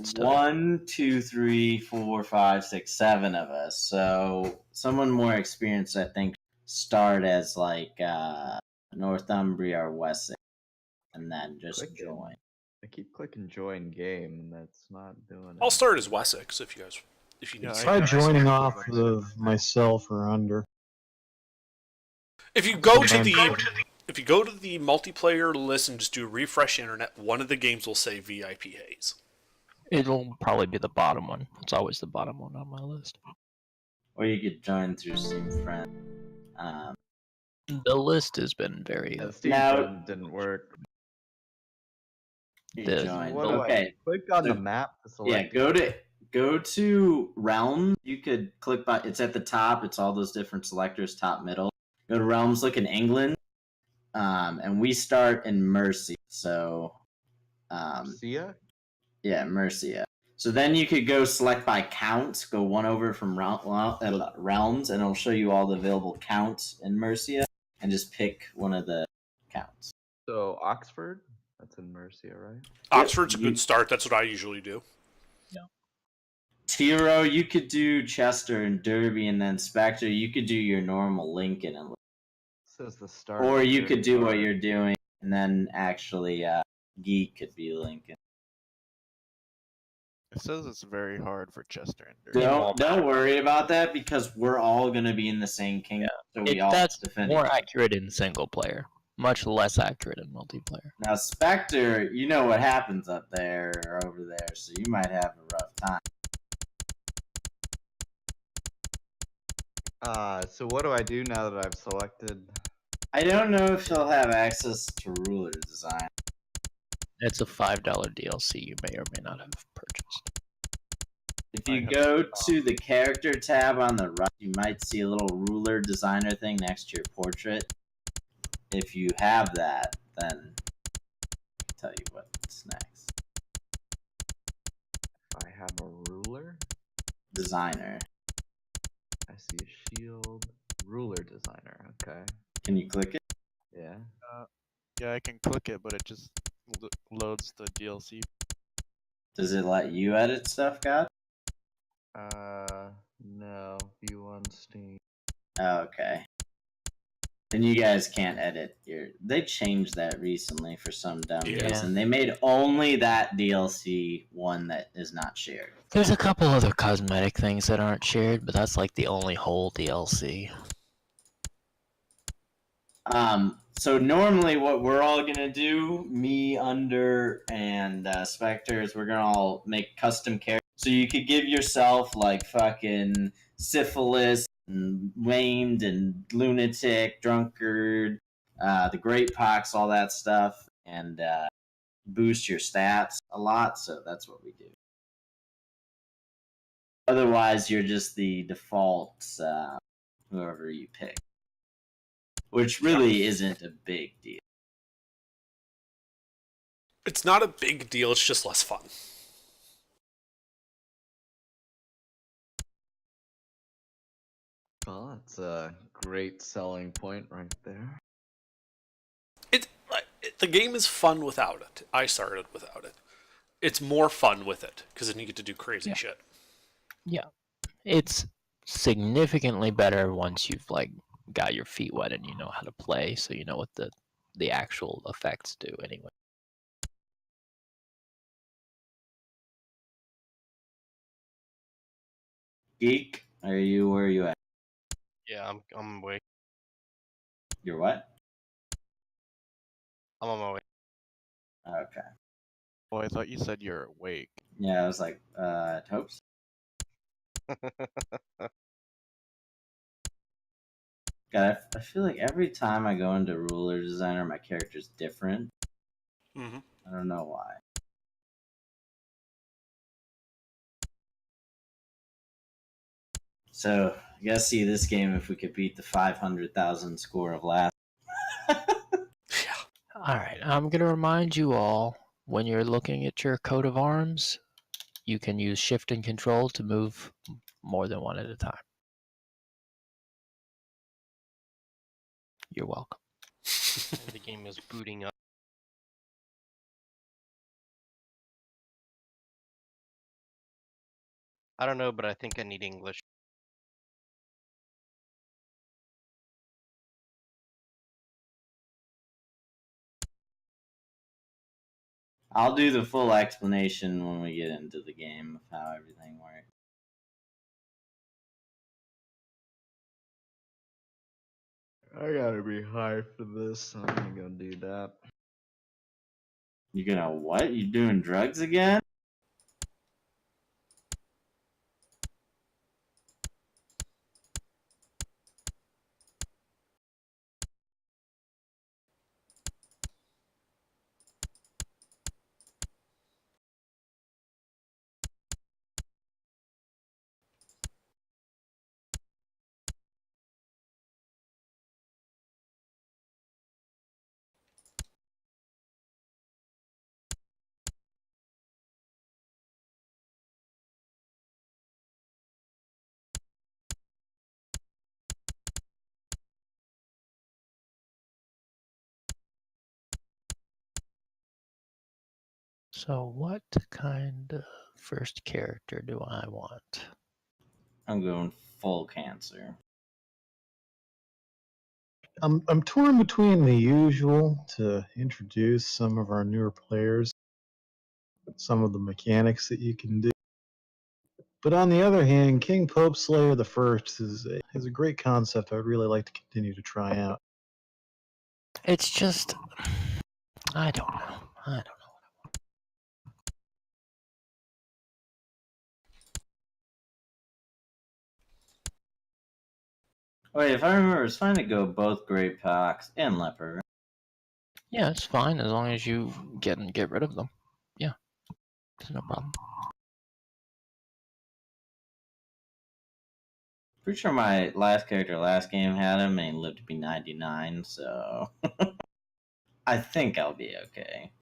stuff. 1, 2, 3, 4, 5, 6, 7 of us. So someone more experienced, I think, start as like Northumbria or Wessex, and then just join. I keep clicking join game, and that's not doing it. I'll start as Wessex if you need. Yeah, to. I- Try joining off of myself or under. If you go to Sometimes- the multiplayer list and just do refresh internet, one of the games will say VIP Haze. It'll probably be the bottom one. It's always the bottom one on my list. Or you could join through Steam Friend. The list has been very. Yeah, Steam Now- Friend didn't work. You The- join. What do Okay. I click on So- the map to Yeah, select? go to Realms. You could click by. It's at the top. It's all those different selectors, top, middle. Go to Realms. Look in England, and we start in Mercia. So, Sia? yeah, Mercia. So then you could go select by counts. Go one over from Realms, and it'll show you all the available counts in Mercia, and just pick one of the counts. So Oxford? That's in Mercia, right? Oxford's a good start. That's what I usually do. Tiro, you could do Chester and Derby, and then Spectre, you could do your normal Lincoln, and Says the start. or is you very could do what hard. you're doing, and then actually Geek could be Lincoln. It says it's very hard for Chester and Derby. Don't worry about that because we're all gonna be in the same kingdom, so we all That's defend. more each- accurate in single player. Much less accurate in multiplayer. Now Spectre, you know what happens up there or over there, so you might have a rough time. So what do I do now that I've selected? I don't know if he'll have access to ruler design. It's a $5 DLC you may or may not have purchased. If you go to the character tab on the right, you might see a little ruler designer thing next to your portrait. If you have that, then I'll tell you what's next. If I have a ruler, Designer. I see a shield. Ruler designer. Okay. Can you click it? Yeah. Yeah, I can click it, but it just loads the DLC. Does it let you edit stuff, God? No. View on Steam. Oh, okay. Then you guys can't edit your. They changed that recently for some dumb Yeah. reason. They made only that DLC one that is not shared. There's a couple other cosmetic things that aren't shared, but that's like the only whole DLC. So normally what we're all gonna do, me, Under, and Spectre, is we're gonna all make custom characters. So you could give yourself like fucking syphilis, and waned, and lunatic, drunkard, the great pox, all that stuff, and boost your stats a lot. So that's what we do. Otherwise, you're just the default whoever you pick. Which really isn't a big deal. It's not a big deal. It's just less fun. Well, that's a great selling point right there. The game is fun without it. I started without it. It's more fun with it because then you get to do crazy shit. It's significantly better once you've like got your feet wet and you know how to play, so you know what the actual effects do anyway. Geek, are you where are you at? Yeah, I'm awake. You're what? I'm on my way. Okay. Oh, I thought you said you're awake. Yeah, I was like, I hope so. God, I feel like every time I go into ruler designer, my character's different. Mm-hmm. I don't know why. So, I gotta see this game if we could beat the 500,000 score of last. Yeah. Alright, I'm gonna remind you all, when you're looking at your coat of arms, you can use shift and control to move more than one at a time. You're welcome. The game is booting up. I don't know, but I think I need English. I'll do the full explanation when we get into the game of how everything works. I gotta be high for this. I'm gonna go do that. You gonna what? You doing drugs again? So what kind of first character do I want? I'm going full cancer. I'm torn between the usual to introduce some of our newer players, some of the mechanics that you can do. But on the other hand, King Pope Slayer the First is a great concept I'd really like to continue to try out. It's just, I don't know. I don't know. Wait, if I remember, it's fine to go both Great Pox and Leper. Yeah, it's fine as long as you get rid of them. Yeah, there's no problem. Pretty sure my last character last game had him and he lived to be 99, so I think I'll be okay.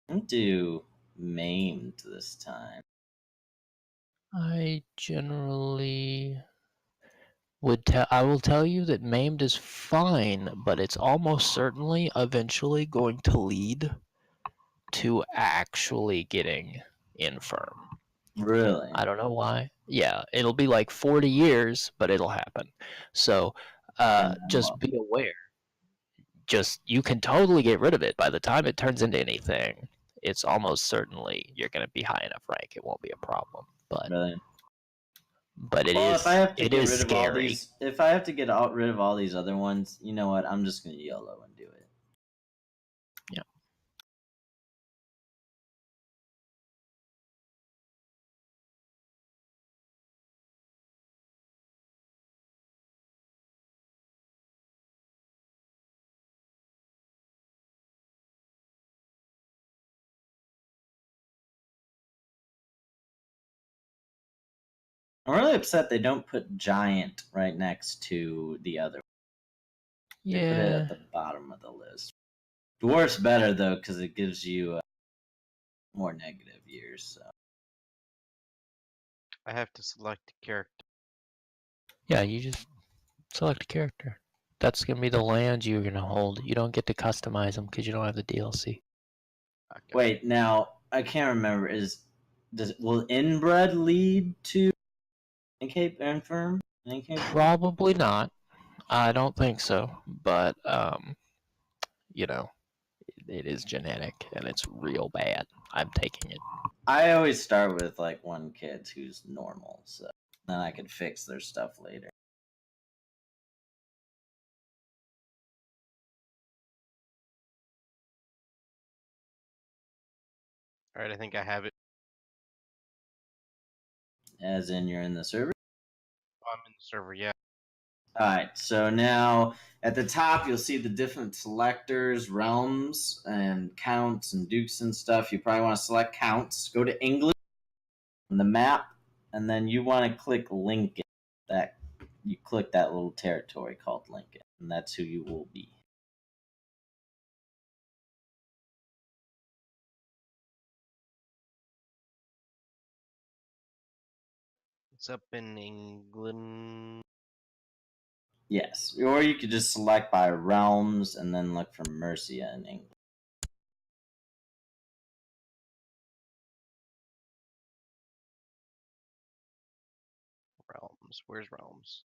I'm gonna do maimed this time. I generally I will tell you that maimed is fine, but it's almost certainly eventually going to lead to actually getting infirm. Really? I don't know why. Yeah, it'll be like 40 years, but it'll happen. So And then just what? be aware. Just you can totally get rid of it by the time it turns into anything. It's almost certainly you're going to be high enough rank. It won't be a problem. Really? But Well, if I have to it get is rid of all scary. these, if I have to get rid of all these other ones, you know what? I'm just gonna YOLO and do it. Yeah. I'm really upset they don't put giant right next to the other. They put it Yeah. at the bottom of the list. Dwarf's better though because it gives you more negative years. So I have to select a character. Yeah, you just select a character. That's going to be the land you're going to hold. You don't get to customize them because you don't have the DLC. Okay. wait, now I can't remember. Will inbred lead to Cape Infirm? Probably not. I don't think so. But, you know, it is genetic and it's real bad. I'm taking it. I always start with like one kid who's normal, so then I can fix their stuff later. All right, I think I have it. As in, you're in the server. Oh, I'm in the server. Yeah. Alright, so now at the top you'll see the different selectors, realms, and counts and dukes and stuff. You probably want to select counts. Go to English on the map, and then you want to click Lincoln. That you click that little territory called Lincoln, and that's who you will be. It's up in England. Yes, or you could just select by realms and then look for Mercia in England. Realms. Where's Realms?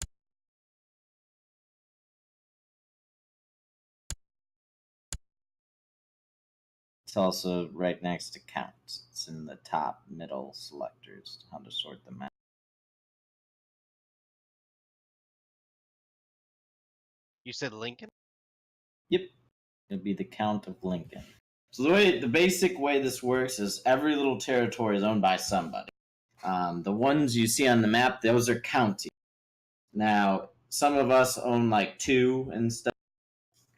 It's also right next to Count. It's in the top middle selectors, how to sort them out. You said Lincoln? Yep, it'll be the Count of Lincoln. So the basic way this works is every little territory is owned by somebody. The ones you see on the map, those are counties. Now, some of us own like 2 and stuff.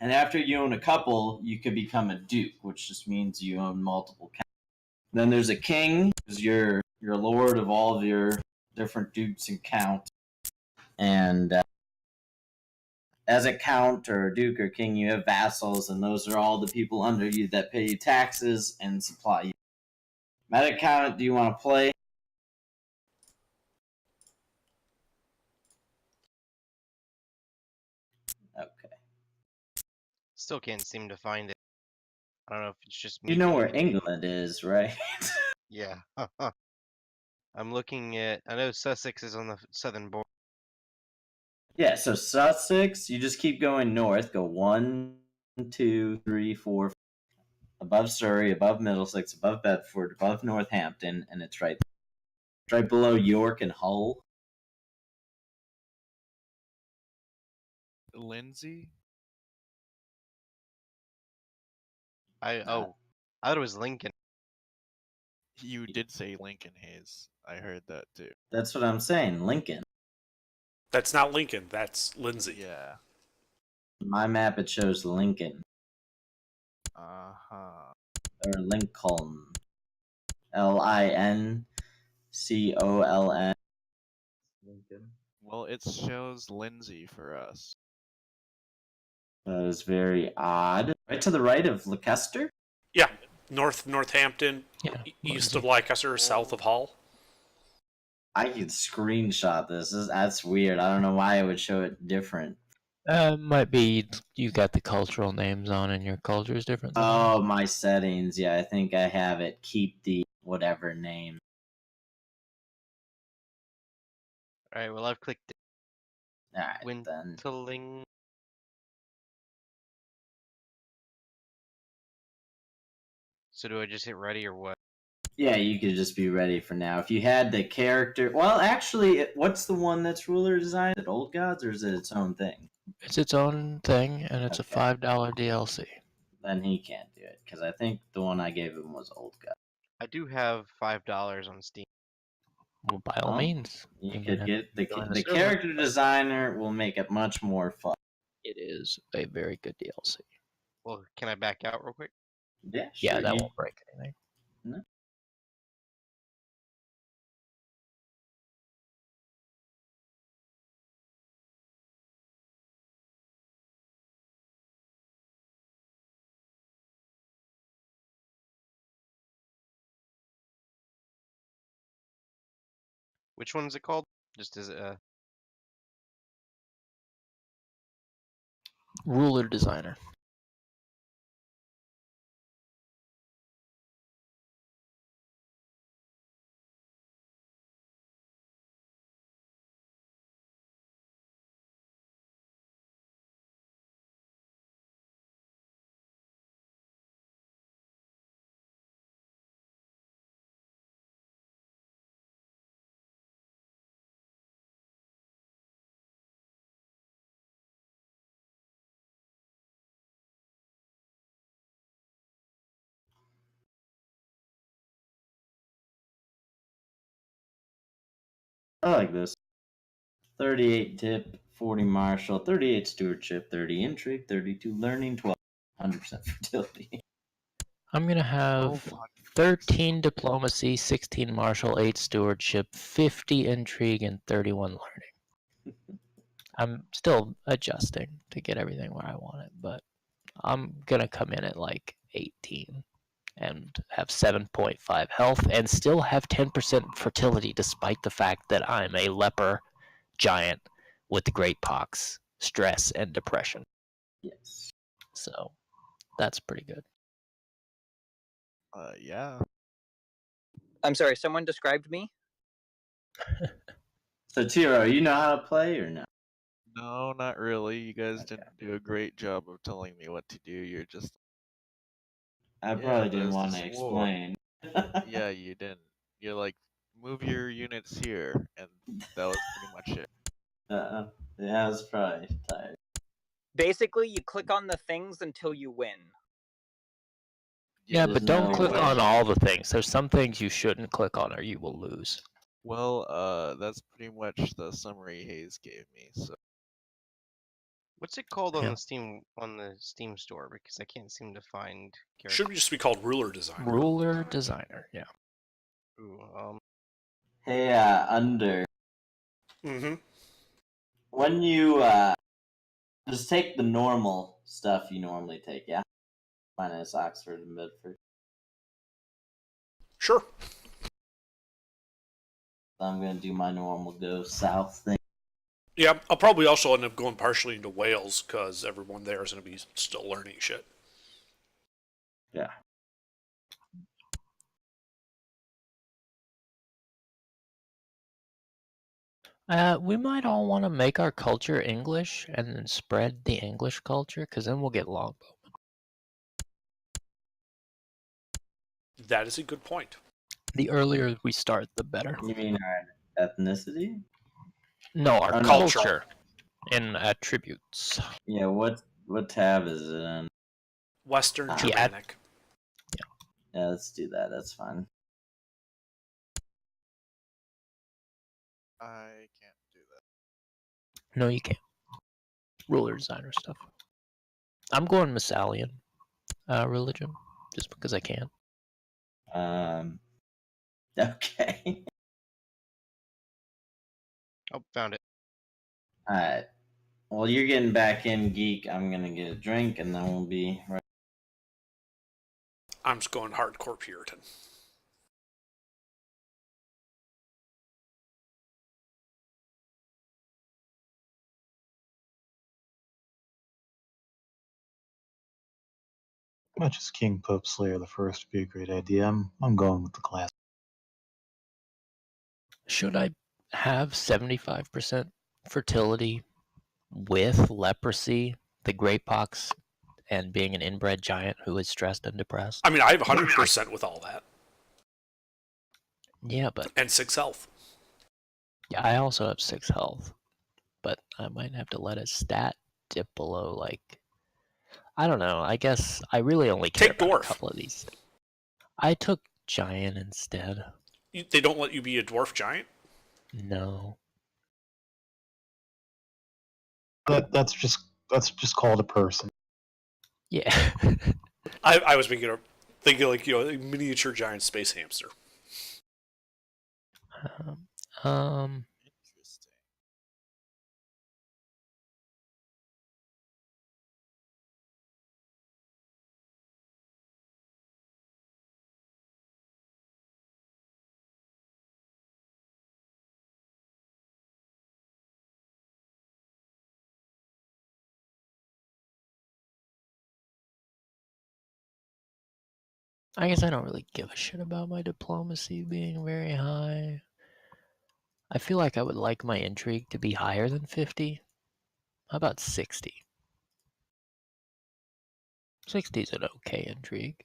And after you own a couple, you could become a duke, which just means you own multiple counties. Then there's a king, who's your lord of all of your different dukes and counts. And as a count or a duke or king, you have vassals, and those are all the people under you that pay you taxes and supply you. Meta count, do you want to play? Okay. Still can't seem to find it. I don't know if it's just me. You know being where an idiot. England is, right? Yeah. I'm looking at. I know Sussex is on the southern border. Yeah, so Sussex, you just keep going north. Go 1, 2, 3, 4, above Surrey, above Middlesex, above Bedford, above Northampton, and it's right below York and Hull. Lindsay? I thought it was Lincoln. You did say Lincoln, Hayes. I heard that too. That's what I'm saying, Lincoln. That's not Lincoln. That's Lindsay. Yeah. My map, it shows Lincoln. Uh-huh. Or Lincoln. Lincoln. Lincoln. Well, it shows Lindsay for us. That is very odd. Right to the right of Leicester? Yeah, Northampton, Yeah, east of Leicester, south of Hull. I could screenshot this. That's weird. I don't know why it would show it different. Might be you got the cultural names on and your culture is different. than mine. Oh, my settings. Yeah, I think I have it. Keep the whatever name. Alright, well, I've clicked it. Alright, then. Wintling. So do I just hit ready or what? Yeah, you could just be ready for now. If you had the character... Well, actually, what's the one that's ruler design? Is it Old Gods, or is it its own thing? It's its own thing, and it's Okay. a $5 DLC. Then he can't do it, because I think the one I gave him was Old Gods. I do have $5 on Steam. Well, by all Well, means, You you're could gonna get the join the server. character designer will make it much more fun. It is a very good DLC. Well, can I back out real quick? Yeah, sure. Yeah, that won't break anything. Which one is it called? Just as Ruler designer. I like this. 38 tip, 40 martial, 38 stewardship, 30 intrigue, 32 learning, 100% fertility. I'm gonna have 13 diplomacy, 16 martial, 8 stewardship, 50 intrigue, and 31 learning. I'm still adjusting to get everything where I want it, but I'm gonna come in at like 18 and have 7.5 health and still have 10% fertility despite the fact that I'm a leper giant with the great pox stress and depression. Yes. So that's pretty good. Yeah. I'm sorry, someone described me? So Tiro, you know how to play or no? No, not really. You guys Okay. didn't do a great job of telling me what to do. You're just I Yeah, probably didn't there's want to this war. explain. yeah, you didn't. You're like, move your units here, and that was pretty much it. Yeah, I was probably tired. Basically, you click on the things until you win. Yeah, There's but don't no click way. on all the things. There's some things you shouldn't click on or you will lose. Well, that's pretty much the summary Hayes gave me. So What's it called on Yeah. the Steam store? Because I can't seem to find Should just be called ruler design. Ruler designer, yeah. Ooh, Hey, Under. Mm-hmm. When you just take the normal stuff you normally take, yeah? Minus Oxford and Bedford. Sure. I'm gonna do my normal go south thing. Yeah, I'll probably also end up going partially into Wales because everyone there is going to be still learning shit. Yeah. We might all want to make our culture English and then spread the English culture, because then we'll get longbow. That is a good point. The earlier we start, the better. You mean our ethnicity? No, our Oh, no. culture in attributes. Yeah, what tab is it in? Western Yeah. Germanic. Yeah, let's do that. That's fine. I can't do that. No, you can't. Ruler designer stuff. I'm going Massalian religion, just because I can. Okay. oh, found it. Alright. Well, you're getting back in, Geek. I'm gonna get a drink, and then we'll be right. I'm just going hardcore Puritan. Much as King Pope Slayer the First would be a great idea, I'm going with the class. Should I have 75% fertility with leprosy, the great pox, and being an inbred giant who is stressed and depressed? I mean, I have 100% with all that. Yeah, but And 6 health. yeah, I also have 6 health, but I might have to let a stat dip below, like, I don't know. I guess I really only care Take about dwarf. a couple of these. I took giant instead. They don't let you be a dwarf giant? No. That's just called a person. Yeah. I was thinking like, a miniature giant space hamster. Interesting. I guess I don't really give a shit about my diplomacy being very high. I feel like I would like my intrigue to be higher than 50. How about 60? 60 is an okay intrigue.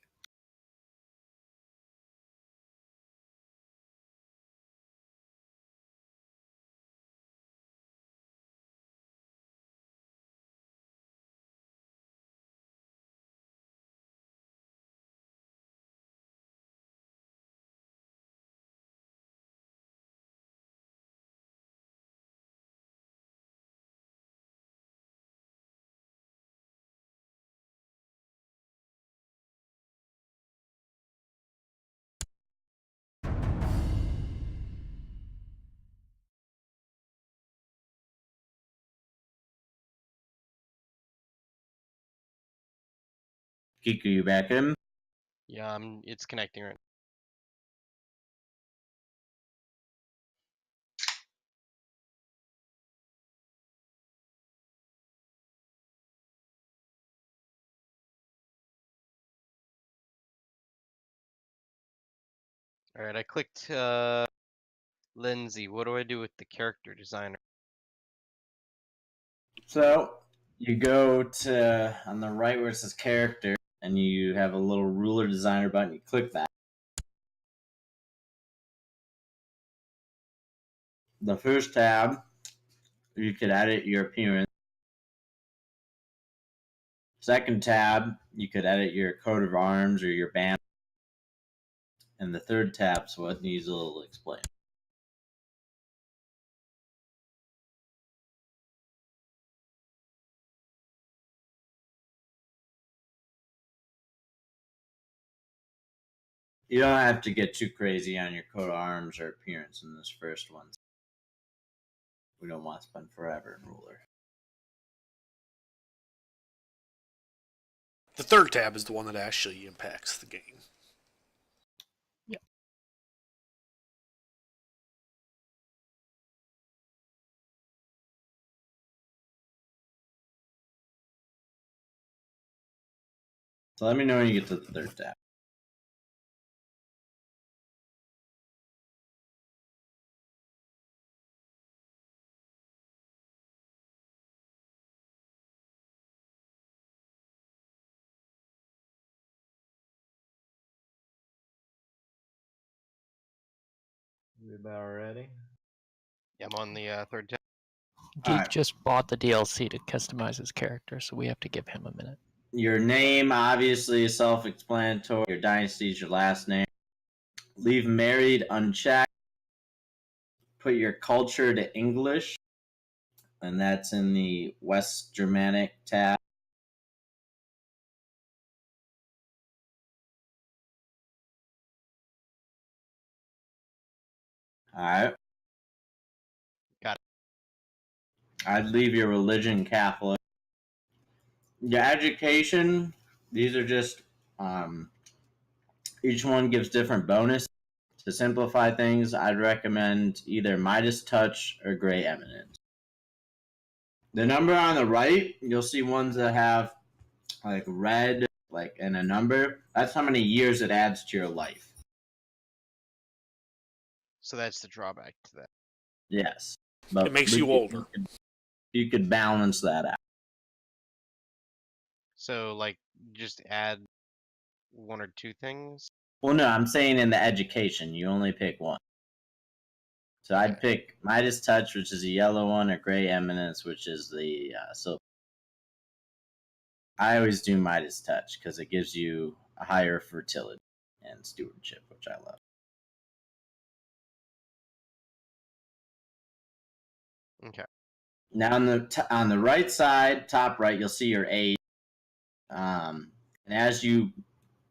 Geek, are you back in? Yeah, it's connecting right All right, I clicked Lindsay. What do I do with the character designer? So you go to on the right where it says character, and you have a little ruler designer button. You click that. The first tab, you could edit your appearance. Second tab, you could edit your coat of arms or your band. And the third tab's what needs a little explain. You don't have to get too crazy on your coat of arms or appearance in this first one. We don't want to spend forever in ruler. The third tab is the one that actually impacts the game. So let me know when you get to the third tab. We about ready? Yeah, I'm on the third tab. Geek Alright. just bought the DLC to customize his character, so we have to give him a minute. Your name, obviously, is self-explanatory. Your dynasty is your last name. Leave married unchecked. Put your culture to English, and that's in the West Germanic tab. Alright. Got it. I'd leave your religion Catholic. Your education, these are just, each one gives different bonus. To simplify things, I'd recommend either Midas Touch or Gray Eminence. The number on the right, you'll see ones that have like red, like and a number. That's how many years it adds to your life. So that's the drawback to that. Yes, but It makes you older. You could balance that out. So like just add one or two things. Well, no, I'm saying in the education, you only pick one. So I'd pick Midas Touch, which is a yellow one, or Gray Eminence, which is the silver. I always do Midas Touch because it gives you a higher fertility and stewardship, which I love. Okay. Now on the right side, top right, you'll see your age. And as you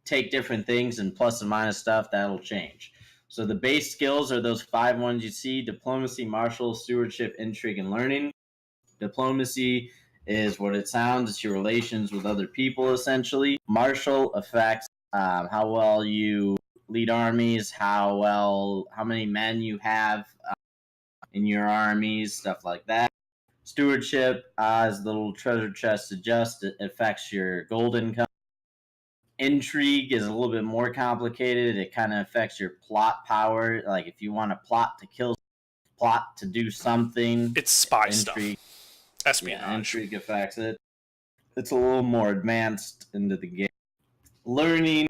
take different things and plus and minus stuff, that'll change. So the base skills are those 5 ones you see: diplomacy, martial, stewardship, intrigue, and learning. Diplomacy is what it sounds. It's your relations with other people, essentially. Martial affects how well you lead armies, how many men you have in your armies, stuff like that. Stewardship, as the little treasure chest suggests, it affects your gold income. Intrigue is a little bit more complicated. It kind of affects your plot power. Like if you want to plot to kill, plot to do something. It's spy Intrigue. stuff. Espionage. Yeah, intrigue affects it. It's a little more advanced into the game. Learning,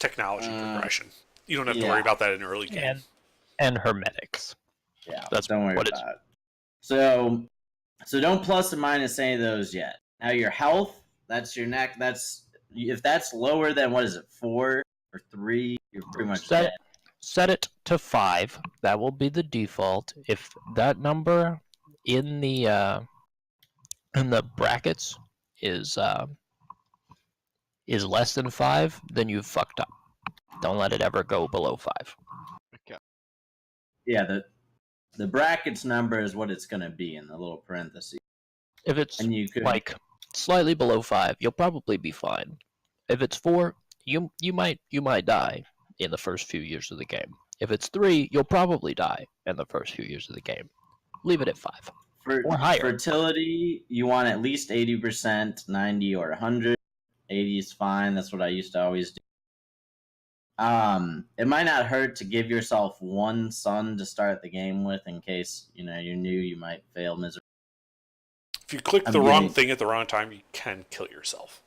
Technology progression. You don't have to worry about that in early game. And hermetics. yeah, That's don't worry what about it. So don't plus or minus any of those yet. Now your health, that's your neck. That's if that's lower than what is it, 4 or 3, you're pretty much dead. Set it to 5. That will be the default. If that number in the brackets is less than 5, then you've fucked up. Don't let it ever go below 5. Okay. Yeah, the brackets number is what it's going to be in the little parentheses. If it's And you could like slightly below 5, you'll probably be fine. If it's 4, you might die in the first few years of the game. If it's 3, you'll probably die in the first few years of the game. Leave it at 5 or higher. Fertility, you want at least 80%, 90 or 100. 80 is fine. That's what I used to always do. It might not hurt to give yourself one sun to start the game with, in case you're new. You might fail miserably. If you click I'm the wrong getting- thing at the wrong time, you can kill yourself.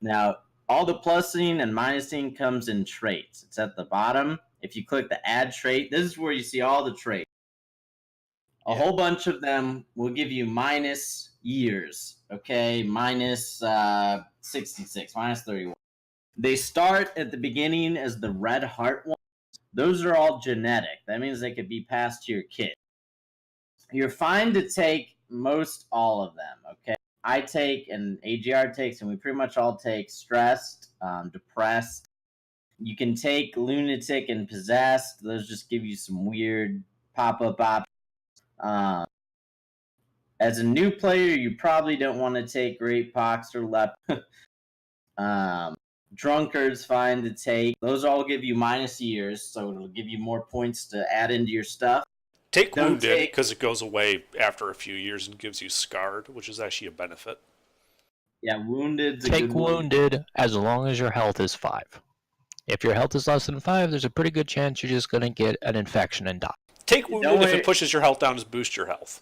Now, all the plusing and minusing comes in traits. It's at the bottom. If you click the add trait, this is where you see all the traits. A whole bunch of them will give you minus years. Okay, minus 66, minus 31. They start at the beginning as the red heart ones. Those are all genetic. That means they could be passed to your kid. You're fine to take most all of them, okay? I take, and AGR takes, and we pretty much all take stressed, depressed. You can take lunatic and possessed. Those just give you some weird pop-up options. As a new player, you probably don't want to take Great Pox or Lep. Drunkard's fine to take. Those all give you minus years, so it'll give you more points to add into your stuff. Take Don't Wounded, take- because it goes away after a few years and gives you Scarred, which is actually a benefit. Yeah, Wounded's a Take good one. Wounded as long as your health is 5. If your health is less than 5, there's a pretty good chance you're just going to get an infection and die. Take Don't Wounded if worry- it pushes your health down to boost your health.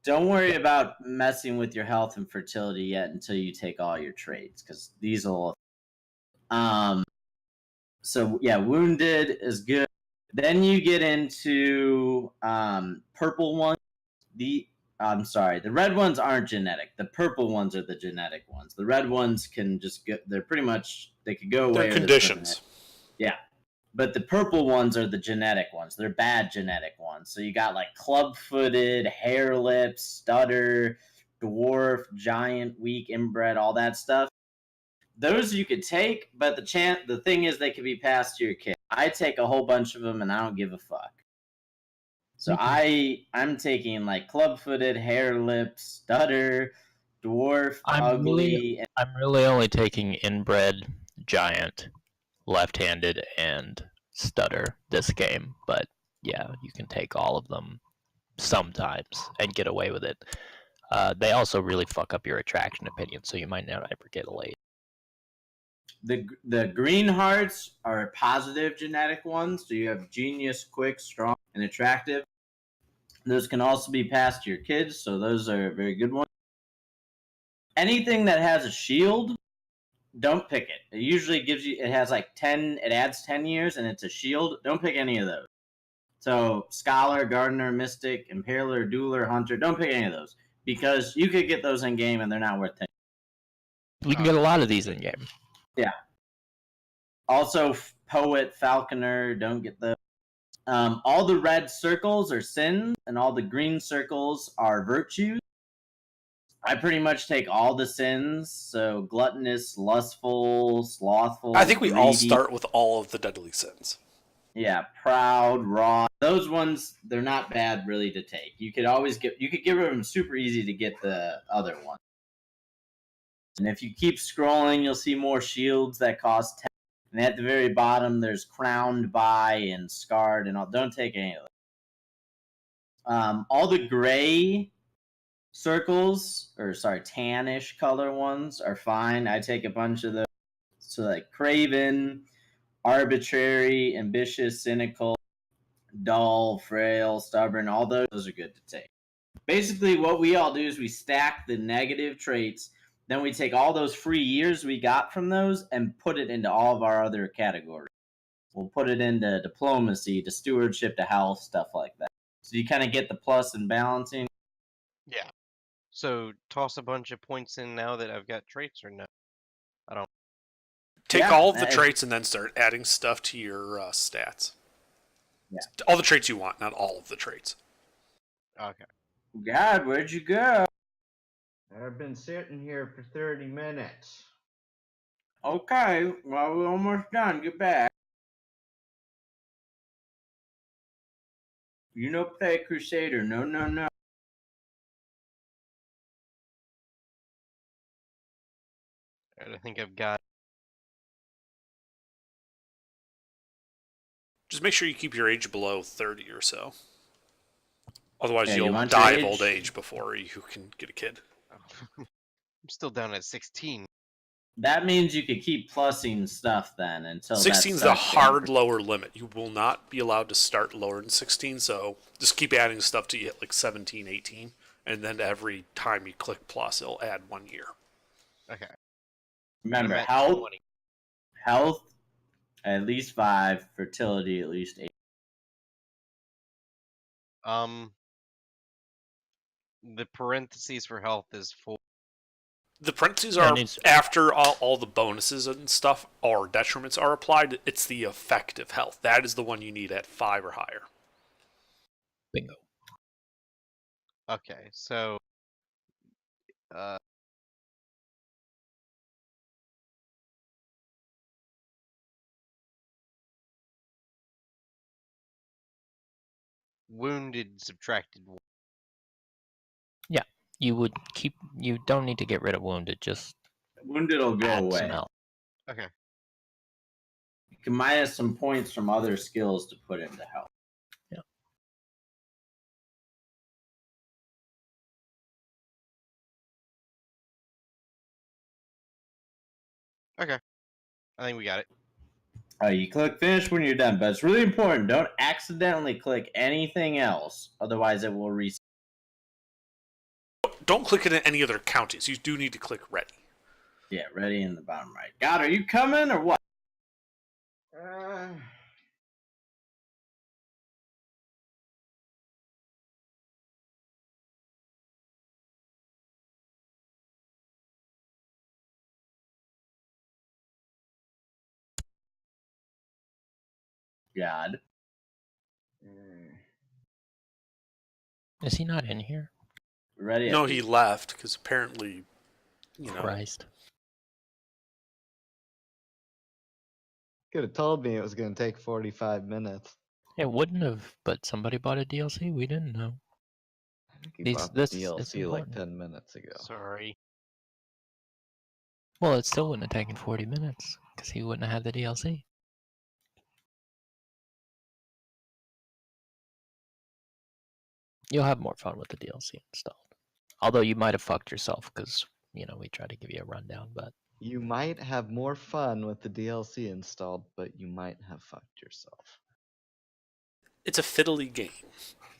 Don't worry about messing with your health and fertility yet until you take all your traits, because these will. So yeah, Wounded is good. Then you get into purple ones. I'm sorry, the red ones aren't genetic. The purple ones are the genetic ones. The red ones can just get. They're pretty much they could go away. They're or they're conditions. Yeah. But the purple ones are the genetic ones. They're bad genetic ones. So you got like club-footed, hair lips, stutter, dwarf, giant, weak, inbred, all that stuff. Those you could take, but the thing is they could be passed to your kid. I take a whole bunch of them and I don't give a fuck. So I'm taking like club-footed, hair lips, stutter, dwarf, ugly. I'm really only taking inbred, giant, left-handed, and stutter this game, but yeah, you can take all of them sometimes and get away with it. They also really fuck up your attraction opinion, so you might not ever get laid. The green hearts are positive genetic ones, so you have genius, quick, strong, and attractive. Those can also be passed to your kids, so those are very good ones. Anything that has a shield, don't pick it. It usually gives you, it has like 10, it adds 10 years, and it's a shield. Don't pick any of those. So, Scholar, Gardener, Mystic, Impaler, Dueler, Hunter, don't pick any of those. Because you could get those in game and they're not worth 10. We can get a lot of these in game. Yeah. Also, Poet, Falconer, don't get those. All the red circles are sins, and all the green circles are virtues. I pretty much take all the sins, so gluttonous, lustful, slothful. I think we all greedy. start with all of the deadly sins. Yeah, proud, raw. Those ones, they're not bad really to take. You could get rid of them super easy to get the other one. And if you keep scrolling, you'll see more shields that cost 10. And at the very bottom, there's crowned by and scarred and all. Don't take any of those. All the gray circles, or sorry, tannish color ones are fine. I take a bunch of those. So like craven, arbitrary, ambitious, cynical, dull, frail, stubborn, all those are good to take. Basically, what we all do is we stack the negative traits. Then we take all those free years we got from those and put it into all of our other categories. We'll put it into diplomacy, to stewardship, to health, stuff like that. So you kind of get the plus and balancing. Yeah. So toss a bunch of points in now that I've got traits or no? Take Yeah, all of the that is- traits and then start adding stuff to your stats. Yeah. All the traits you want, not all of the traits. Okay. God, where'd you go? I've been sitting here for 30 minutes. Okay, well, we're almost done. Get back. You know, play Crusader. No, no, no. I think I've got. Just make sure you keep your age below 30 or so. Otherwise, Yeah, you you'll want your die of age? old age before you can get a kid. I'm still down at 16. That means you could keep plussing stuff then until 16 is that the starts hard getting- lower limit. You will not be allowed to start lower than 16, so just keep adding stuff to you hit like 17, 18, and then every time you click plus, it'll add 1 year. Okay. Remember, I'm at health, 20. health, at least 5, fertility at least 8. The parentheses for health is 4. The parentheses Yeah, are it needs- after all the bonuses and stuff or detriments are applied. It's the effective health. That is the one you need at 5 or higher. Bingo. Okay, so wounded subtracted 1. You don't need to get rid of wounded, just Wounded will go add some away. health. Okay. You can minus some points from other skills to put into health. Okay. I think we got it. You click finish when you're done, but it's really important. Don't accidentally click anything else, otherwise it will reset. Don't click it in any other counties. You do need to click ready. Yeah, ready in the bottom right. God, are you coming or what? God. Is he not in here? Ready? No, he left because apparently, Christ. Could have told me it was going to take 45 minutes. It wouldn't have, but somebody bought a DLC. We didn't know. I think he These- bought this- the it's DLC like important. 10 minutes ago. Sorry. Well, it still wouldn't have taken 40 minutes because he wouldn't have had the DLC. You'll have more fun with the DLC installed. Although you might have fucked yourself because, we tried to give you a rundown, but You might have more fun with the DLC installed, but you might have fucked yourself. it's a fiddly game.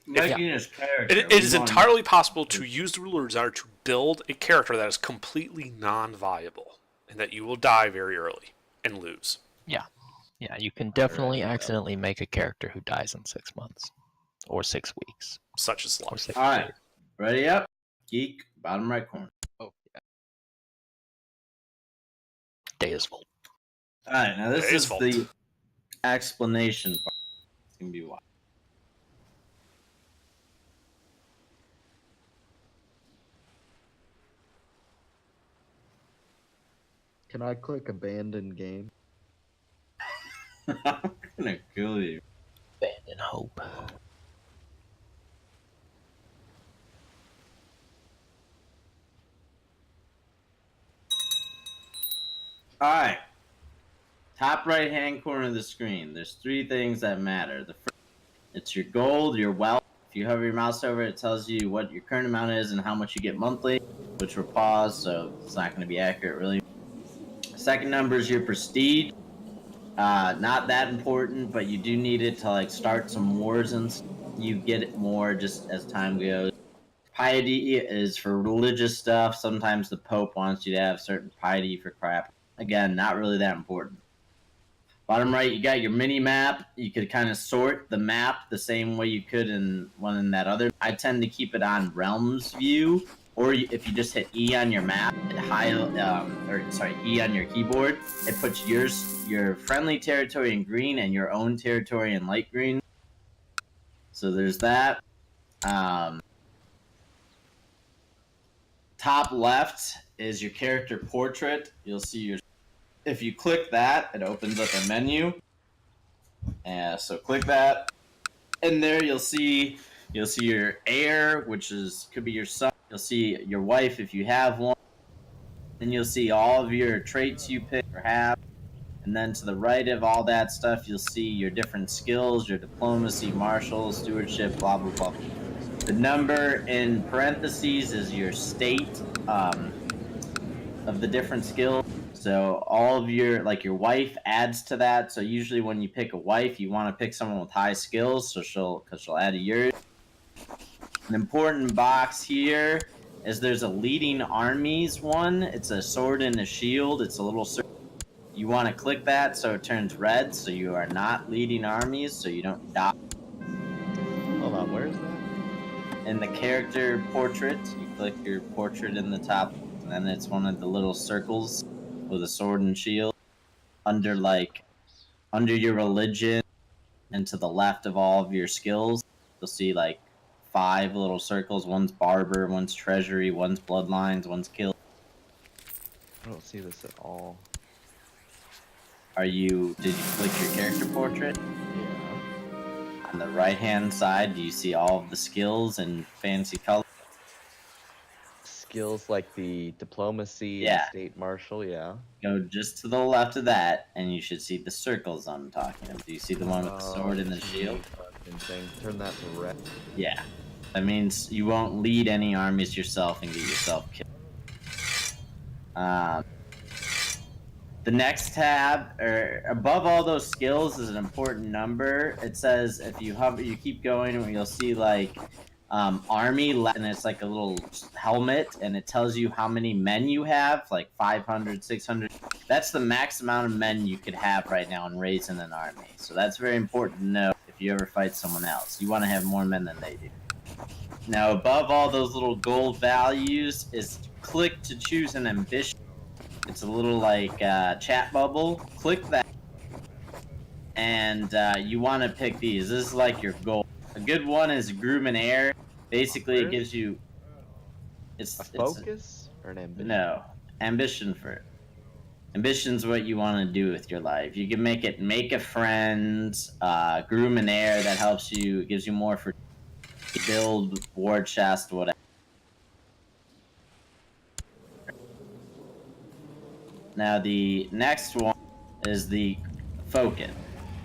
Making his character. It is entirely possible to use the ruler designer to build a character that is completely non-viable, and that you will die very early and lose. yeah, you can definitely Alright, well. accidentally make a character who dies in 6 months or 6 weeks Such is or life. 6 All right. years. Ready up. Geek, bottom right corner. Deus Vult. All right, now this Deus is Vult. the explanation part. It's going to be why. Can I click abandon game? I'm going to kill you. Abandon hope. All right. Top right hand corner of the screen. There's 3 things that matter. The first, it's your gold, your wealth. If you hover your mouse over it, it tells you what your current amount is and how much you get monthly, which we're paused, so it's not going to be accurate really. Second number is your prestige. Not that important, but you do need it to start some wars and you get it more just as time goes. Piety is for religious stuff. Sometimes the Pope wants you to have certain piety for crap. Again, not really that important. Bottom right, you got your mini map. You could kind of sort the map the same way you could in that other. I tend to keep it on Realms view, or if you just hit E on your map, E on your keyboard, it puts your friendly territory in green and your own territory in light green. So there's that. Top left is your character portrait. You'll see if you click that, it opens up a menu. So click that. And there you'll see your heir, which could be your son. You'll see your wife if you have one. Then you'll see all of your traits you pick or have. And then to the right of all that stuff, you'll see your different skills, your diplomacy, martial, stewardship, blah, blah, blah. The number in parentheses is your state of the different skills. So all of your your wife adds to that. So usually when you pick a wife, you want to pick someone with high skills, so she'll add to yours. An important box here is there's a leading armies one. It's a sword and a shield. It's a little circle. You want to click that so it turns red, so you are not leading armies, so you don't die. Hold on, where is that? In the character portrait, you click your portrait in the top, and then it's one of the little circles with a sword and shield under your religion, and to the left of all of your skills, you'll see 5 little circles. One's barber, one's treasury, one's bloodlines, one's kill. I don't see this at all. Did you click your character portrait? Yeah. On the right hand side, do you see all of the skills in fancy color? Skills like the diplomacy, and Yeah. state marshal, yeah. Go just to the left of that, and you should see the circles I'm talking about. Do you see the one with the sword and the shield? Fucking thing. Turn that to red. Yeah. That means you won't lead any armies yourself and get yourself killed. The next tab, or above all those skills, is an important number. It says if you hover, you keep going, you'll see army, and it's like a little helmet, and it tells you how many men you have, 500, 600. That's the max amount of men you could have right now in raising an army. So that's very important to know if you ever fight someone else. You want to have more men than they do. Now, above all those little gold values is click to choose an ambition. It's a little chat bubble. Click that, and you want to pick these. This is your goal. A good one is groom and heir. Basically, it gives you. It's A focus or an ambition? No, ambition for. Ambition's what you want to do with your life. You can make a friend, groom and heir. That helps you. It gives you more for build war chest, whatever. Now the next one is the focus.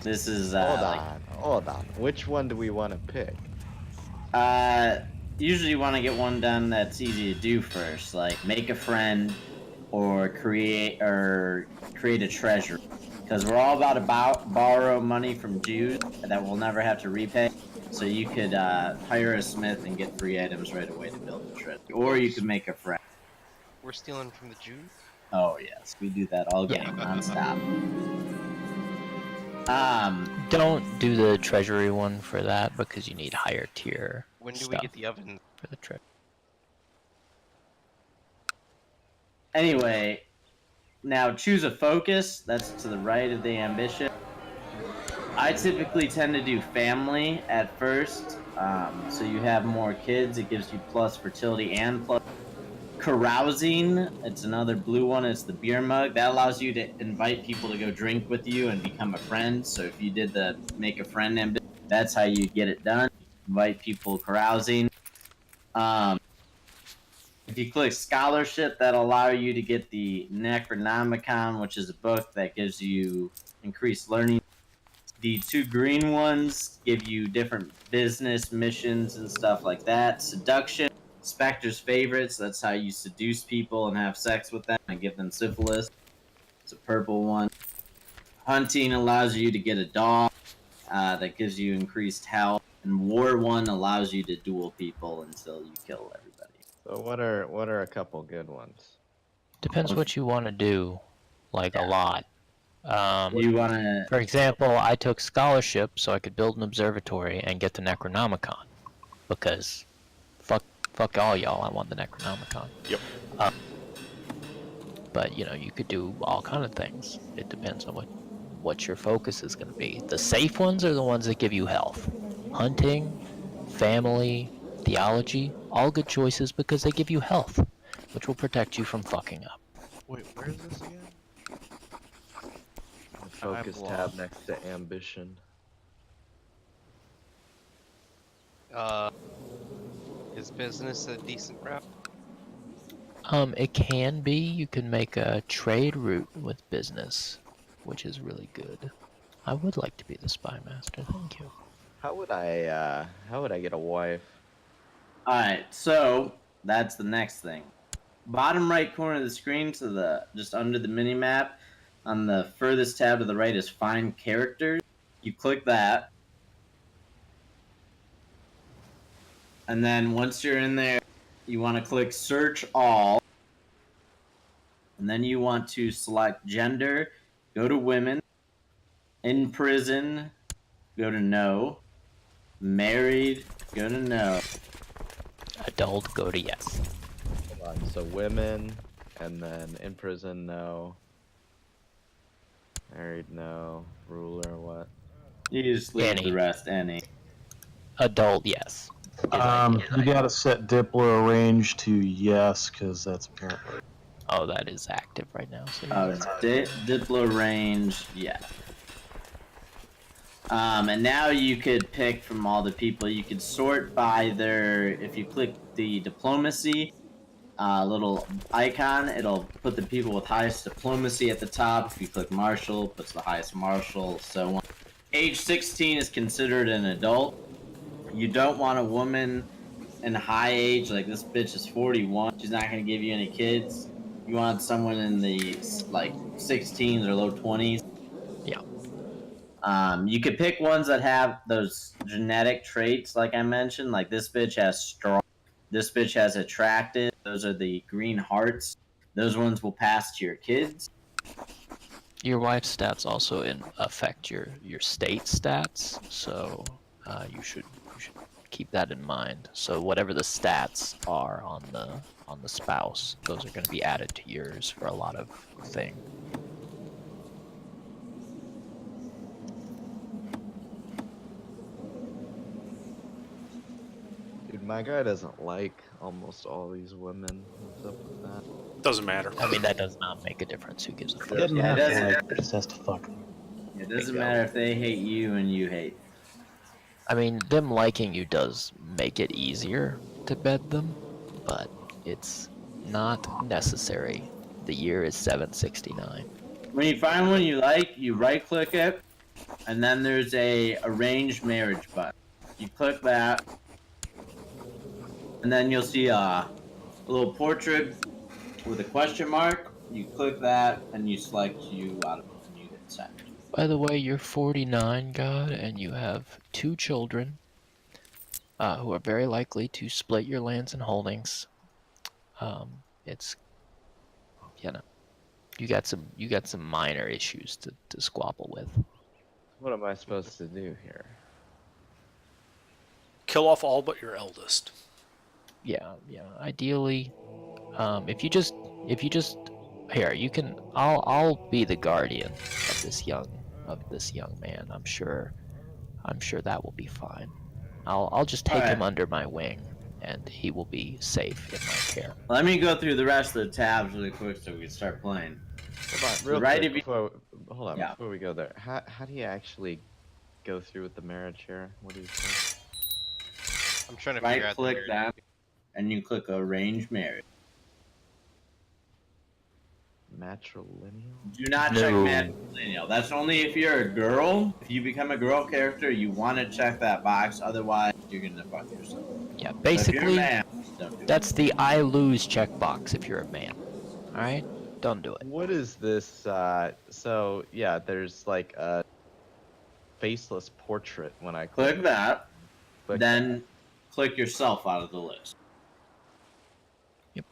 This is Hold on. Which one do we want to pick? Usually you want to get one done that's easy to do first, like make a friend or create a treasure. Because we're all about to borrow money from Jews that we'll never have to repay. So you could hire a smith and get free items right away to build a treasure. Or you could make a friend. We're stealing from the Jews? Oh yes, we do that all game, non-stop. Don't do the treasury one for that because you need higher tier When do we stuff get the oven? for the trip. Anyway, now choose a focus. That's to the right of the ambition. I typically tend to do family at first, so you have more kids. It gives you plus fertility and plus carousing. It's another blue one. It's the beer mug. That allows you to invite people to go drink with you and become a friend. So if you did the make a friend ambition, that's how you get it done. Invite people carousing. If you click scholarship, that'll allow you to get the Necronomicon, which is a book that gives you increased learning. The two green ones give you different business missions and stuff like that. Seduction, Spectre's favorites. That's how you seduce people and have sex with them and give them syphilis. It's a purple one. Hunting allows you to get a dog that gives you increased health. And War one allows you to duel people until you kill everybody. So what are a couple good ones? Depends what you want to do, like a lot. You want to... For example, I took scholarship so I could build an observatory and get the Necronomicon, because fuck all y'all, I want the Necronomicon. Yep. But you could do all kind of things. It depends on what your focus is going to be. The safe ones are the ones that give you health. Hunting, family, theology, all good choices because they give you health, which will protect you from fucking up. Wait, where is this again? The focus I'm tab lost. next to ambition. Is business a decent route? It can be. You can make a trade route with business, which is really good. I would like to be the spy master. Thank you. How would I get a wife? Alright, so that's the next thing. bottom right corner of the screen, to the just under the mini map, on the furthest tab to the right is Find Characters. You click that, and then once you're in there, you want to click Search All, and then you want to select Gender, go to Women, In Prison, go to No, Married, go to No. Adult, go to yes. Hold on. So women, and then in prison, no. Married, no. Ruler, what? You just leave Any. the rest any. Adult, yes. You gotta set Diplo range to yes, because that's apparently. Oh, that is active right now. So Diplo range, yeah. And now you could pick from all the people. You could sort by their. If you click the diplomacy little icon, it'll put the people with highest diplomacy at the top. If you click martial, it puts the highest martial. So on. Age 16 is considered an adult. You don't want a woman in high age, like this bitch is 41. She's not gonna give you any kids. You want someone in the like 16s or low 20s. Yeah. You could pick ones that have those genetic traits, like I mentioned. Like this bitch has strong. This bitch has attractive. Those are the green hearts. Those ones will pass to your kids. Your wife's stats also affect your state stats, so you should keep that in mind. So whatever the stats are on the spouse, those are going to be added to yours for a lot of things. Dude, my guy doesn't like almost all these women. What's up with that? Doesn't matter. I mean, that does not make a difference. Who gives a He fuck? doesn't Yeah, have it to doesn't- like, he just has to fuck them. It doesn't matter if they hate you and you hate. I mean, them liking you does make it easier to bed them, but it's not necessary. The year is 769. When you find one you like, you right click it, and then there's a arranged marriage button. You click that, and then you'll see a little portrait with a question mark. You click that, and you select you out of it, and you hit send. By the way, you're 49, God, and you have 2 children who are very likely to split your lands and holdings. It's, you know, you got some minor issues to squabble with. What am I supposed to do here? Kill off all but your eldest. Yeah. Ideally, if you just here, you can. I'll be the guardian of this young man. I'm sure that will be fine. I'll just take him under my wing, and he will be safe in my care. Let me go through the rest of the tabs really quick so we can start playing. Hold on, real Right, quick, if you- hold on, Yeah. before we go there. How do you actually go through with the marriage here? What do you think? I'm trying to Right figure out the click marriage. that, and you click arrange marriage. Matrilineal? Do not check No. matrilineal. That's only if you're a girl. If you become a girl character, you want to check that box. Otherwise, you're gonna fuck yourself. Yeah, But if you're a basically, man, don't do it. that's the I lose checkbox if you're a man. All right, don't do it. What is this? So yeah, there's like a faceless portrait when I Click that, click then click yourself out of the list. Yep.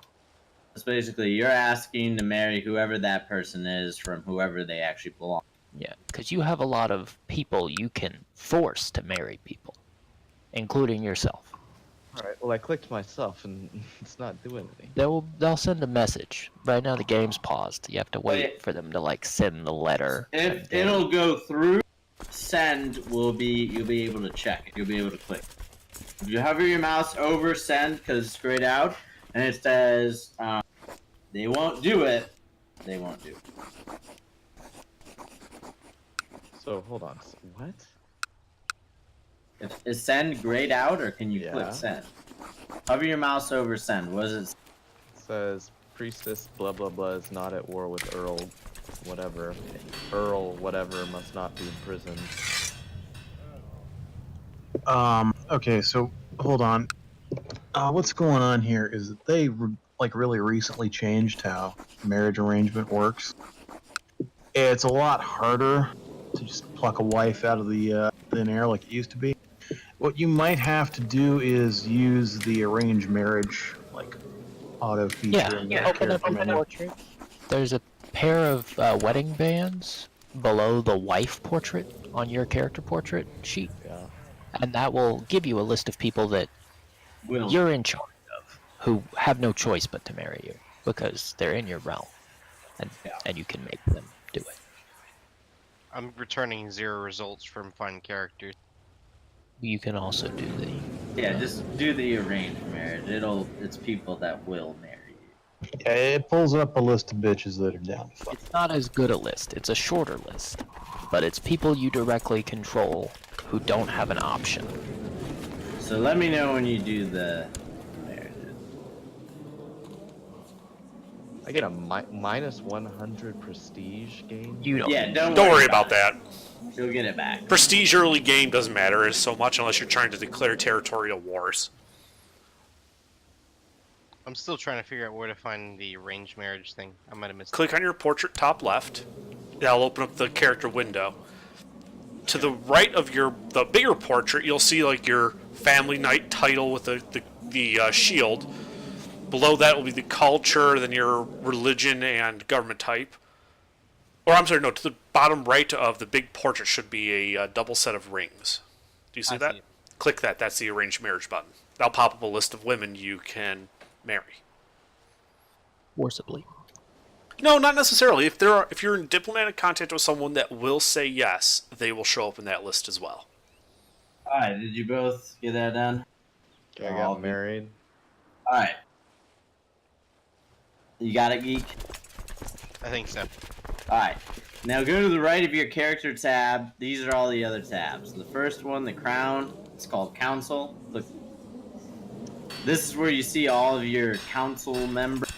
It's basically you're asking to marry whoever that person is from whoever they actually belong. Yeah, because you have a lot of people you can force to marry people, including yourself. All right. Well, I clicked myself and it's not doing anything. They'll send a message. Right now the game's paused. You have to wait Wait. for them to like send the letter. and If then- it'll go through, send will be you'll be able to check it. You'll be able to click. If you hover your mouse over send because it's grayed out, and it says they won't do it, they won't do it. So hold on. What? Is send grayed out, or can you Yeah. click send? Hover your mouse over send. What does it? It says priestess blah blah blah is not at war with Earl, whatever. Earl whatever must not be imprisoned. Okay, so hold on. What's going on here is that like really recently changed how marriage arrangement works. It's a lot harder to just pluck a wife out of the thin air like it used to be. What you might have to do is use the arranged marriage like auto feature in the Open up character your menu. portrait. There's a pair of wedding bands below the wife portrait on your character portrait sheet, Yeah. and that will give you a list of people that Will. you're in charge of, who have no choice but to marry you because they're in your realm, and you can make them do it. I'm returning 0 results from fun characters. You can also do the Yeah, just do the arranged marriage. It's people that will marry you. Yeah, it pulls up a list of bitches that are down to fuck. It's not as good a list. It's a shorter list, but it's people you directly control who don't have an option. So let me know when you do the marriages. I get a minus 100 prestige gain. You don't. Yeah, don't Don't worry about that. You'll get it back. Prestige early game doesn't matter so much unless you're trying to declare territorial wars. I'm still trying to figure out where to find the arranged marriage thing. I might have missed Click on your portrait top left. That'll open up the character window. To the right of the bigger portrait, you'll see like your family knight title with the shield. Below that will be the culture, then your religion and government type. Or I'm sorry, no, to the bottom right of the big portrait should be a double set of rings. Do you see I that? see it. Click that. That's the arranged marriage button. That'll pop up a list of women you can marry. Forcibly. No, not necessarily. If you're in diplomatic contact with someone that will say yes, they will show up in that list as well. Alright, did you both get that done? I got married. Alright. You got it, Geek? I think so. Alright. Now go to the right of your character tab. These are all the other tabs. The first one, the crown, it's called council. Look. This is where you see all of your council members.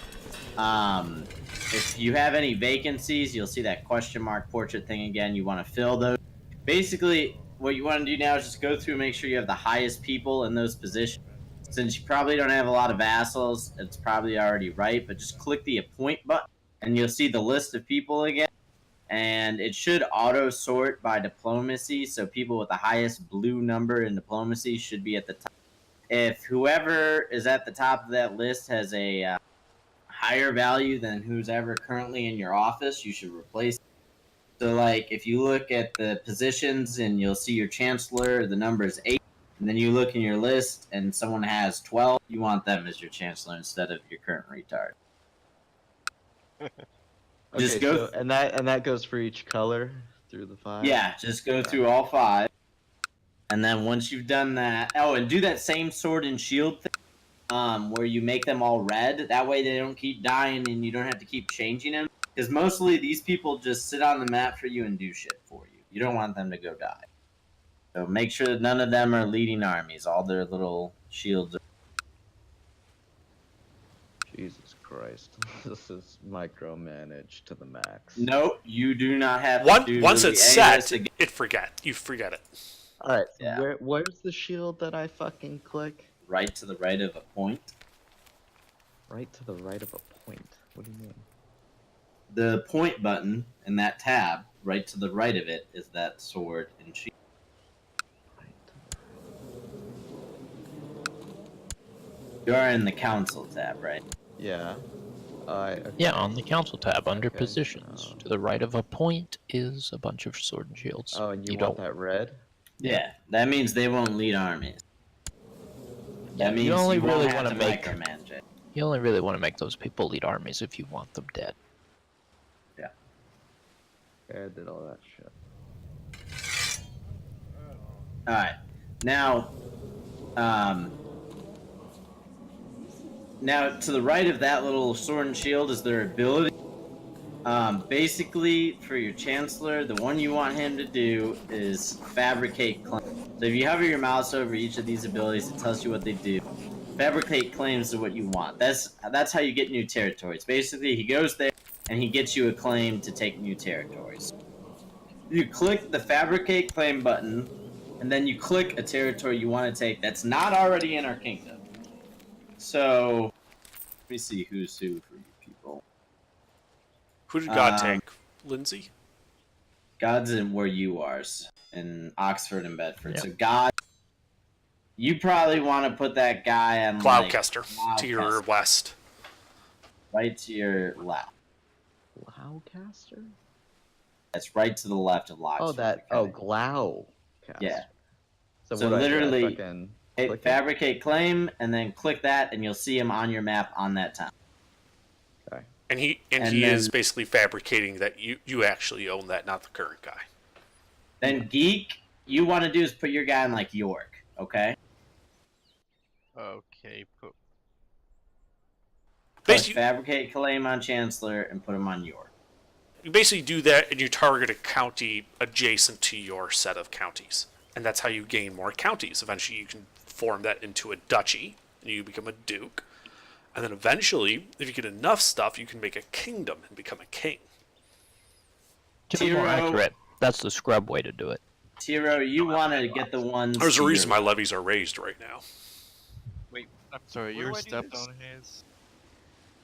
If you have any vacancies, you'll see that question mark portrait thing again. You want to fill those. Basically, what you want to do now is just go through and make sure you have the highest people in those positions. Since you probably don't have a lot of vassals, it's probably already right, but just click the appoint button and you'll see the list of people again. And it should auto sort by diplomacy, so people with the highest blue number in diplomacy should be at the top. If whoever is at the top of that list has a higher value than who's ever currently in your office, you should replace it. So like if you look at the positions and you'll see your chancellor, the number is 8, and then you look in your list and someone has 12, you want them as your chancellor instead of your current retard. Just Okay, go so, and that goes for each color through the 5. Yeah, just go through all 5. And then once you've done that, and do that same sword and shield thing, where you make them all red. That way they don't keep dying and you don't have to keep changing them. Because mostly these people just sit on the map for you and do shit for you. You don't want them to go die. So make sure that none of them are leading armies. All their little shields are... Jesus Christ, this is micromanaged to the max. Nope, you do not have to do Once the it's set, AS again. you forget it. All right, so Yeah. where's the shield that I fucking click? Right to the right of a point. Right to the right of a point. What do you mean? The point button in that tab, right to the right of it, is that sword and shield. Right to You are in the council tab, right? the... Yeah. Okay. Yeah, on the council tab under Okay, positions. To the right of a point is a bunch of sword and shields. Oh, and you want don't. that red? Yeah, that means they won't lead armies. That means you only won't really have want to make micromanage it. you only really want to make those people lead armies if you want them dead. Okay, I did all that shit. Alright. Now, now to the right of that little sword and shield is their ability. Basically, for your chancellor, the one you want him to do is fabricate claims. So if you hover your mouse over each of these abilities, it tells you what they do. Fabricate claims are what you want. That's how you get new territories. Basically, he goes there and he gets you a claim to take new territories. You click the fabricate claim button, and then you click a territory you want to take that's not already in our kingdom. So, Let me see who's who for you people. Who did God Um, take? Lindsay? God's in where you are, in Oxford and Bedford. Yep. So God, you probably want to put that guy on like Cloudcaster to your Cloudcaster, west. right to your left. Glowcaster? That's right to the left of Loxford. Oh, that. Oh, Glow. Yeah. So, So what do I do? I literally, fucking Hey, click it? fabricate claim, and then click that, and you'll see him on your map on that town. Okay. And he And is then- basically fabricating that you actually own that, not the current guy. Then geek, you want to do is put your guy in like York, okay? Okay, put Click Basically, fabricate claim on Chancellor and put him on York. you basically do that and you target a county adjacent to your set of counties. And that's how you gain more counties. Eventually you can form that into a duchy and you become a duke. And then eventually, if you get enough stuff, you can make a kingdom and become a king. To be more Tiro- accurate, that's the scrub way to do it. Tiro, you want to get the ones. There's a to reason your my levies are raised right now. I'm sorry, What you're do I do stepped this? on, Hayes.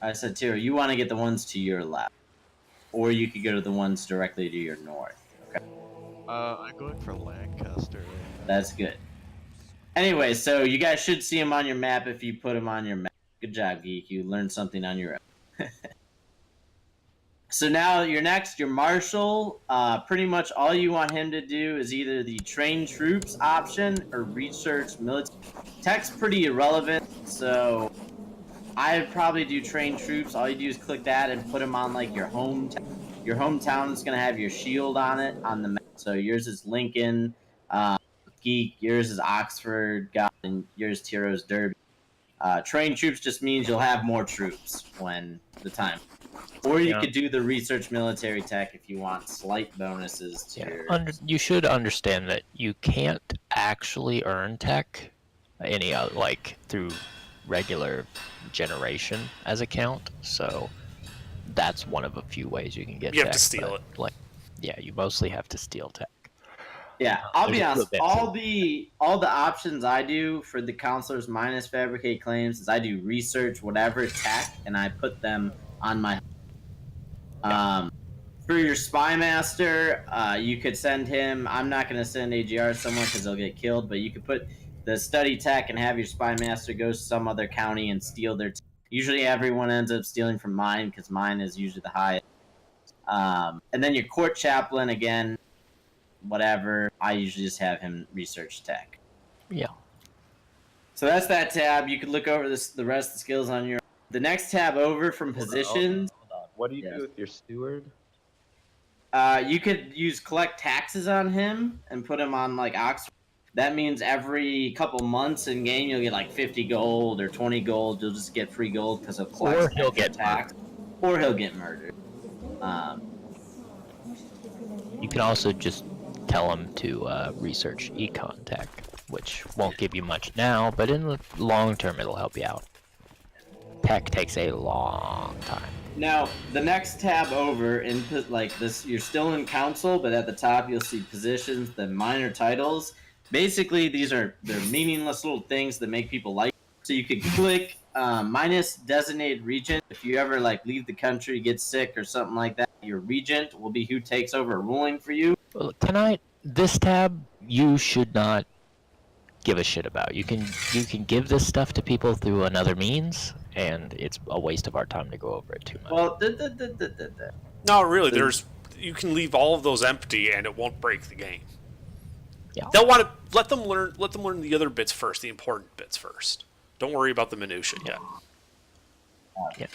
I said, Tiro, you want to get the ones to your left, or you could go to the ones directly to your north. I'm going for Lancaster. That's good. Anyway, so you guys should see him on your map if you put him on your map. Good job, Geek. You learned something on your own. So now your marshal. Pretty much all you want him to do is either the train troops option or research military. Tech's pretty irrelevant, so I'd probably do train troops. All you do is click that and put him on like your hometown. Your hometown is gonna have your shield on it on the map. So yours is Lincoln, Geek. Yours is Oxford, God, and yours Tiro's Derby. Train troops just means you'll have more troops when the time. Or you Yeah. could do the research military tech if you want slight bonuses to your. You should understand that you can't actually earn tech like through regular generation as a count. So that's one of a few ways you can get. You have to tech, steal but, like, yeah, you mostly have to steal tech. Yeah, I'll be There's a honest. few All the options I do for the counselors minus fabricate claims is I do research whatever tech and I put them on my. For your spy master, you could send him. I'm not going to send AGR somewhere because they'll get killed. But you could put the study tech and have your spy master go to some other county and steal their. Usually, everyone ends up stealing from mine because mine is usually the highest. And then your court chaplain again. Whatever. I usually just have him research tech. Yeah. So that's that tab. You could look over the rest of the skills on your. The next tab over from positions. Hold on. What do you Yes. do with your steward? You could use collect taxes on him and put him on like Oxford. That means every couple months in game you'll get like 50 gold or 20 gold. You'll just get free gold because of collect Or he'll extra get tax, or he'll get murdered. You can also just tell him to research econ tech, which won't give you much now, but in the long term it'll help you out. Tech takes a long time. Now the next tab over in like this, you're still in council, but at the top you'll see positions, the minor titles. Basically, they're meaningless little things that make people like. So you could click minus designated regent. If you ever like leave the country, get sick or something like that, your regent will be who takes over ruling for you. Well, this tab you should not give a shit about. You can give this stuff to people through another means, and it's a waste of our time to go over it too much. Well, No, really, you can leave all of those empty and it won't break the game. Yeah. They'll want to let them learn the other bits first, the important bits first. Don't worry about the minutia yet. Yeah.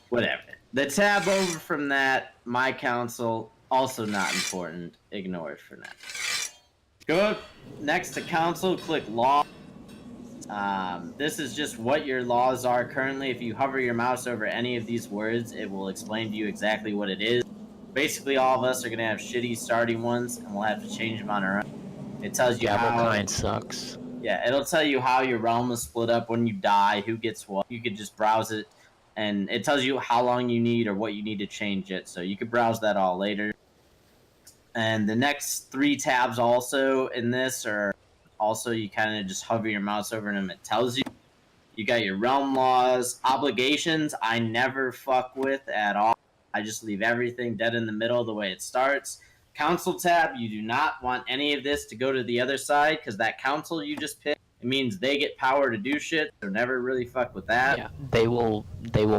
Whatever. The tab over from that, my council, also not important. Ignore it for now. Go next to council, click law. This is just what your laws are currently. If you hover your mouse over any of these words, it will explain to you exactly what it is. Basically, all of us are going to have shitty starting ones, and we'll have to change them on our own. It tells you how... Kind sucks. Yeah, it'll tell you how your realm is split up when you die, who gets what. You could just browse it, and it tells you how long you need or what you need to change it. So you could browse that all later. And the next 3 tabs also in this are also you kind of just hover your mouse over them. It tells you. You got your realm laws, obligations. I never fuck with at all. I just leave everything dead in the middle the way it starts. Council tab, you do not want any of this to go to the other side because that council you just picked, it means they get power to do shit. So never really fuck with that. Yeah, they will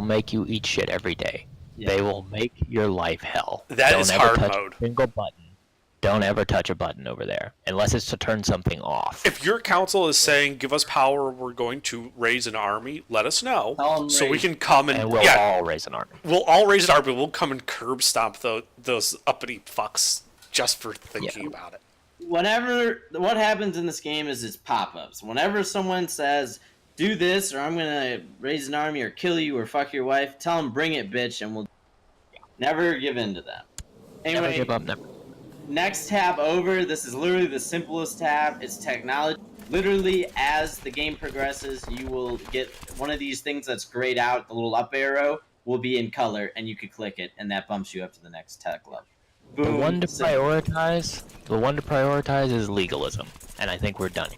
make you eat shit every day. Yeah. They will make your life hell. That Don't is ever hard touch mode. a single button. Don't ever touch a button over there unless it's to turn something off. If your council is saying, give us power, we're going to raise an army, let us know. Tell 'em So we raise- can come and, And we'll yeah, all raise an army. we'll all raise an army. We'll come and curb stomp those uppity fucks just for thinking about it. What happens in this game is it's pop-ups. Whenever someone says, do this, or I'm gonna raise an army, or kill you, or fuck your wife, tell them, bring it, bitch, and we'll never give in to them. Never Anyway, give up, never. next tab over, this is literally the simplest tab. It's technology. Literally, as the game progresses, you will get one of these things that's grayed out, the little up arrow will be in color, and you could click it, and that bumps you up to the next tech level. The Boom. one to So- prioritize is legalism, and I think we're done.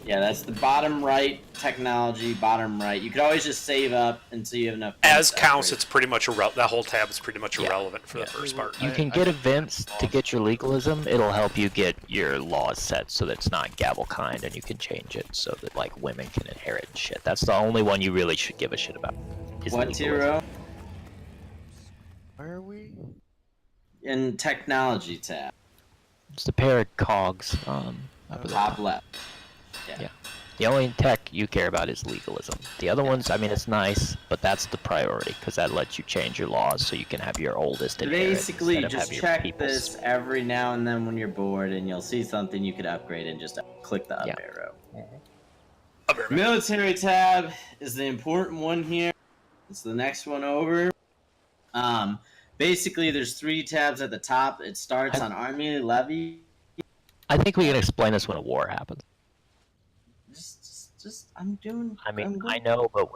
Yeah, that's the bottom right technology, bottom right. You could always just save up until you have enough. As points counts, after. it's pretty much that whole tab is pretty much Yeah. irrelevant for the first part. You can get events to get your legalism. It'll help you get your laws set so that it's not gavel kind, and you can change it so that like women can inherit and shit. That's the only one you really should give a shit about. Is What legalism. Tiro? Where are we? In technology tab, It's the pair of cogs. Up at the top left. Yeah. The only tech you care about is legalism. The other ones, I mean, it's nice, but that's the priority because that lets you change your laws so you can have your oldest inherit Basically, instead of just have your check people's. this every now and then when you're bored, and you'll see something you could upgrade and just click the up Yeah. arrow. I'll be right back. Military tab is the important one here. It's the next one over. Basically, there's 3 tabs at the top. It starts on Army Levy. I think we can explain this when a war happens. I'm doing. I mean, I'm I know, but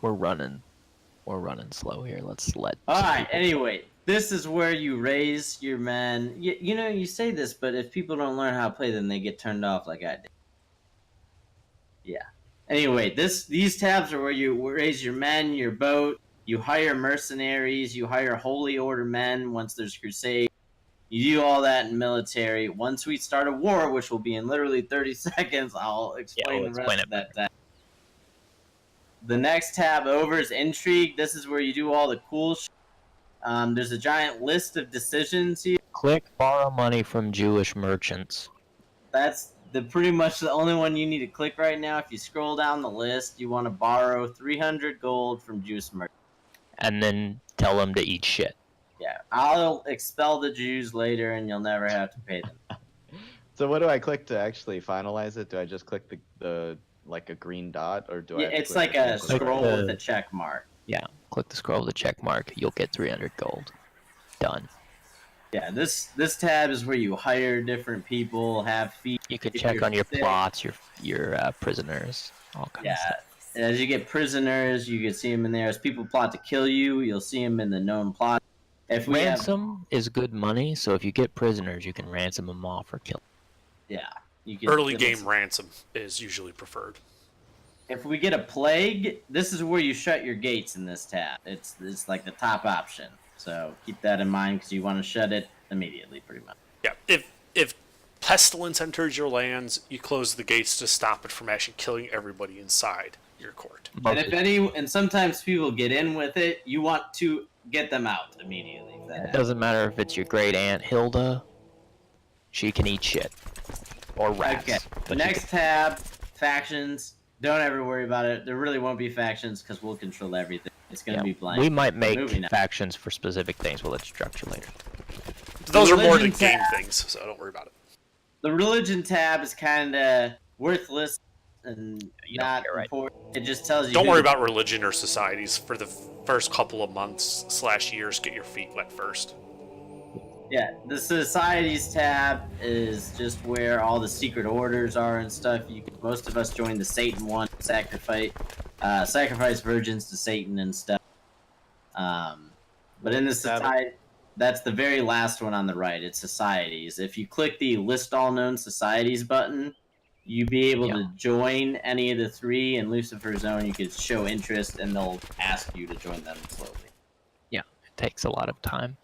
we're running slow here. Let's let. All some right. people- Anyway, this is where you raise your men. You know, you say this, but if people don't learn how to play, then they get turned off like I did. Yeah. Anyway, these tabs are where you raise your men, your boat. You hire mercenaries. You hire holy order men once there's crusade. You do all that in military. Once we start a war, which will be in literally 30 seconds, I'll explain we'll the explain rest it of that tab. The next tab over is intrigue. This is where you do all the cool shit. There's a giant list of decisions here. Click borrow money from Jewish merchants. That's pretty much the only one you need to click right now. If you scroll down the list, you want to borrow 300 gold from Jewish merchants. And then tell them to eat shit. Yeah, I'll expel the Jews later, and you'll never have to pay them. So what do I click to actually finalize it? Do I just click the like a green dot, or do I? Yeah, have to it's click like a the- scroll the- with a check mark. Click the scroll with the check mark. You'll get 300 gold. Done. Yeah, this tab is where you hire different people, have fees. You can If check you're on your sick. plots, your prisoners, all kinds of Yeah, stuff. and as you get prisoners, you can see them in there. As people plot to kill you, you'll see them in the known plot. If we have, Ransom is good money, so if you get prisoners, you can ransom them off or kill. yeah, you can Early game ransom is usually preferred. If we get a plague, this is where you shut your gates in this tab. It's like the top option. So keep that in mind because you want to shut it immediately, pretty much. Yeah, if pestilence enters your lands, you close the gates to stop it from actually killing everybody inside your court. And sometimes people get in with it. You want to get them out immediately. If that It happens. doesn't matter if it's your great aunt Hilda. She can eat shit. Or rats. Okay. but she Next tab, factions. Don't ever worry about it. There really won't be factions because we'll control everything. It's gonna Yeah, be blank. we might make Moving on. factions for specific things. We'll let you structure later. Those are more than Religion game tab. things, so don't worry about it. The religion tab is kind of worthless and You don't not care, right? important. It just tells you. Don't who worry to- about religion or societies for the first couple of months / years. Get your feet wet first. Yeah, the societies tab is just where all the secret orders are and stuff. Most of us join the Satan one, sacrifice virgins to Satan and stuff. But in the society, that's the very last one on the right. It's societies. If you click the list all known societies button, you be able Yeah. to join any of the 3 in Lucifer's Zone. You could show interest, and they'll ask you to join them slowly. It takes a lot of time.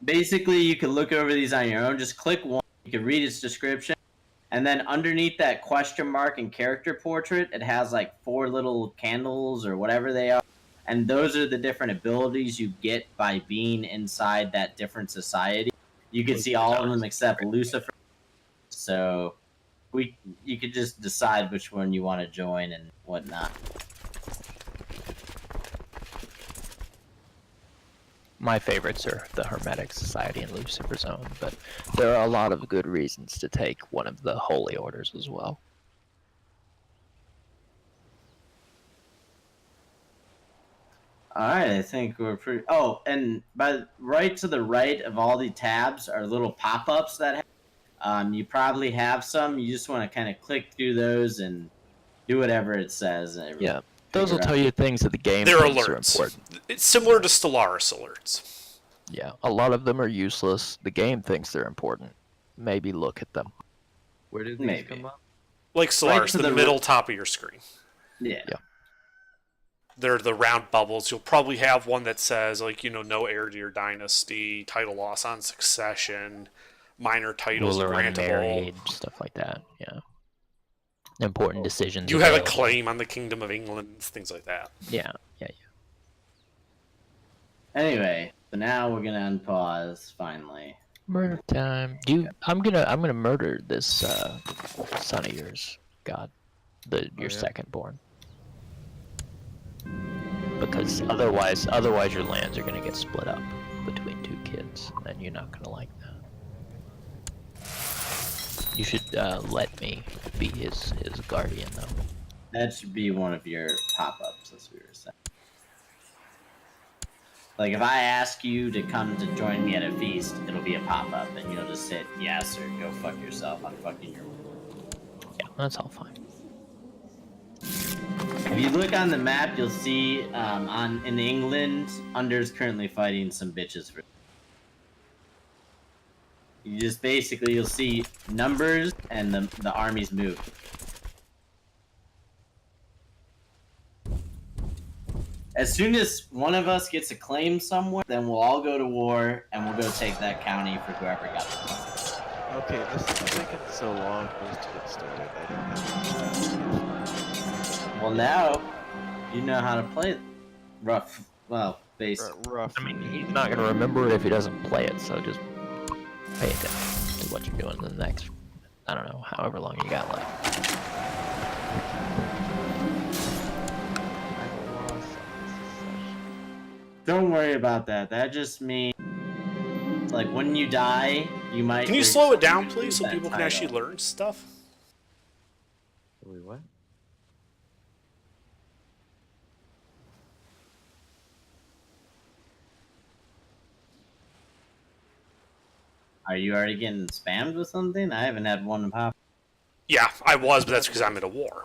Basically, you can look over these on your own. Just click one. You can read its description, and then underneath that question mark and character portrait, it has like 4 little candles or whatever they are, and those are the different abilities you get by being inside that different society. You can see all of them except Lucifer. So you could just decide which one you want to join and whatnot. My favorites are the Hermetic Society and Lucifer Zone, but there are a lot of good reasons to take one of the Holy Orders as well. Alright, I think we're pretty... Oh, and right to the right of all the tabs are little pop-ups that you probably have some. You just want to kind of click through those and do whatever it says. And Yeah, those will tell you things that the game They're thinks are alerts. important. It's similar to Stellaris alerts. Yeah, a lot of them are useless. The game thinks they're important. Maybe look at them. Where did these Maybe. come up? Like Stellaris, to the the middle top of your screen. Yeah. They're the round bubbles. You'll probably have one that says, like, no heir to your dynasty, title loss on succession, minor titles Ruler grantable. unmarried, stuff like that. Yeah. Important decisions. You have a available. claim on the Kingdom of England, things like that. Yeah. Anyway, so now we're gonna unpause finally. Murder time. I'm gonna murder this son of yours, God, your yeah? second born. Because otherwise your lands are gonna get split up between 2 kids, and you're not gonna like that. You should let me be his guardian, though. That should be one of your pop-ups, as we were saying. Like, if I ask you to come to join me at a feast, it'll be a pop-up, and you'll just hit yes or go fuck yourself on fucking your... Yeah, that's all fine. If you look on the map, you'll see in England, Under's currently fighting some bitches for... You just basically, you'll see numbers and the armies move. As soon as one of us gets a claim somewhere, then we'll all go to war and we'll go take that county for whoever got the claim. Okay, this is taking so long for us to get started. I didn't have Well, now you know how to play rough. Well, basic. rough. I mean, he's not gonna remember it if he doesn't play it, so just pay attention to what you're doing in the next, I don't know, however long you got left. Don't worry about that. That just means, like, when you die, you might. Can you get slow it down, please, so that people can title. actually learn stuff? Wait, what? Are you already getting spammed with something? I haven't had one pop. Yeah, I was, but that's because I'm in a war.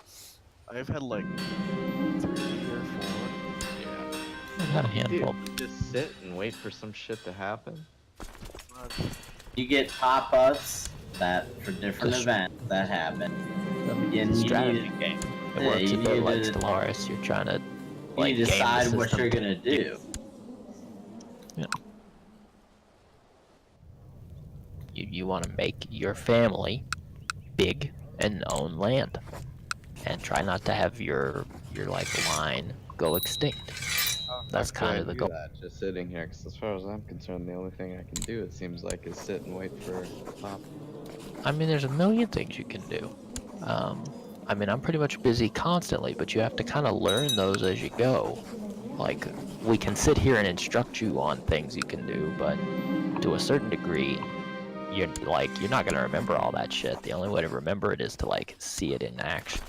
I've had like 3 or 4. Yeah. I've had a handful. Dude, you just sit and wait for some shit to happen? You get pop-ups that for different That's- events that happen. It's a you strategy need- game. It yeah, works you a bit like need to- Stellaris. You're trying to You like need to game the decide what system. you're gonna do. You want to make your family big and own land, and try not to have your like line go extinct. That's How could kind I of the do goal. that, just sitting here, because as far as I'm concerned, the only thing I can do, it seems like, is sit and wait for a pop. I mean, there's a million things you can do. I mean, I'm pretty much busy constantly, but you have to kind of learn those as you go. Like, we can sit here and instruct you on things you can do, but to a certain degree, you're not gonna remember all that shit. The only way to remember it is to like see it in action.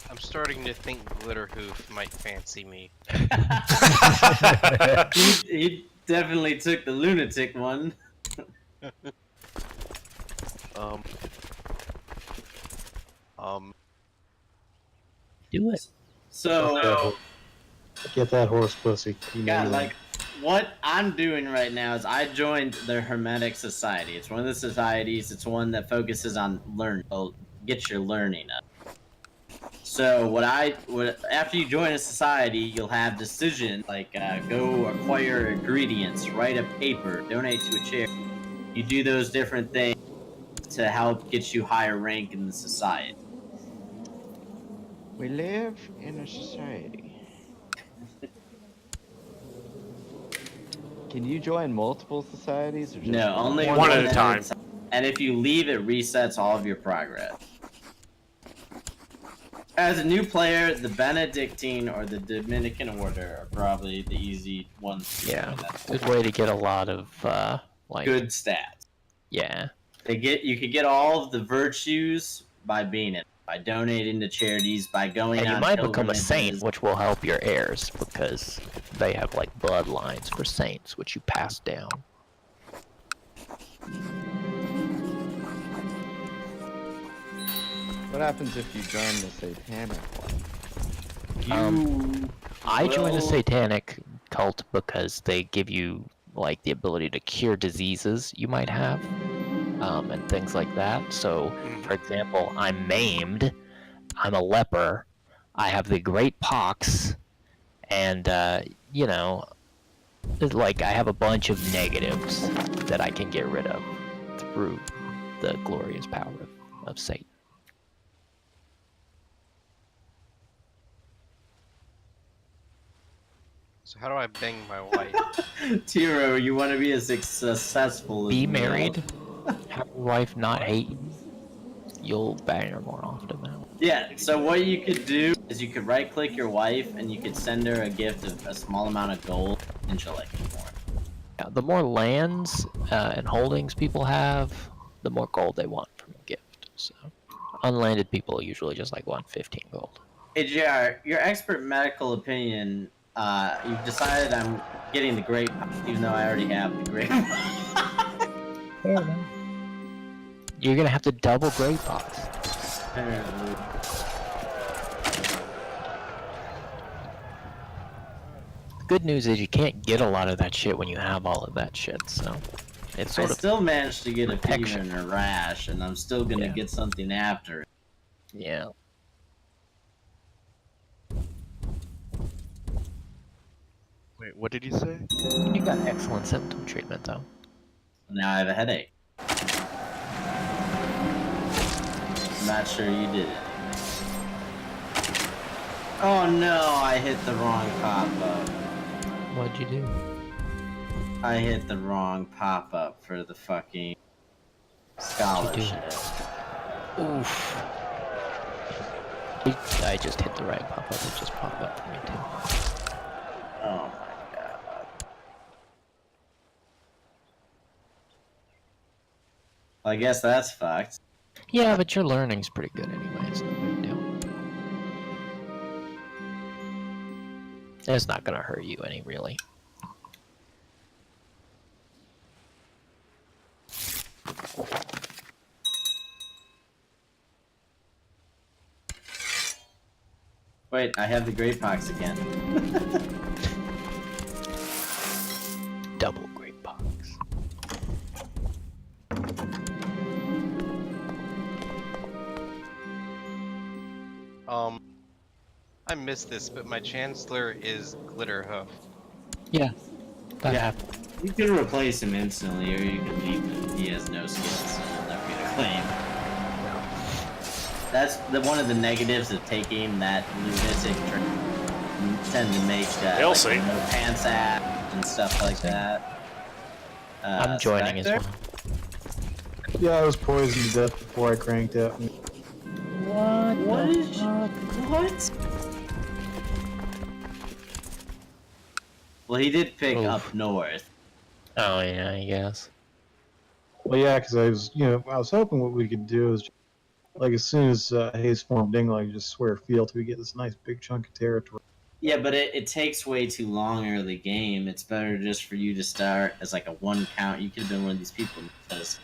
I'm starting to think Glitterhoof might fancy me. He definitely took the lunatic one. Do it. So, Get that horse pussy. You yeah, know like, what I'm doing right now is I joined the Hermetic Society. It's one of the societies. It's one that focuses on get your learning up. So after you join a society, you'll have decisions like go acquire ingredients, write a paper, donate to a charity. You do those different things to help get you higher rank in the society. We live in a society. Can you join multiple societies or just No, only One at a time. And if you leave, it resets all of your progress. As a new player, the Benedictine or the Dominican Order are probably the easy ones. To Yeah, join. That's good way to get a lot of like. good stats. Yeah. You could get all of the virtues by being it, by donating to charities, by going And you on might become a pilgrimages. saint, which will help your heirs because they have like bloodlines for saints, which you pass down. what happens if you join the satanic one? I joined a will- satanic cult because they give you like the ability to cure diseases you might have, and things like that. So, for example, I'm maimed, I'm a leper, I have the great pox, and you know, like I have a bunch of negatives that I can get rid of through the glorious power of Satan. So how do I bang my wife? Tiro, you want to be as successful as Be me. married, have your wife not hate you. You'll bang her more often now. Yeah, so what you could do is you could right click your wife and you could send her a gift of a small amount of gold and she'll like you more. Yeah, the more lands and holdings people have, the more gold they want from a gift. So, unlanded people usually just like want 15 gold. Hey JR, your expert medical opinion, you've decided I'm getting the great even though I already have the great You're gonna have to double great box. apparently. Good news is you can't get a lot of that shit when you have all of that shit. So, it's I sort of still managed to get a fever protection. and a rash, and I'm still gonna Yeah. get something after. yeah. Wait, what did you say? You got excellent symptom treatment though. Now I have a headache. I'm not sure you did it. Oh no, I hit the wrong pop-up. What'd you do? I hit the wrong pop-up for the fucking scholarship. Oof. I just hit the right pop-up. It just popped up for me too. Oh my god. Well, I guess that's fucked. Yeah, but your learning's pretty good anyway. It's no big deal. It's not gonna hurt you any, really. Wait, I have the great pox again. Double great box. I missed this, but my Chancellor is Glitterhoof. Yeah, that Yeah. happened. You can replace him instantly, or you can leave him. He has no skills, so you'll never get a claim. That's one of the negatives of taking that lunatic trick. You tend to make They'll like, see. no pants app and stuff like that. I'm joining as Spectre? well. Yeah, I was poisoned to death before I cranked out. What is what? Well, he did pick Oof. up north. Oh yeah, I guess. Well, yeah, because I was hoping what we could do is, like, as soon as Haze formed Dingle, just swear field till we get this nice big chunk of territory. Yeah, but it takes way too long early game. It's better just for you to start as like a one count. You could have been one of these people because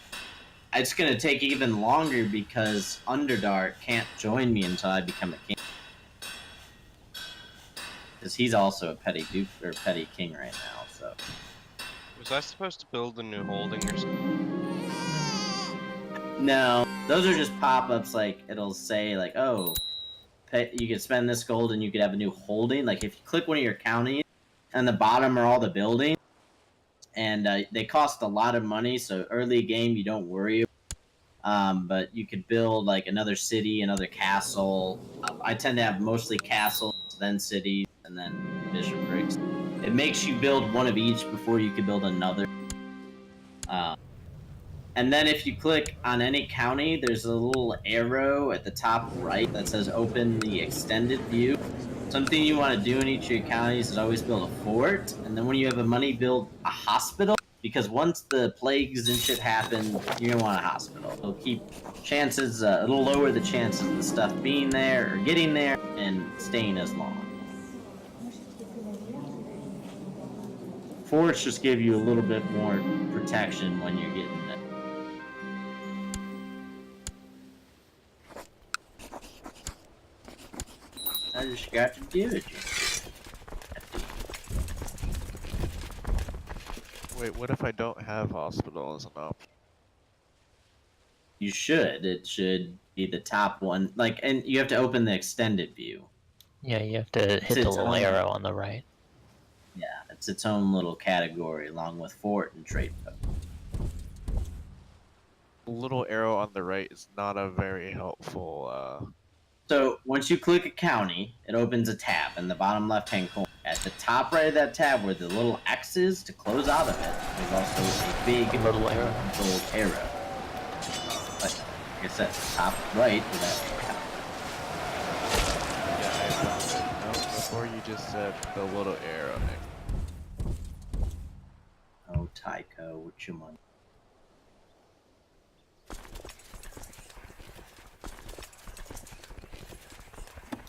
it's going to take even longer because Underdark can't join me until I become a king. Because he's also a petty duke or petty king right now. So Was I supposed to build a new holding or something? no, those are just pop-ups. Like it'll say like, oh, you could spend this gold and you could have a new holding. Like if you click one of your counties, and the bottom are all the buildings, and they cost a lot of money. So early game, you don't worry. But you could build like another city, another castle. I tend to have mostly castles, then cities, and then bishoprics. It makes you build one of each before you can build another. And then if you click on any county, there's a little arrow at the top right that says open the extended view. Something you want to do in each of your counties is always build a fort, and then when you have the money, build a hospital. Because once the plagues and shit happen, you're gonna want a hospital. It'll keep chances, it'll lower the chances of the stuff being there or getting there and staying as long. Forts just give you a little bit more protection when you're getting it. I just got to do it. Wait, what if I don't have hospital as an option? You should. It should be the top one. Like, and you have to open the extended view. Yeah, you have to hit the its little own- arrow on the right. Yeah, it's its own little category along with fort and trade post. The little arrow on the right is not a very helpful. So once you click a county, it opens a tab in the bottom left-hand corner. At the top right of that tab, where the little X is to close out of it, there's also a big Little arrow. gold arrow. Like I said, top right of that county. Yeah, I found it. No, before you just said the little arrow. Oh, Tycho, what you want?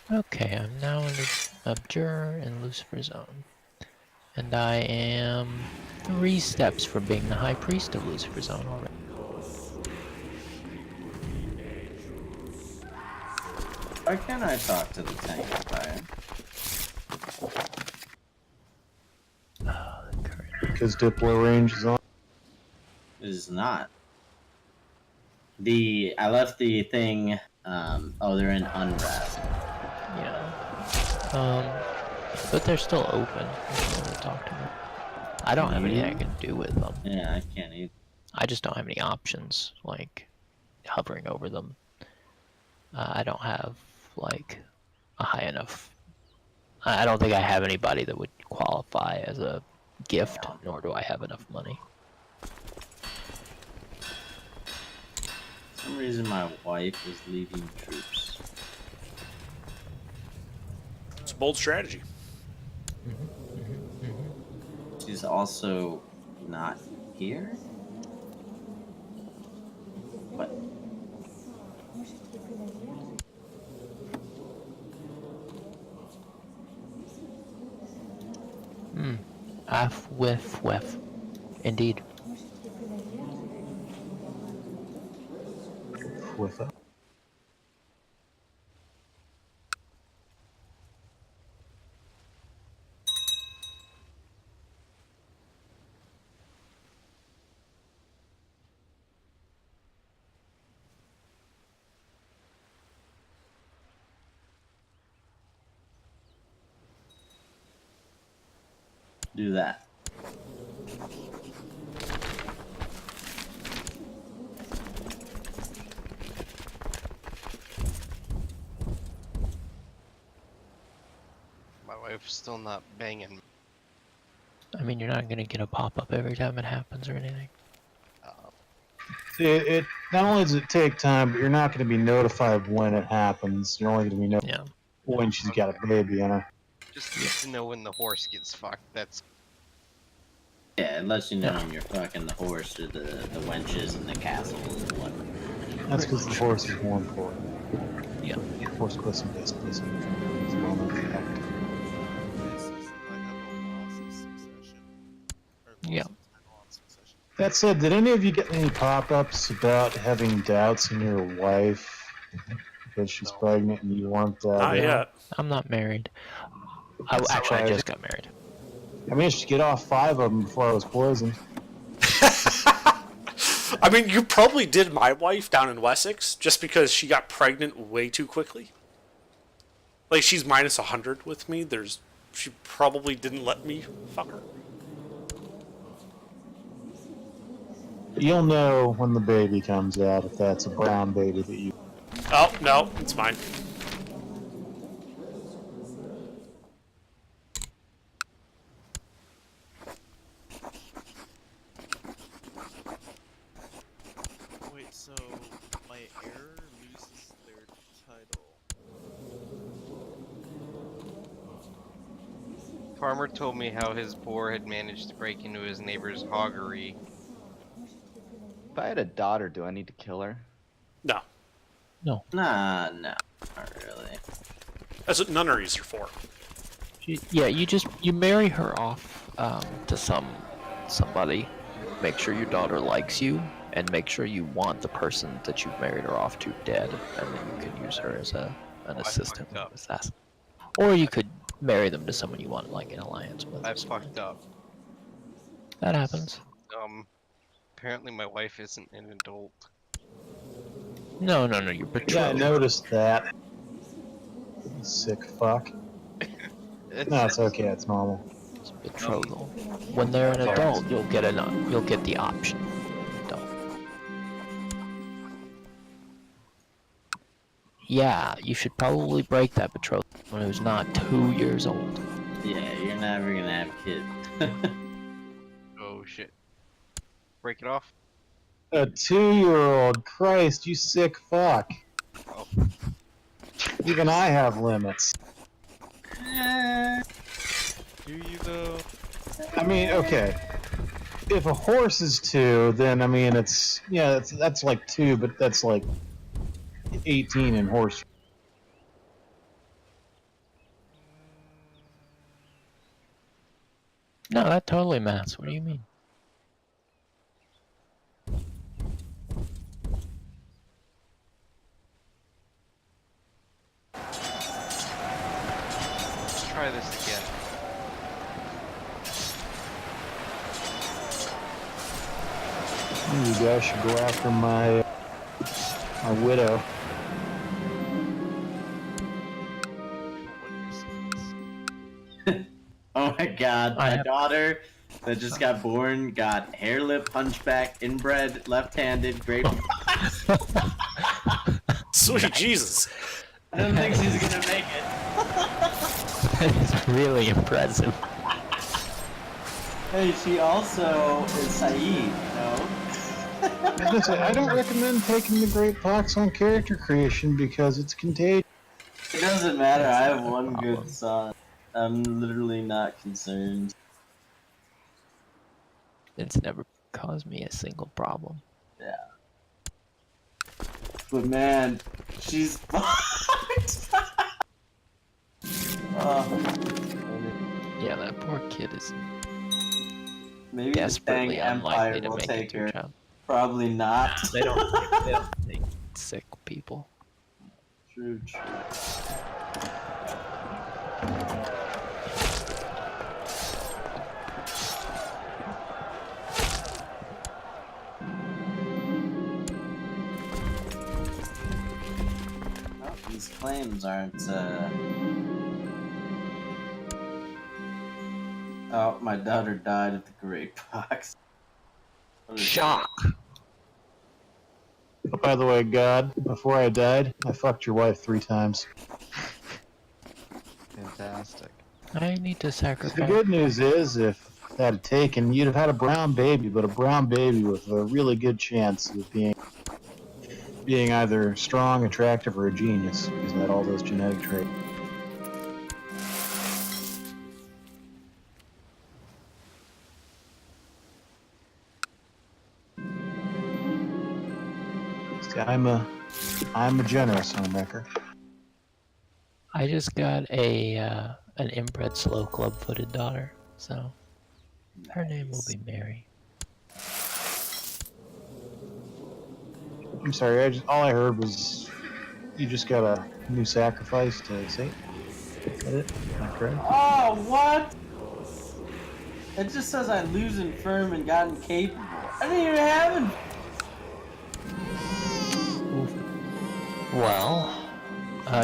Okay, I'm now in the Juror in Lucifer Zone. And I am 3 steps from being the High Priest of Lucifer Zone already. Why can't I talk to the tank fire? Oh, the current. Because Diplo range is on. It is not. I left the thing. Oh, they're in unrest. Yeah. But they're still open. If you want to talk to them. I don't have anything I can do with them. Yeah, I can't either. I just don't have any options, like hovering over them. I don't have, like, a high enough... I don't think I have anybody that would qualify as a gift, nor do I have enough money. For some reason, my wife is leaving troops. It's a bold strategy. She's also not here? What? Af with wef. Indeed. With it. Do that. My wife's still not banging. I mean, you're not gonna get a pop-up every time it happens or anything. It not only does it take time, but you're not going to be notified when it happens. You're only going to be notified Yeah. when she's got a baby in her. Just to know when the horse gets fucked. That's Yeah, it lets you know when you're fucking the horse or the wenches and the castles and whatnot. That's because the horse is more important. Yeah. Horse puts some best pussy. It's a well-known fact. Yeah. That said, did any of you get any pop-ups about having doubts in your wife because she's pregnant and you weren't? Not yet. I'm not married. That's Actually, I surprising. just got married. I managed to get off 5 of them before I was poisoned. I mean, you probably did my wife down in Wessex just because she got pregnant way too quickly. Like, she's minus 100 with me. She probably didn't let me fuck her. You'll know when the baby comes out if that's a brown baby that you. Oh, no, it's mine. Wait, so my heir loses their title. Farmer told me how his boar had managed to break into his neighbor's hoggery. If I had a daughter, do I need to kill her? No. Nah, no, not really. That's what nunneries are for. Yeah, you marry her off to somebody. Make sure your daughter likes you, and make sure you want the person that you've married her off to dead, and then you can use her as an assistant fucked up. assassin. Or you could marry them to someone you want like an alliance with. I fucked up. That happens. Apparently my wife isn't an adult. No, you're betrothed. Yeah, I noticed that. You sick fuck. No, it's okay. It's normal. It's betrothal. When they're an adult, you'll get the option. Adult. Yeah, you should probably break that betrothal when who's not 2 years old. Yeah, you're never gonna have kids. Oh shit. Break it off? A 2-year-old. Christ, you sick fuck. Oh. Even I have limits. Do you though? I mean, okay. If a horse is 2, then I mean that's like 2, but that's like 18 in horse. No, that totally matters. What do you mean? Let's try this again. You guys should go after my widow. Oh my god, I my have- daughter that just got born got hair lip, hunchback, inbred, left-handed, great. Sweet Jesus. I don't think she's gonna make it. That is really impressive. Hey, she also is Saeed, you know? I don't recommend taking the Great Pox on character creation because it's contagious. It doesn't matter, I have one good son. I'm literally not concerned. It's never caused me a single problem. Yeah. But man, she's fucked! Yeah, that poor kid is Maybe the Tang desperately Empire unlikely to will make take it to her. a child. Probably not. They don't take sick people. True. Well, these claims aren't, Oh, my daughter died of the Great Pox. Shock! Oh, by the way, God, before I died, I fucked your wife 3 times. Fantastic. I need to The sacrifice. good news is, if that had taken, you'd have had a brown baby, but a brown baby with a really good chance of being either strong, attractive, or a genius, because it had all those genetic traits. See, I'm a generous homemaker. I just got an inbred slow club-footed daughter, so her name will be Mary. I'm sorry, all I heard was you just got a new sacrifice to Satan. Is that it? Am I correct? Oh, what? It just says I lose infirm and gotten capable. I didn't even have him. Well,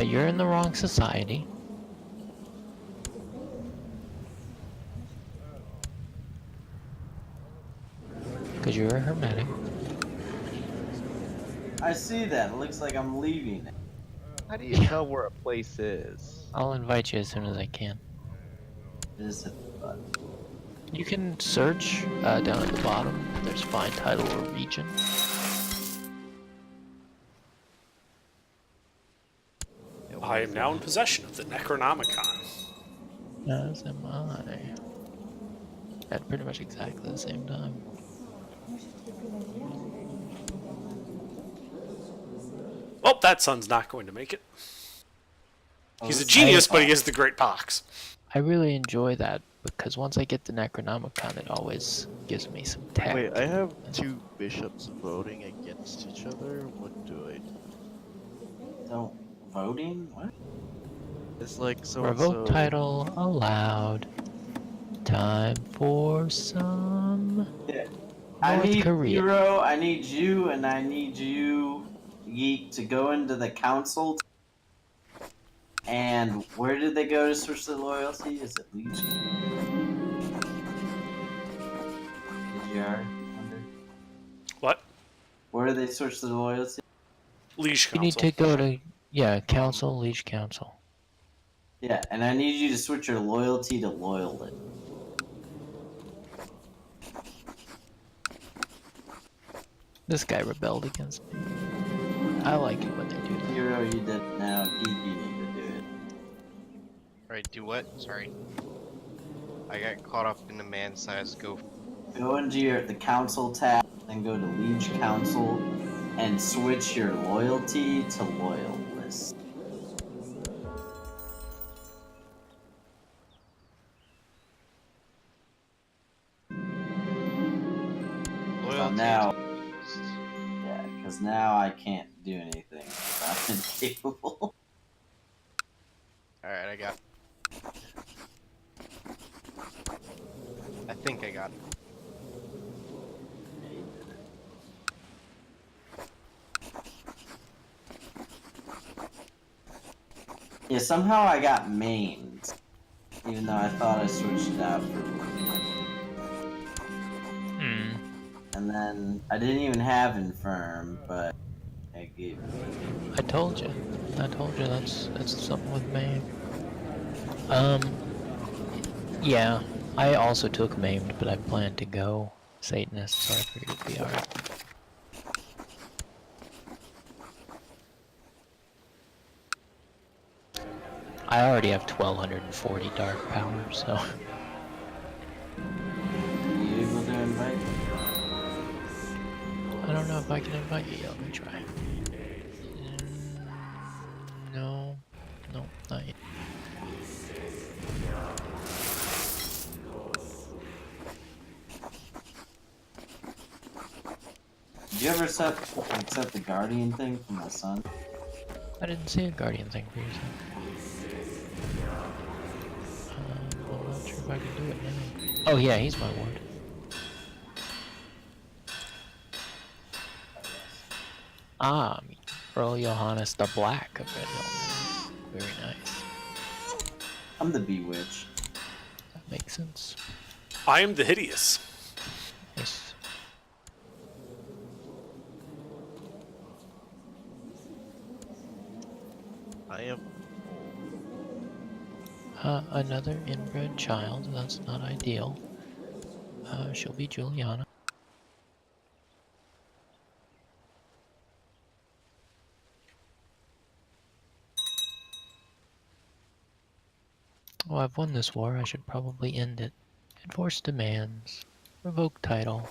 you're in the wrong society. Because you're a hermetic. I see that. It looks like I'm leaving. How do you tell where a place is? I'll invite you as soon as I can. Just hit the button. You can search down at the bottom. There's find title or region. I am now in possession of the Necronomicon. As am I. At pretty much exactly the same time. Well, that son's not going to make it. Oh, He's a this- genius, but he has the Great Pox. I really enjoy that because once I get the Necronomicon, it always gives me some tech. Wait, I have two bishops voting against each other. What do I do? Don't voting? What? It's like so. Revoke title allowed. Time for some I North need Korea. Hero, I need you, and I need you, Yeet, to go into the council. And where did they go to switch the loyalty? Is it Legion? What? Where did they switch the loyalty? Liege You need Council. to go to council, liege council. Yeah, and I need you to switch your loyalty to loyalist. This guy rebelled against me. I like it when they do that. Hero, you did it now. Geek, you need to do it. Alright, do what? Sorry. I got caught up in the man size. Go. Go into the council tab, then go to Liege Council, and switch your loyalty to loyalist. Loyalty now- to loyalist. Yeah, because now I can't do anything. I'm incapable. Alright, I got. I think I got it. Yeah, somehow I got maimed. Even though I thought I switched it out for Hmm. And then I didn't even have infirm, but I gave I told you. That's something with me. Yeah. I also took maimed, but I planned to go Satanist, so I figured it'd be alright. I already have 1240 dark power, so Are you able to invite me? I don't know if I can invite you. Let me try. No, not yet. Did you ever accept the guardian thing from my son? I didn't see a guardian thing for you. I'm not sure if I can do it now. Oh yeah, he's my ward. Ah, Earl Johannes the Black of Red Hill. Very nice. I'm the Bewitch. That makes sense. I am the Hideous. Nice. I am. Another inbred child. That's not ideal. She'll be Juliana. Oh, I've won this war. I should probably end it. Enforce demands. Revoke title.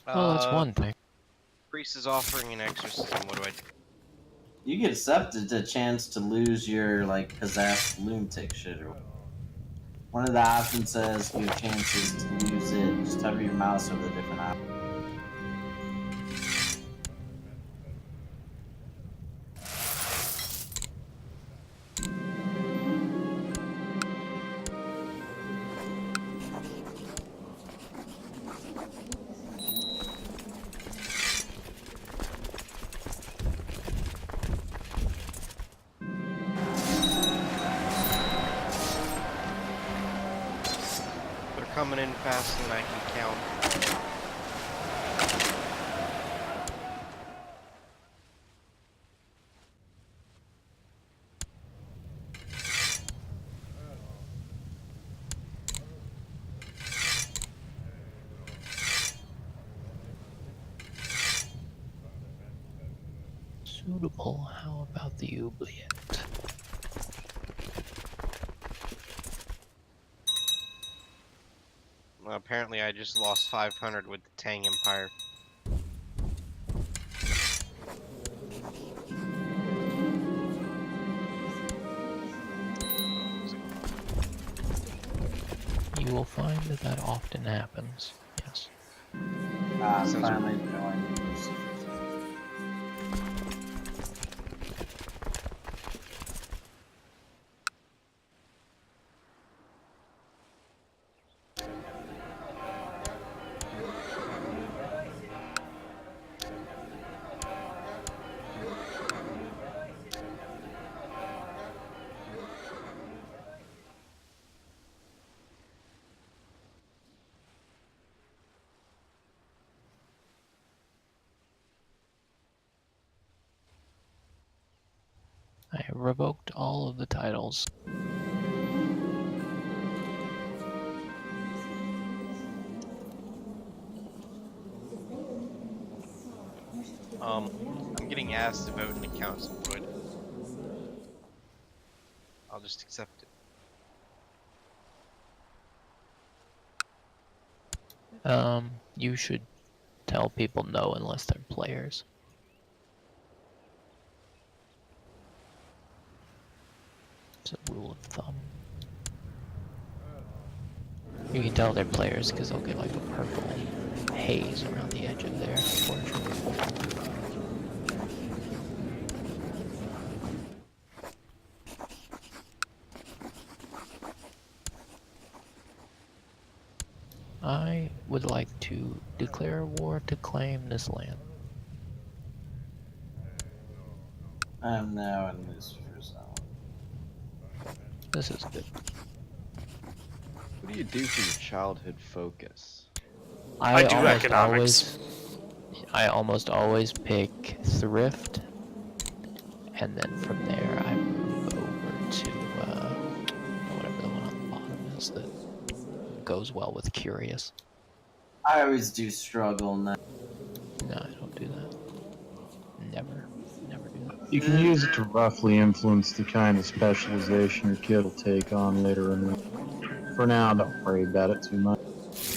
Oh, that's one thing. Priest is offering an exorcism. What do I do? You get accepted a chance to lose your like possessed lunatic shit or one of the options says your chances to lose it. Just hover your mouse over the different options. coming in faster than I can count. Suitable. How about the oubliette? Well, apparently I just lost 500 with the Tang Empire. You will find that that often happens. Yes. Sounds- Finally joined. I revoked all of the titles. I'm getting asked to vote in the council, but I'll just accept it. You should tell people no unless they're players. It's a rule of thumb. You can tell they're players because they'll get like a purple haze around the edge of their portrait. I would like to declare war to claim this land. I am now in this first zone. This is good. What do you do for your childhood focus? I do economics. I almost always pick thrift, and then from there I move over to whatever the one on the bottom is that goes well with curious. I always do struggle now. No, I don't do that. Never do that. You can use it to roughly influence the kind of specialization your kid will take on later in life. For now, don't worry about it too much.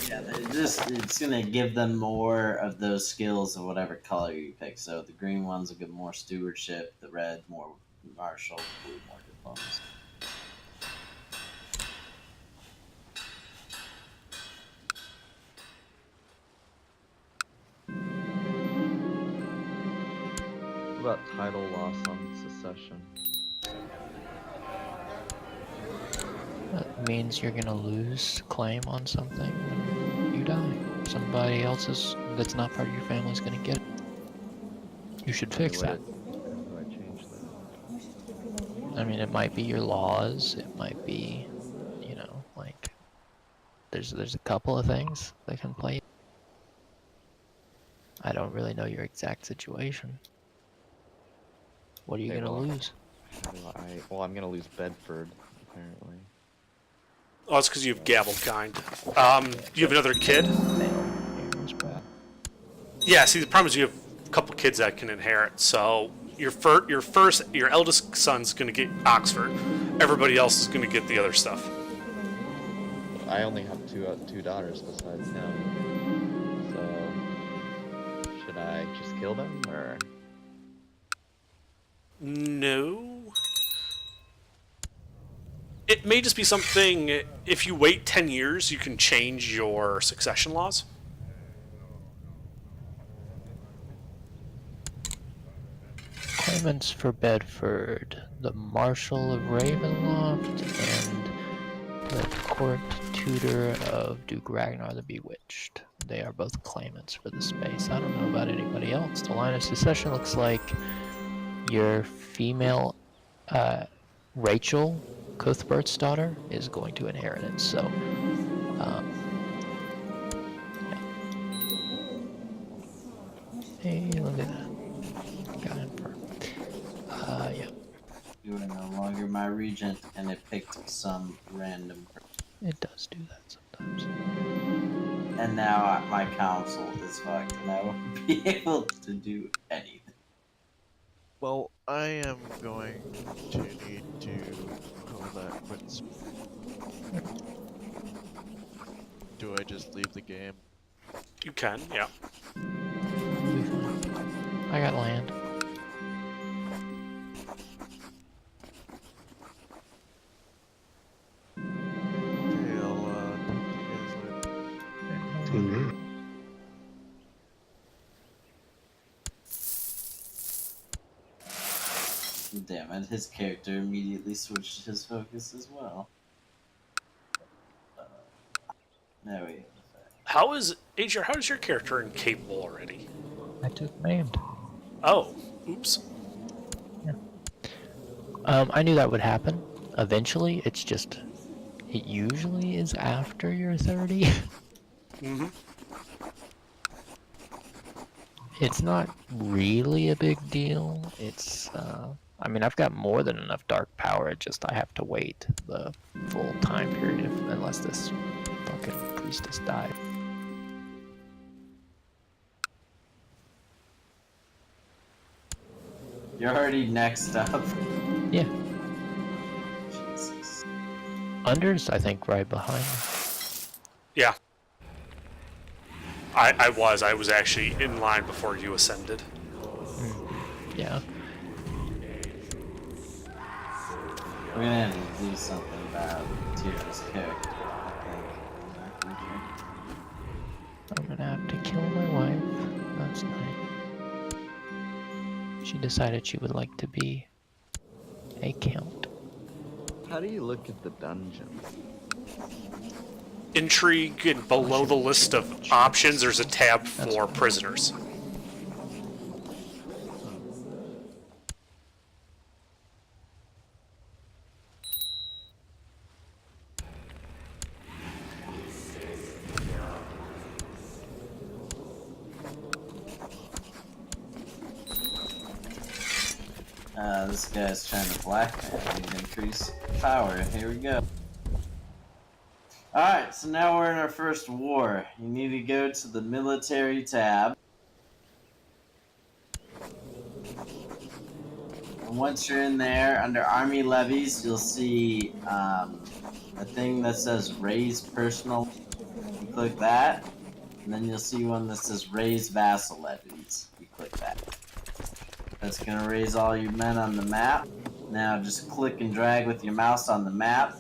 Yeah, it's gonna give them more of those skills of whatever color you pick. So the green ones will get more stewardship, the red more martial, blue more diplomacy. What about title loss on secession? That means you're gonna lose claim on something when you die. Somebody else's that's not part of your family is gonna get it. You should fix that. How do I change that? I mean, it might be your laws. It might be, you know, like there's a couple of things that can play. I don't really know your exact situation. What are you Okay, gonna well, lose? How do I? Well, I'm gonna lose Bedford apparently. Oh, it's because you have Gavelkind. Do you have another kid? Arrow's bad. Yeah, see, the problem is you have a couple kids that can inherit. So your eldest son's going to get Oxford. Everybody else is going to get the other stuff. I only have two daughters besides him. So should I just kill them or? No. It may just be something, if you wait 10 years, you can change your succession laws. Claimants for Bedford, the Marshal of Ravenloft, and the Court Tutor of Duke Ragnar the Bewitched. They are both claimants for the space. I don't know about anybody else. The line of succession looks like your female Rachel, Cuthbert's daughter, is going to inherit it. So Hey, look at that. Got it. Yeah, You are no longer my regent, and it picked some random. it does do that sometimes. And now my council is fucked, and I won't be able to do anything. Well, I am going to need to call that quits. Do I just leave the game? You can, yeah. We'll be fine. I got land. Okay, I'll talk to you guys later. To me. Damn it, his character immediately switched his focus as well. There we go. How is HR? How is your character incapable already? I took maimed. Oh, oops. I knew that would happen. Eventually, it's just... It usually is after you're 30. Mm-hmm. It's not really a big deal. It's, I mean, I've got more than enough dark power, it just I have to wait the full time period unless this fucking priestess died. You're already next up. Yeah. Jesus. Under's, I think, right behind. Yeah. I was actually in line before you ascended. Yeah. We're gonna have to do something about Tira's character, I think. I'm gonna have to kill my wife. That's nice. She decided she would like to be a count. How do you look at the dungeon? Intrigue, and below the list of options, there's a tab for prisoners. This guy's trying to blackmail me to increase power. Here we go. Alright, so now we're in our first war. You need to go to the military tab. And once you're in there, under army levies, you'll see a thing that says raise personal. You click that, and then you'll see one that says raise vassal levies. You click that. That's gonna raise all your men on the map. Now just click and drag with your mouse on the map,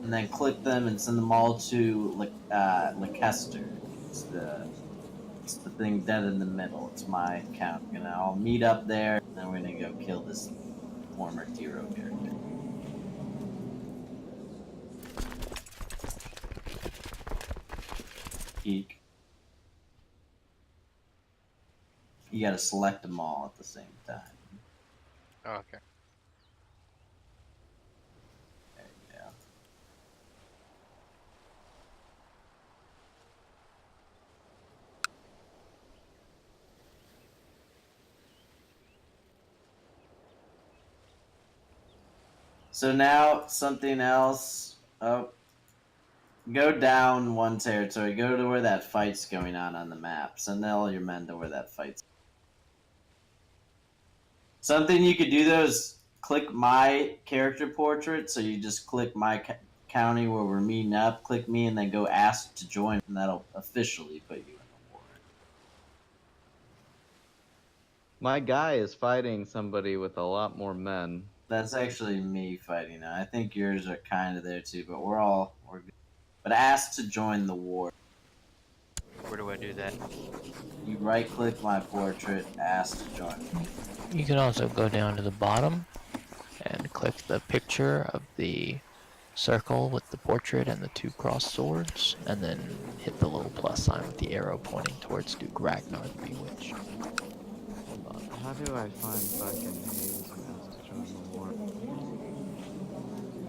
and then click them and send them all to Leicester. It's the thing dead in the middle. It's my account. We're gonna all meet up there, and then we're gonna go kill this former Tiro character. Geek. You gotta select them all at the same time. Oh, okay. There you go. So now something else. Oh, go down one territory. Go to where that fight's going on the map. Send all your men to where that fight's. Something you could do though is click my character portrait. So you just click my county where we're meeting up. Click me and then go ask to join, and that'll officially put you in the war. My guy is fighting somebody with a lot more men. That's actually me fighting now. I think yours are kind of there too, but we're good. But ask to join the war. Where do I do that? You right click my portrait, ask to join. You can also go down to the bottom and click the picture of the circle with the portrait and the two crossed swords, and then hit the little plus sign with the arrow pointing towards Duke Ragnar the Bewitched. Hold on. How do I find fucking Hayes who has to join the war?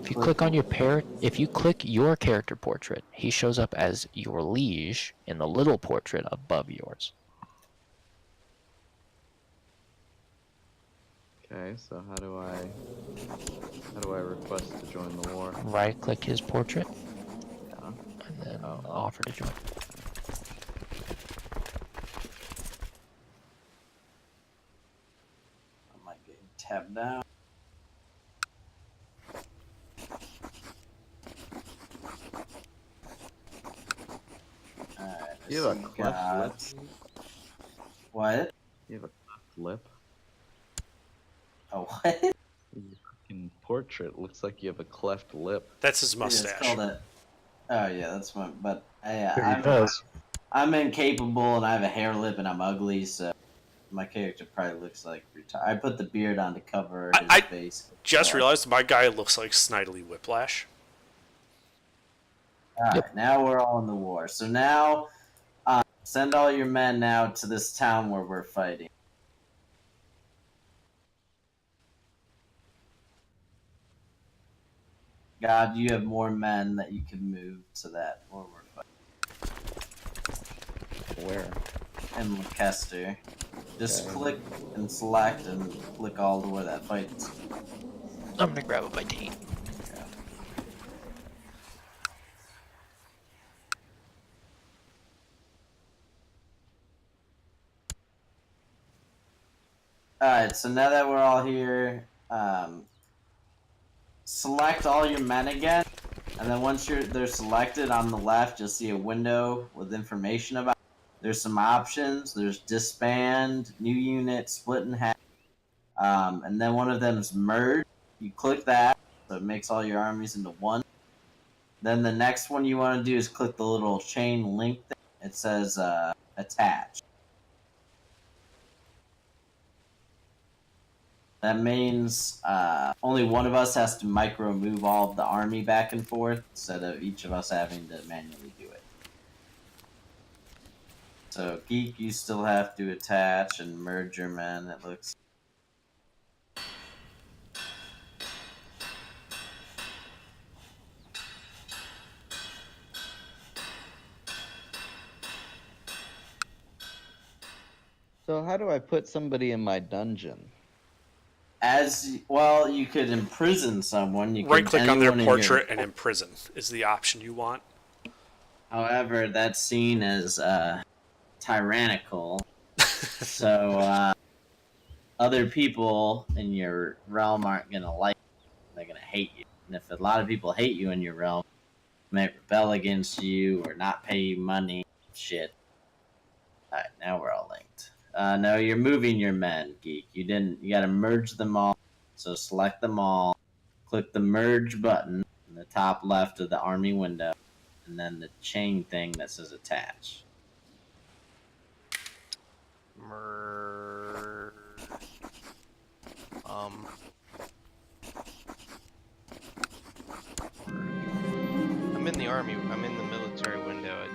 If you click on if you click your character portrait, he shows up as your liege in the little portrait above yours. Okay, so how do I request to join the war? Right click his portrait Yeah. and then Oh. offer to join. I might get tabbed out. Alright, You so have a you cleft got... lip? What? You have a cleft lip? Oh, what? Your fucking portrait looks like you have a cleft lip. That's his Yeah, it's mustache. called a... Oh yeah, that's my... But Here he does. I'm incapable and I have a hair lip and I'm ugly, so my character probably looks like I put the beard on to cover his I face. just realized my guy looks like Snidely Whiplash. Alright, now we're all in the war. So now, send all your men now to this town where we're fighting. God, you have more men that you can move to that where we're fighting. Where? And Leicester. Just Okay. click and select and click all to where that fight's. I'm gonna grab a bite to eat. Alright, so now that we're all here, select all your men again, and then once they're selected on the left, you'll see a window with information about it. There's some options. There's disband, new unit, split in half, and then one of them is merge. You click that, so it makes all your armies into one. Then the next one you want to do is click the little chain link thing. It says attach. That means only one of us has to micro move all of the army back and forth instead of each of us having to manually do it. So Geek, you still have to attach and merge your men, it looks. So how do I put somebody in my dungeon? As well, you could imprison someone. You Right could click on their anyone in your- portrait and imprison is the option you want. However, that's seen as tyrannical. So other people in your realm aren't gonna like you. They're gonna hate you. And if a lot of people hate you in your realm, they might rebel against you or not pay you money. Shit. Alright, now we're all linked. No, you're moving your men, Geek. You gotta merge them all. So select them all. Click the merge button in the top left of the army window. And then the chain thing that says attach. I'm in the army. I'm in the military window.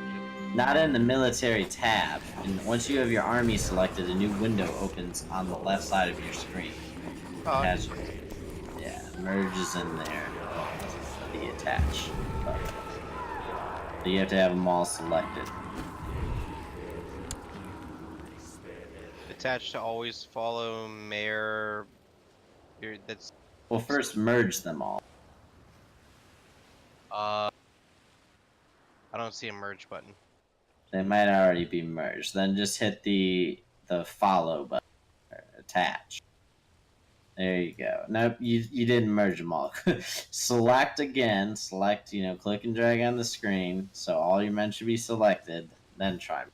Not in the military tab. And once you have your army selected, a new window opens on the left side of your screen. Oh, It has, yeah, merge is in there. The attach button. So you have to have them all selected. attached to always follow mayor. That's Well, first merge them all. I don't see a merge button. They might already be merged. Then just hit the follow button. Or attach. There you go. Nope, you didn't merge them all. Select again. Select, click and drag on the screen. So all your men should be selected. Then try.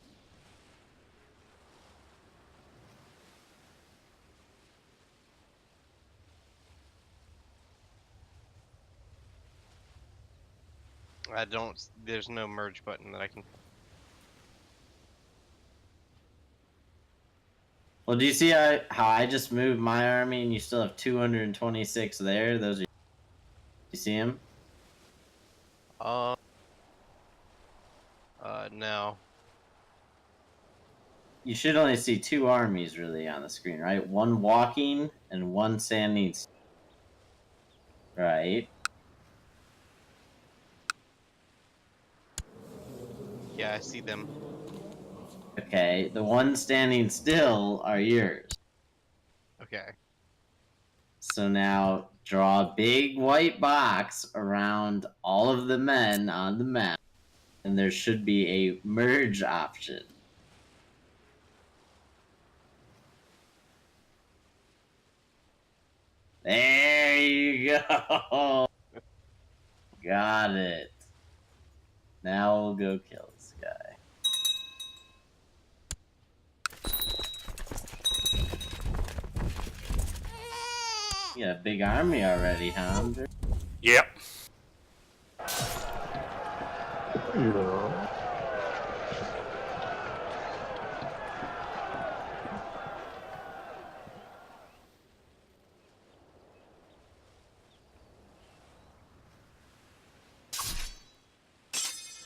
I don't. There's no merge button that I can. Well, do you see how I just moved my army and you still have 226 there? Those are. You see them? No. You should only see two armies really on the screen, right? One walking and one standing. Right. Yeah, I see them. Okay, the ones standing still are yours. Okay. So now draw a big white box around all of the men on the map, and there should be a merge option. There you go. Got it. Now we'll go kill this guy. You got a big army already, huh? Andrew? Yep. Yeah.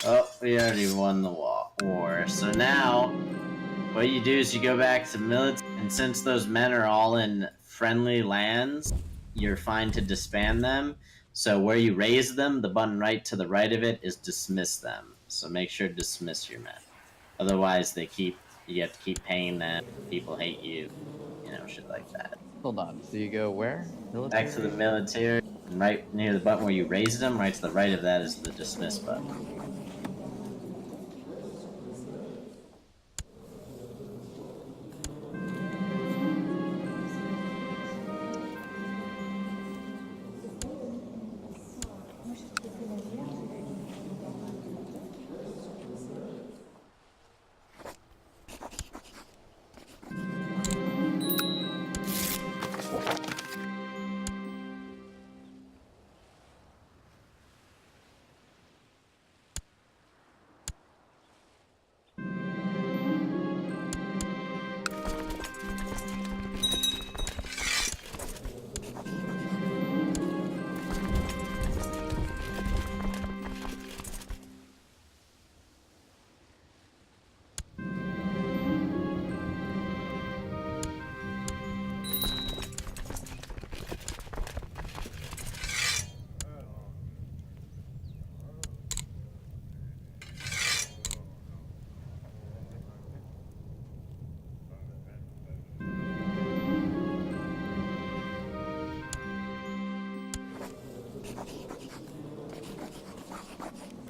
Oh, we already won the war. So now, what you do is you go back to military, and since those men are all in friendly lands, you're fine to disband them. So where you raise them, the button right to the right of it is dismiss them. So make sure to dismiss your men. Otherwise, you have to keep paying them. People hate you. You know, shit like that. Hold on. So you go where? Back to the military, and right near the button where you raise them, right to the right of that is the dismiss button.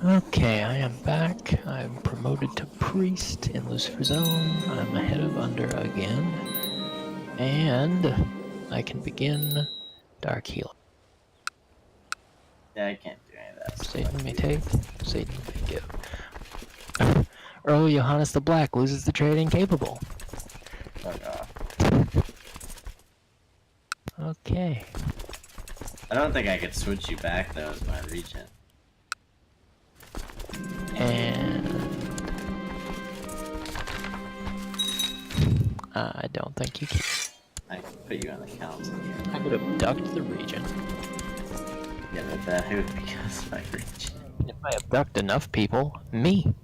Okay, I am back. I'm promoted to priest in Lucifer's Zone. I'm ahead of Under again. And I can begin Dark Healing. Yeah, I can't do any of that. Satan may take, Satan may give. Earl Johannes the Black loses the trade incapable. Fuck off. Okay. I don't think I could switch you back though as my regent. And I don't think you can. I could put you on the council. I would abduct the region. Yeah, but that would be because of my regent. If I abduct enough people, me.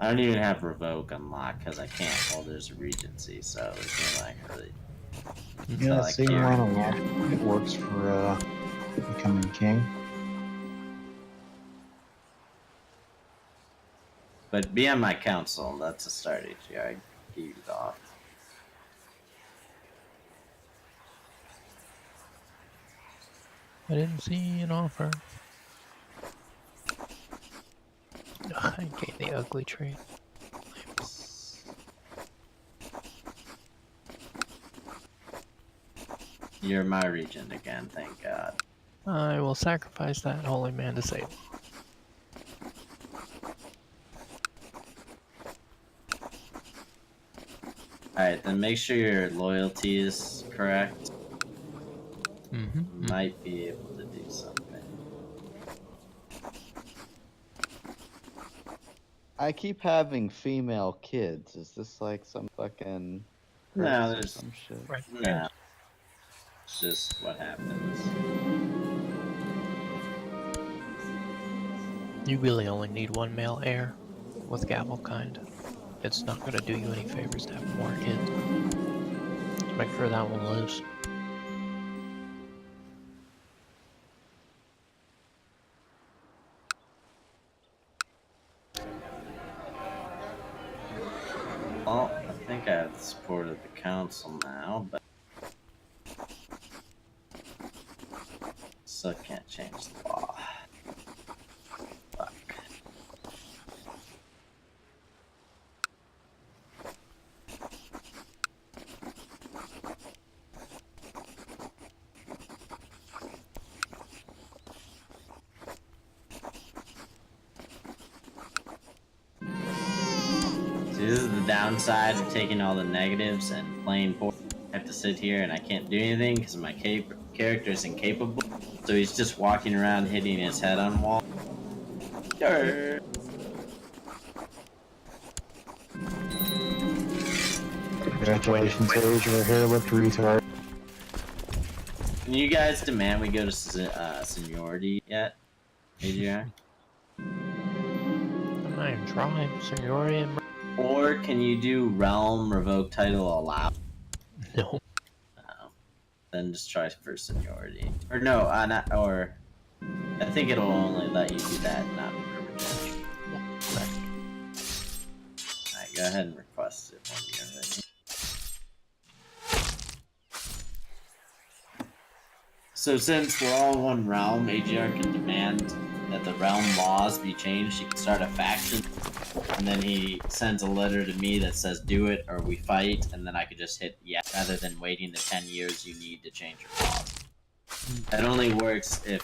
I don't even have revoke unlocked because I can't hold there's a regency, so it's not like really. Yeah, like same here. line of logic. It works for becoming king. But be on my council, that's a start each year. I give you the off. I didn't see an offer. Ugh, I gave the ugly trade. You're my regent again, thank God. I will sacrifice that holy man to save. Alright, then make sure your loyalty is correct. Mm-hmm. Might be able to do something. I keep having female kids. Is this like some fucking No, curse or there's- some shit? Right. No. It's just what happens. You really only need one male heir with Gavelkind. It's not going to do you any favors to have more kids. Just make sure that one lives. Well, I think I have support of the council now, but so can't change the law. Fuck. See, this is the downside of taking all the negatives and playing board. I have to sit here and I can't do anything because my character is incapable. So he's just walking around hitting his head on wall. Grr. Congratulations, Age. Your hair looked retard. Can you guys demand we go to seniority yet? AGR? I'm not even trying. Seniority and... Or can you do realm revoke title allow? No. Then just try for seniority. Or no, not, or I think it'll only let you do that, not permanent. Alright, go ahead and request it when you're ready. So since we're all one realm, AGR can demand that the realm laws be changed. He can start a faction, and then he sends a letter to me that says do it or we fight, and then I could just hit yes, rather than waiting the 10 years you need to change your laws. That only works if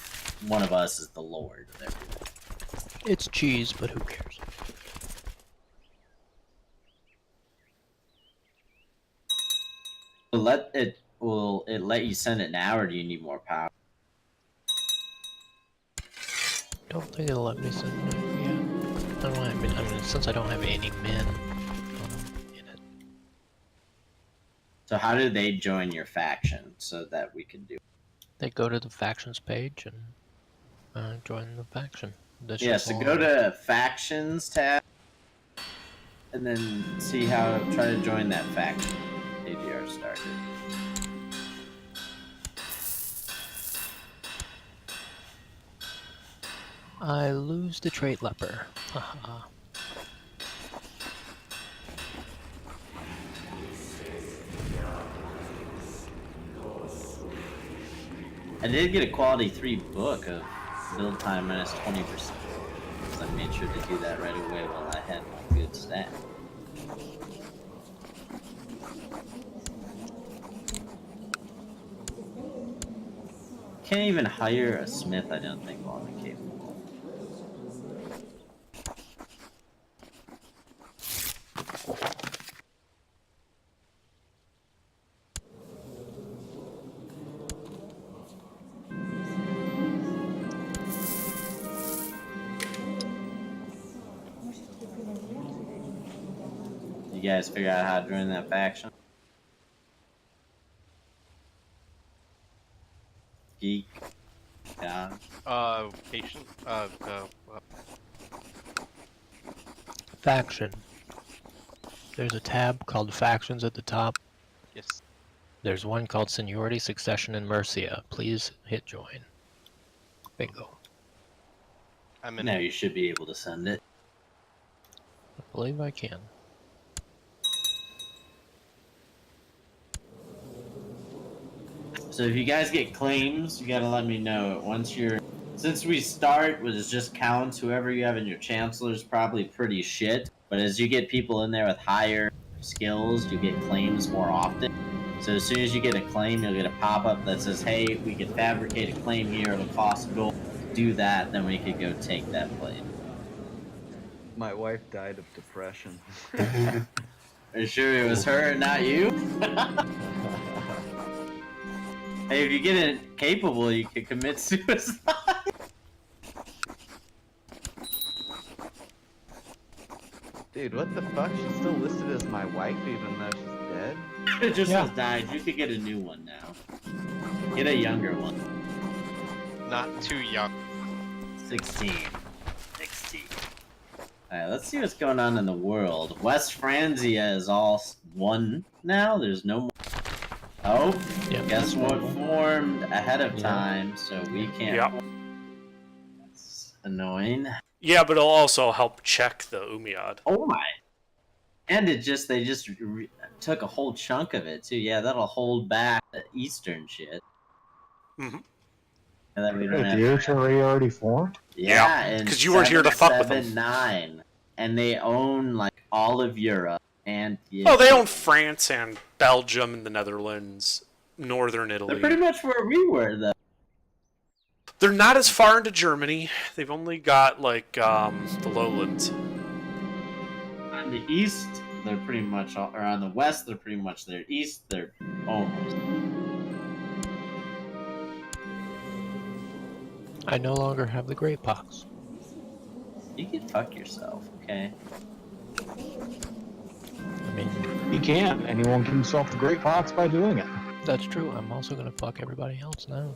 one of us is the lord of everything. It's cheese, but who cares? Will it let you send it now, or do you need more power? Don't think it'll let me send it yet. I don't have, I mean, since I don't have any men in it. So how do they join your faction so that we can do it? They go to the factions page and join the faction. That's Yeah, just so all go I- to factions tab and then see how try to join that faction. AGR started. I lose the trait leper. Haha. I did get a quality 3 book of build time minus 20%. So I made sure to do that right away while I had my good stat. Can't even hire a smith, I don't think, while I'm capable. You guys figure out how to join that faction? Geek. Yeah. Patient. Faction. There's a tab called Factions at the top. Yes. There's one called Seniority, Succession, and Mercia. Please hit join. Bingo. I'm in. Now you should be able to send it. I believe I can. So if you guys get claims, you gotta let me know. Once you're, since we start with just counts, whoever you have in your chancellor is probably pretty shit. But as you get people in there with higher skills, you get claims more often. So as soon as you get a claim, you'll get a pop-up that says, "Hey, we can fabricate a claim here. It'll cost gold. Do that, then we could go take that claim." My wife died of depression. Are you sure it was her and not you? Hey, if you get it capable, you could commit suicide. Dude, what the fuck? She's still listed as my wife even though she's dead? It just Yeah. says died. You could get a new one now. Get a younger one. Not too young. 16. 16. Alright, let's see what's going on in the world. West Franzia is all one now. There's no more. Oh, Yep. guess what formed ahead of Yeah. time, so we can't. Yep. That's annoying. Yeah, but it'll also help check the Umiad. Oh my. And they just took a whole chunk of it too. Yeah, that'll hold back the eastern shit. Mhm. And then we don't Wait, have. the HRA already formed? Yeah, Yeah, and 'cause you weren't here to fuck with them. 779, and they own like all of Europe and. Oh, they own France and Belgium and the Netherlands, northern They're Italy. pretty much where we were though. They're not as far into Germany. They've only got like the lowlands. On the east, they're pretty much, or on the west, they're pretty much there. East, they're almost. I no longer have the great pox. You can fuck yourself, okay? I mean, You can. Anyone can solve the great pox by doing it. that's true. I'm also gonna fuck everybody else now.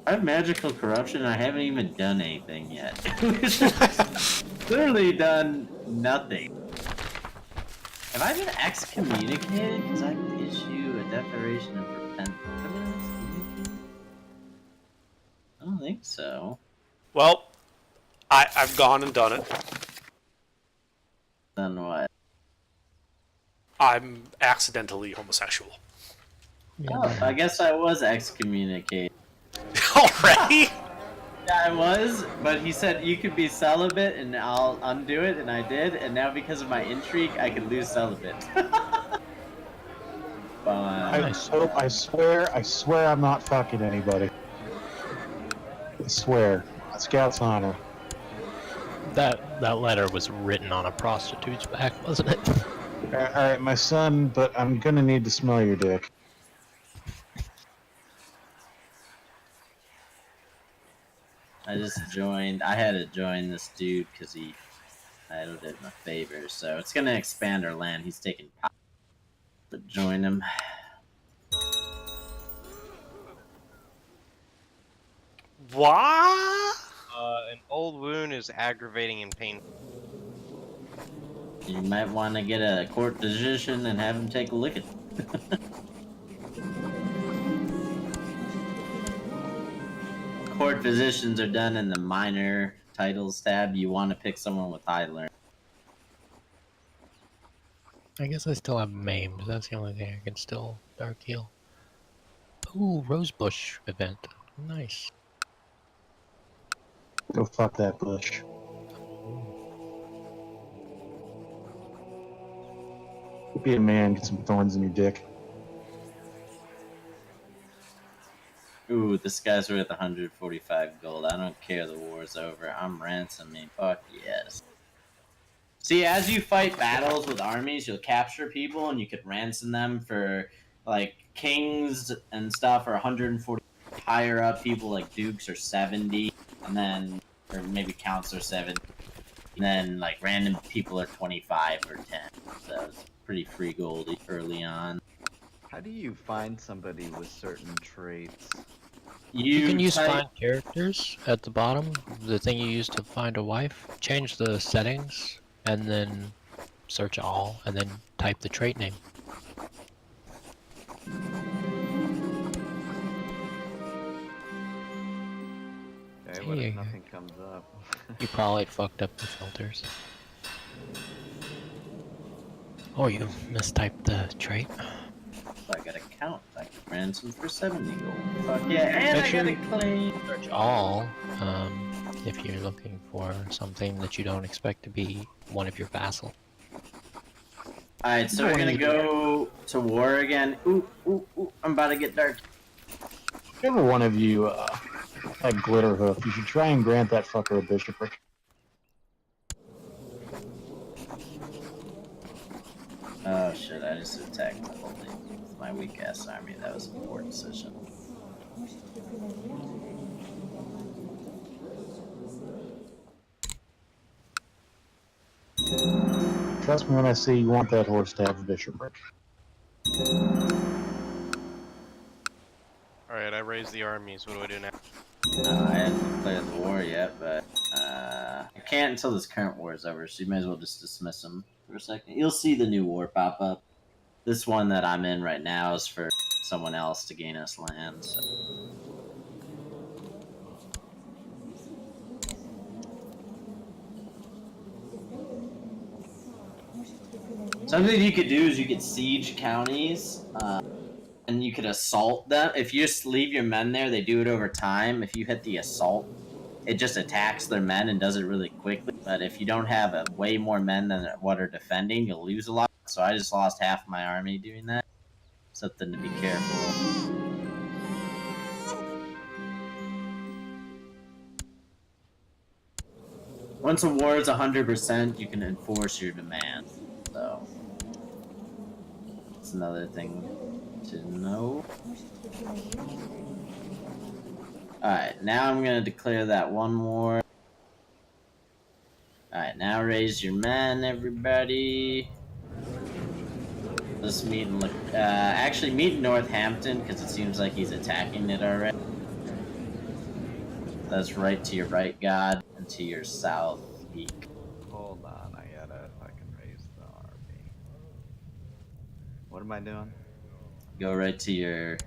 I have magical corruption. I haven't even done anything yet. Literally done nothing. Have I been excommunicated? Because I could issue a declaration of repentance. Have I been excommunicated? I don't think so. Well, I've gone and done it. Then what? I'm accidentally homosexual. Oh, I guess I was excommunicated. Already? Yeah, I was, but he said you could be celibate and I'll undo it, and I did, and now because of my intrigue, I can lose celibate. I swear I'm not fucking anybody. I swear. Scout's honor. That letter was written on a prostitute's back, wasn't it? Alright, my son, but I'm gonna need to smell your dick. I just joined. I had to join this dude because I owed him a favor, so it's gonna expand our land. He's taking power. But join him. What? An old wound is aggravating and painful. You might want to get a court physician and have him take a look at. Court physicians are done in the minor titles tab. You want to pick someone with high learn. I guess I still have maimed. That's the only thing I can still dark heal. Ooh, Rosebush event. Nice. Go fuck that bush. Be a man, get some thorns in your dick. Ooh, this guy's worth 145 gold. I don't care. The war's over. I'm ransoming. Fuck yes. See, as you fight battles with armies, you'll capture people and you could ransom them for, like, kings and stuff are 140. Higher up people like dukes are 70, and then, or maybe counts are 70. And then, like, random people are 25 or 10. So it's pretty free gold early on. How do you find somebody with certain traits? You can use type- find characters at the bottom, the thing you use to find a wife. Change the settings, and then search all, and then type the trait name. Okay, what Yeah. if nothing comes up? You probably fucked up the filters. Or you mistyped the trait. I got a count. I can ransom for 70 gold. Fuck yeah, and Make I sure got a you- claim. Search all, if you're looking for something that you don't expect to be one of your vassal. Alright, so we're gonna go to war again. Ooh, ooh, ooh, I'm about to get dark. Whichever one of you had Glitterhoof, you should try and grant that fucker a bishopric. Oh shit, I just attacked the whole thing with my weak ass army. That was a poor decision. Trust me when I say you want that horse to have a bishopric. Alright, I raised the armies. What do I do now? I haven't declared the war yet, but I can't until this current war is over, so you may as well just dismiss them for a second. You'll see the new war pop up. This one that I'm in right now is for someone else to gain us land. So. Something you could do is you could siege counties, and you could assault them. If you just leave your men there, they do it over time. If you hit the assault, it just attacks their men and does it really quickly. But if you don't have way more men than what are defending, you'll lose a lot. So I just lost half my army doing that. Something to be careful of. Once a war is 100%, you can enforce your demands. So that's another thing to know. Alright, now I'm gonna declare that one war. Alright, now raise your men, everybody. Let's meet and look. Actually, meet Northampton because it seems like he's attacking it already. That's right to your right, God, and to your south, Geek. Hold on, I gotta fucking raise the army. What am I doing? Go right to your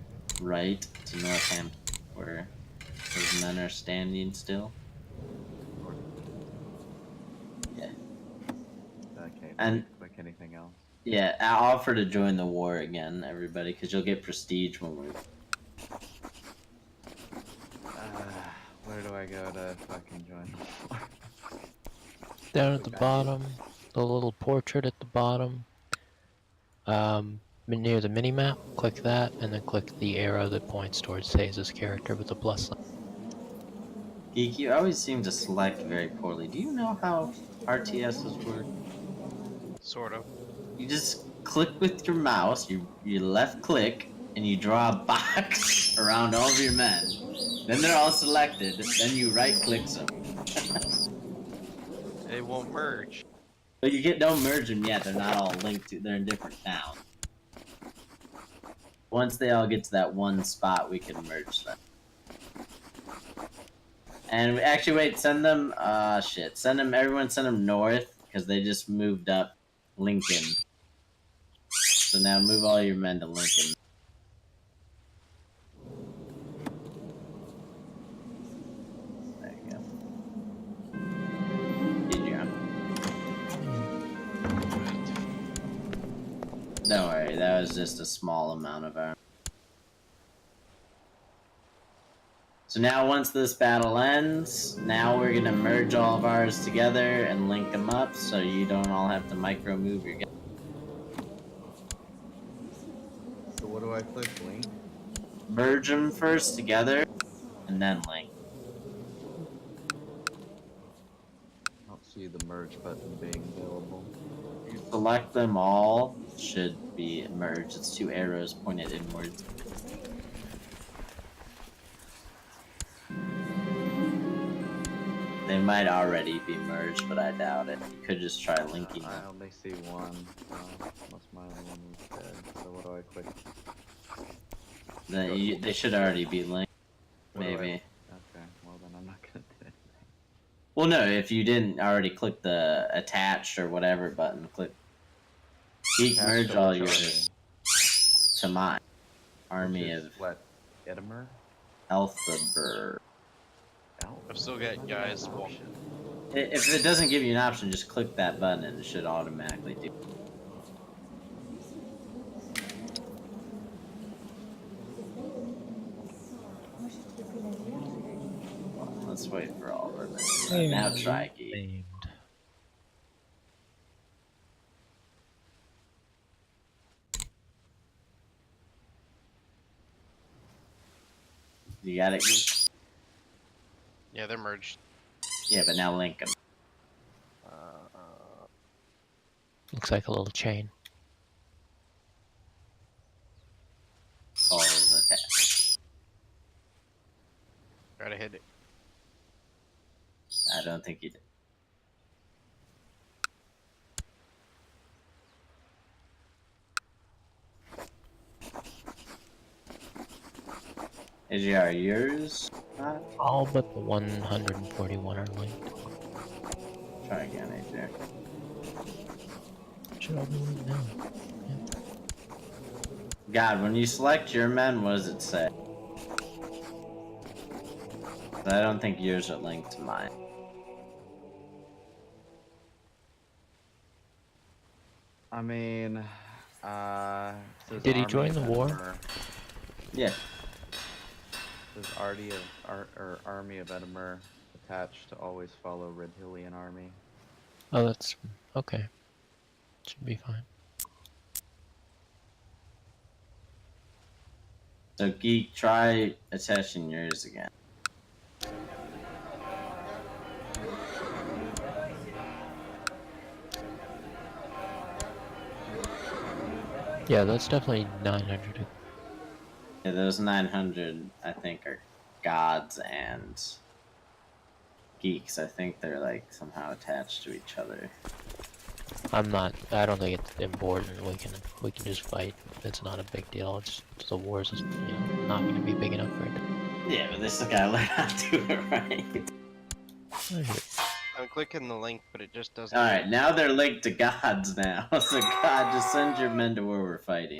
right to Northampton, where those men are standing still. Yeah. Okay. And Click anything else. yeah, I'll offer to join the war again, everybody, because you'll get prestige when we. Where do I go to fucking join? Down at the bottom, the little portrait at the bottom. Near the mini-map, click that, and then click the arrow that points towards Saze's character with the plus sign. Geek, you always seem to select very poorly. Do you know how RTSs work? Sort of. You just click with your mouse, you left click, and you draw a box around all of your men. Then they're all selected, then you right click them. They won't merge. But you don't merge them yet, they're not all linked to, they're in different towns. Once they all get to that one spot, we can merge them. And actually, wait, send them, everyone send them north, because they just moved up Lincoln. So now move all your men to Lincoln. There you go. Good job. Don't worry, that was just a small amount of our. So now once this battle ends, now we're gonna merge all of ours together and link them up so you don't all have to micro move your guys. So what do I click? Link? Merge them first together and then link. I don't see the merge button being available. You select them all, should be merged. It's two arrows pointed inwards. They might already be merged, but I doubt it. You could just try linking them. I only see one, unless my other one was dead. So what do I click? They should already be linked. What do I- Maybe. Okay, well then I'm not gonna do it. Well, no, if you didn't already click the attached or whatever button, click. Geek Attach merge to all which your army? to mine. Army Which of is what? Edinburgh? Elphaba. I've still got guys. Well, If it doesn't give you an option, just click that button and it should automatically do. Let's wait for all of it. Now try Geek. Named. You got it, Geek? yeah, they're merged. Yeah, but now link them. Looks like a little chain. All of the tabs. Gotta hit it. I don't think you did. Are yours? All but the 141 are linked. Try again, AJ. Should all be linked now. God, when you select your men, what does it say? I don't think yours are linked to mine. I mean, says Did he Army join of the war? Edinburgh. Yeah. Says Army of Edinburgh attached to always follow Red Hillian Army. Oh, that's okay. Should be fine. So Geek, try attaching yours again. Yeah, that's definitely 900. Yeah, those 900, I think, are gods and geeks. I think they're like somehow attached to each other. I don't think it's important. We can just fight. It's not a big deal. It's the wars is not going to be big enough for it. Yeah, but they still gotta learn how to do it right. I'm clicking the link, but it just doesn't. Alright, now they're linked to gods now. So God, just send your men to where we're fighting.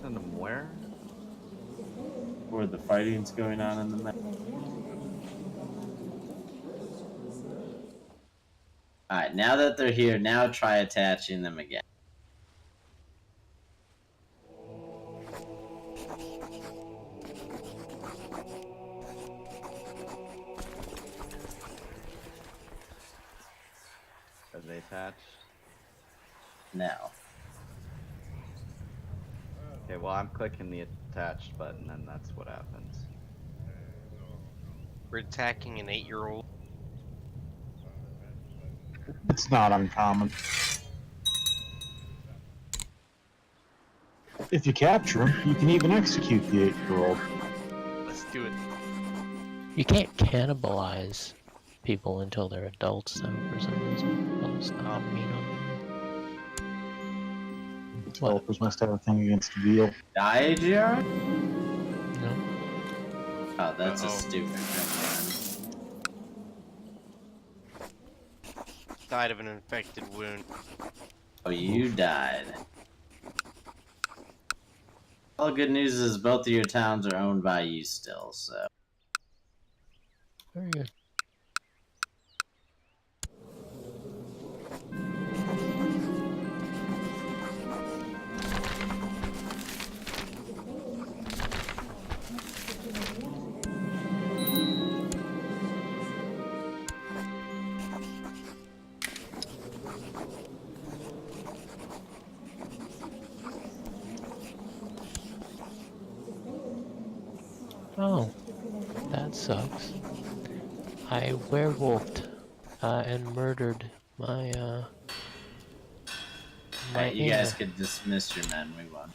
Send them where? Where the fighting's going on in the map. Alright, now that they're here, now try attaching them again. Are they attached? No. Okay, well I'm clicking the attached button and that's what happens. We're attacking an 8-year-old. It's not uncommon. If you capture him, you can even execute the 8-year-old. Let's do it. You can't cannibalize people until they're adults, though, for some reason. That's not mean on them. Developers must have a thing against veal. Diageo? No. Oh, that's a Uh-oh. stupid thing, Died of an infected wound. man. Oh, you died. All good news is both of your towns are owned by you still, so. Very good. Oh, that sucks. I werewolfed and murdered my Alright, you guys aunt. could dismiss your men, we won.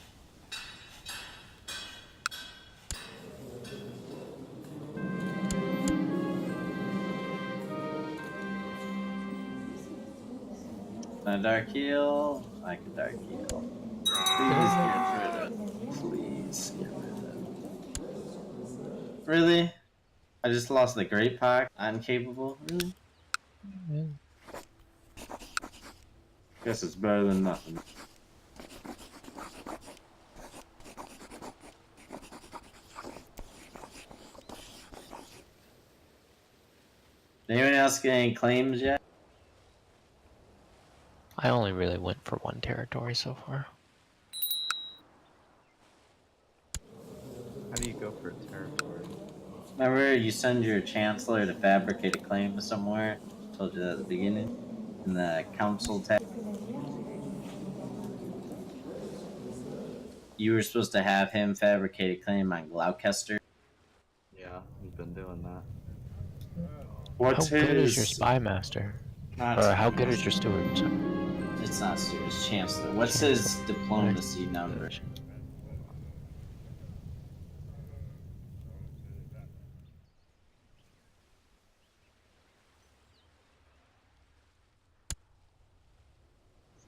Can I dark heal? I can dark heal. Please get rid of. Please get rid of. Really? I just lost the Great Pack. I'm capable? Really? Yeah. Guess it's better than nothing. Anyone else get any claims yet? I only really went for one territory so far. How do you go for a territory? Remember, you send your chancellor to fabricate a claim somewhere? I told you that at the beginning. In the council tab. You were supposed to have him fabricate a claim on Gloucester. Yeah, we've been doing that. What's How good is your his? spy master? Not Or how good is your steward? Sorry. It's not Stewart, it's Chancellor. What's his diplomacy number?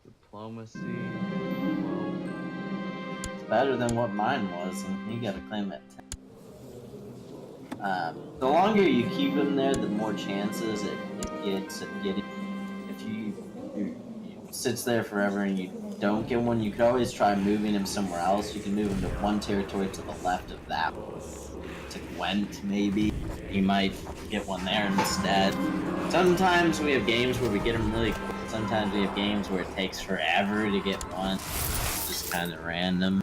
Diplomacy. Well, It's better than what mine was, and he got a claim at 10. The longer you keep him there, the more chances it gets of getting. If you sits there forever and you don't get one, you could always try moving him somewhere else. You can move him to one territory to the left of that one. to Gwent, maybe. You might get one there instead. Sometimes we have games where we get them really quick. Sometimes we have games where it takes forever to get one. It's just kind of random.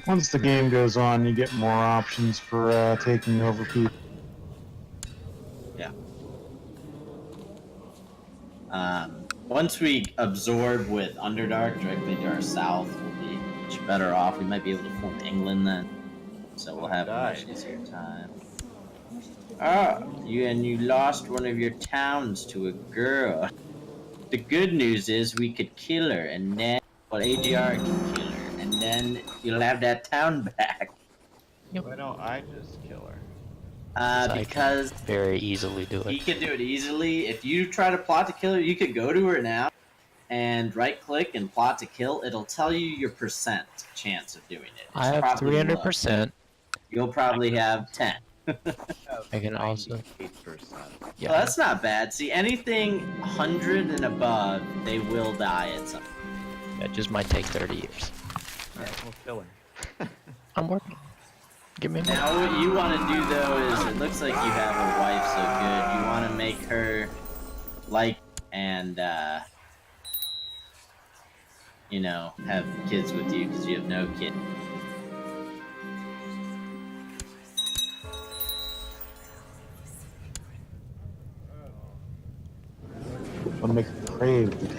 Once the game goes on, you get more options for taking over people. Yeah. Once we absorb with Underdark directly to our south, we'll be much better off. We might be able to form England then, so we'll have a much easier time. Ah, you lost one of your towns to a girl. The good news is we could kill her, and then AGR can kill her, and then you'll have that town back. Why don't I just kill her? Because very easily do he it. can do it easily. If you try to plot to kill her, you could go to her now and right click and plot to kill. It'll tell you your percent chance of doing it. It's I have probably low. 300%. You'll probably have 10. I can also. 8%. Yeah. Well, that's not bad. See, anything 100 and above, they will die at some. That just might take 30 years. Alright, we'll kill her. I'm working. Give me a minute. Now, what you want to do though is, it looks like you have a wife so good. You want to make her like and you know, have kids with you because you have no kid. I'll make a crave deck.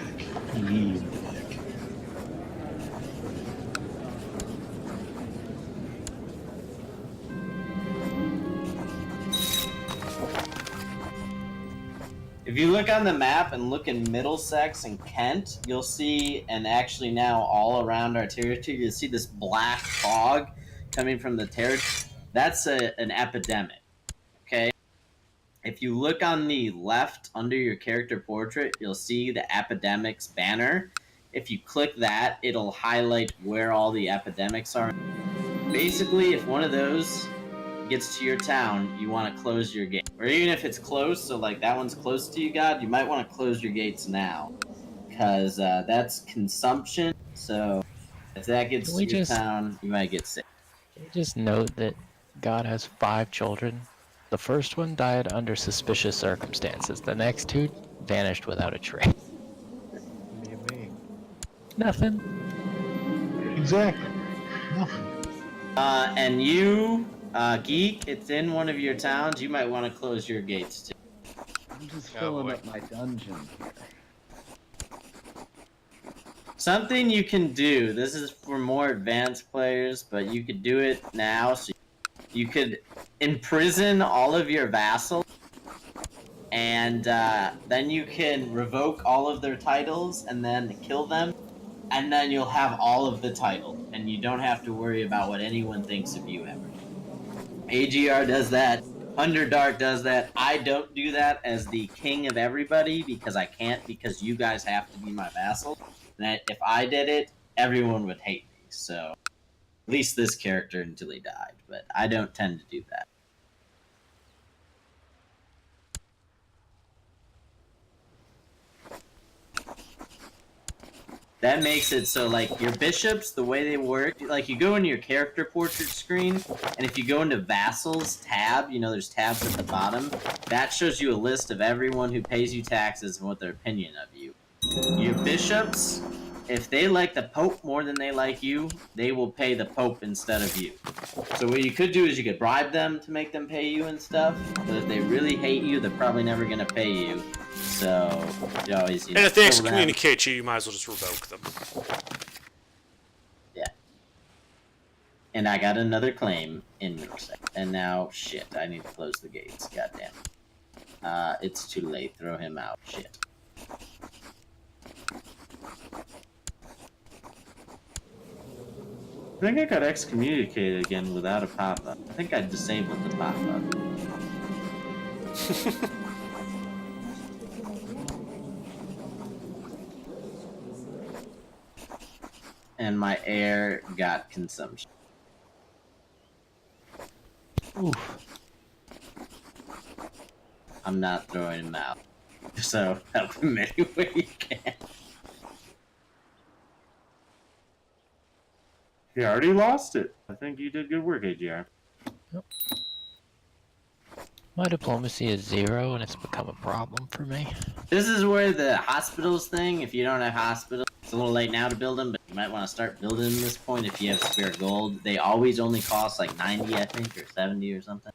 If you look on the map and look in Middlesex and Kent, you'll see, and actually now all around our territory, you'll see this black fog coming from the territory. That's an epidemic, okay? If you look on the left under your character portrait, you'll see the epidemics banner. If you click that, it'll highlight where all the epidemics are. Basically, if one of those gets to your town, you want to close your gate. Or even if it's close, so like that one's close to you, God, you might want to close your gates now. Because that's consumption, so if that gets to your town, you might get sick. Can we just note that God has 5 children? The first one died under suspicious circumstances. The next 2 vanished without a trace. What do you mean? Nothing. Exactly. Nothing. And you, Geek, it's in one of your towns. You might want to close your gates too. I'm just Oh, filling boy. up my dungeon here. Something you can do, this is for more advanced players, but you could do it now. So you could imprison all of your vassals, and then you can revoke all of their titles and then kill them, and then you'll have all of the titles, and you don't have to worry about what anyone thinks of you ever. AGR does that. Underdark does that. I don't do that as the king of everybody because I can't, because you guys have to be my vassals. And if I did it, everyone would hate me. So, at least this character until he died. But I don't tend to do that. That makes it so, like, your bishops, the way they work, like, you go into your character portrait screen, and if you go into Vassals tab, you know, there's tabs at the bottom, that shows you a list of everyone who pays you taxes and what their opinion of you. Your bishops, if they like the Pope more than they like you, they will pay the Pope instead of you. So what you could do is you could bribe them to make them pay you and stuff, but if they really hate you, they're probably never going to pay you. So, you always, And if they pull them. excommunicate you, you might as well just revoke them. Yeah. And I got another claim in Middlesex. And now, shit, I need to close the gates. Goddamn. It's too late. Throw him out. Shit. I think I got excommunicated again without a pop-up. I think I disabled the pop-up. And my heir got consumption. Oof. I'm not throwing him out. So help him any way you can. You already lost it. I think you did good work, AGR. My diplomacy is 0, and it's become a problem for me. This is where the hospitals thing, if you don't have hospitals, it's a little late now to build them, but you might want to start building them at this point if you have spare gold. They always only cost like 90, I think, or 70 or something.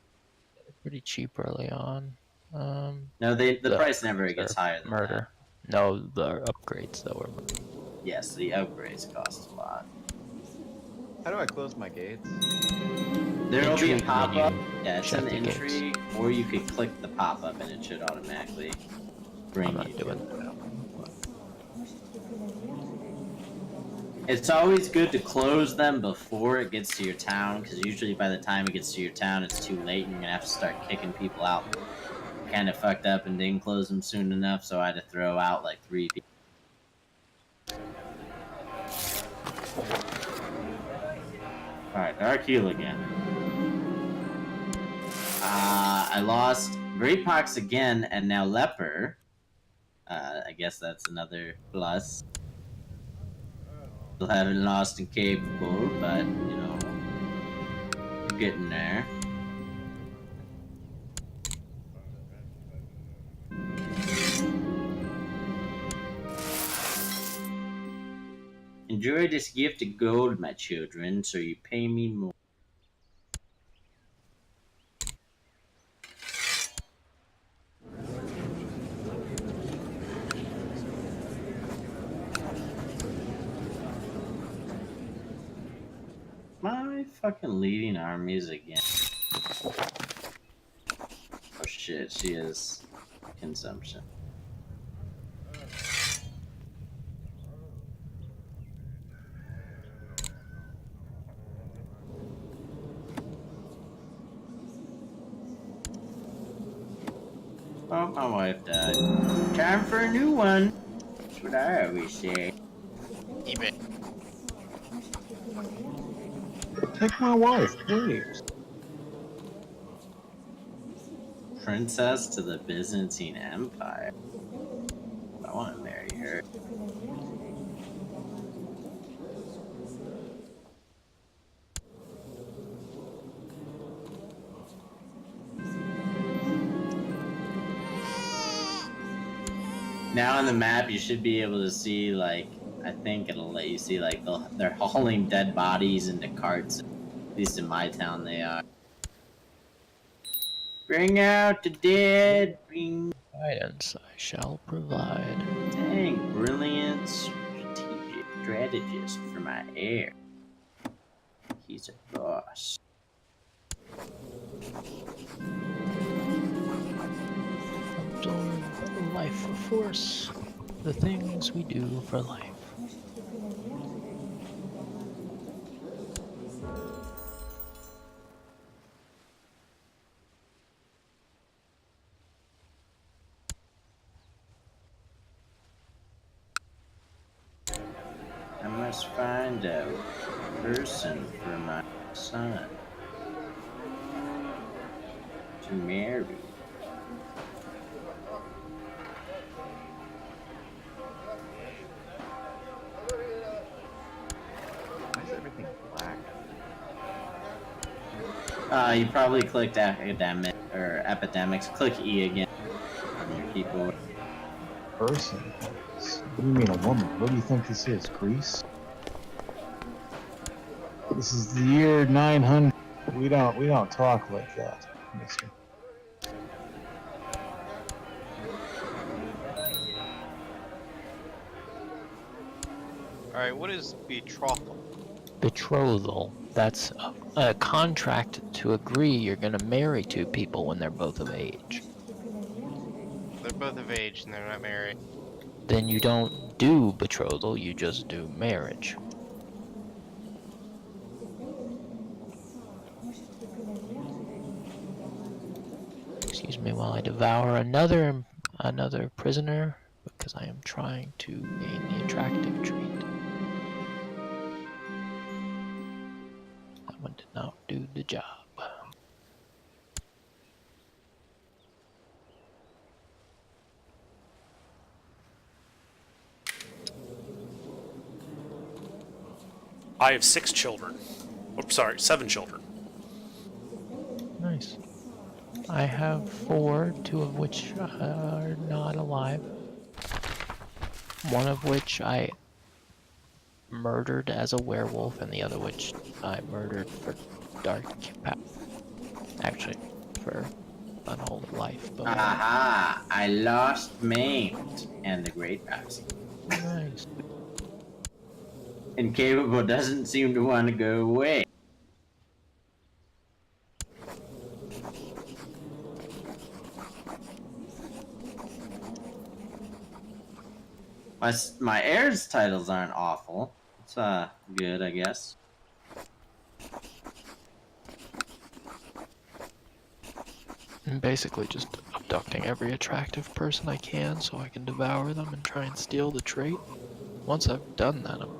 Pretty cheap early on. No, the The price never upgrades gets are higher than murder. No, the upgrades though are murder. that. Yes, the upgrades cost a lot. How do I close my gates? There will be a Intrigue pop-up. menu. Yeah, it's Check in the gates. intrigue, or you could click the pop-up and it should automatically bring I'm not you. doing that. It's always good to close them before it gets to your town, because usually by the time it gets to your town, it's too late and you're gonna have to start kicking people out. Kind of fucked up and didn't close them soon enough, so I had to throw out like 3 people. Alright, Dark Heel again. I lost Great Pox again, and now Leper. I guess that's another plus. Still haven't lost in Capable, but, you know, we're getting there. Enjoy this gift of gold, my children, so you pay me more. My fucking leading armies again. Oh shit, she is consumption. Oh, my wife died. Time for a new one. That's what I always say. eBay. Take my wife, please. Princess to the Byzantine Empire. I want to marry her. Now on the map, you should be able to see, like, I think it'll let you see, like, they're hauling dead bodies into carts. At least in my town, they are. Bring out the dead. Bring. Guidance I shall provide. Dang, brilliant strategist for my heir. He's a boss. Absorb life for force. The things we do for life. I must find a person for my son to marry. Why is everything black? You probably clicked academic or epidemics. Click E again on your keyboard. Person. What do you mean a woman? What do you think this is? Greece? This is the year 900. We don't talk like that, mister. Alright, what is betrothal? Betrothal. That's a contract to agree you're gonna marry 2 people when they're both of age. They're both of age and they're not married. Then you don't do betrothal, you just do marriage. Excuse me while I devour another prisoner because I am trying to gain the attractive trait. That one did not do the job. I have 6 children. Oops, sorry, 7 children. Nice. I have 4, 2 of which are not alive. One of which I murdered as a werewolf, and the other which I murdered for dark actually, for unholy life. But Aha! I lost maimed and the great past. nice. Incapable doesn't seem to want to go away. My heirs titles aren't awful. It's good, I guess. I'm basically just abducting every attractive person I can so I can devour them and try and steal the trait. Once I've done that, I'm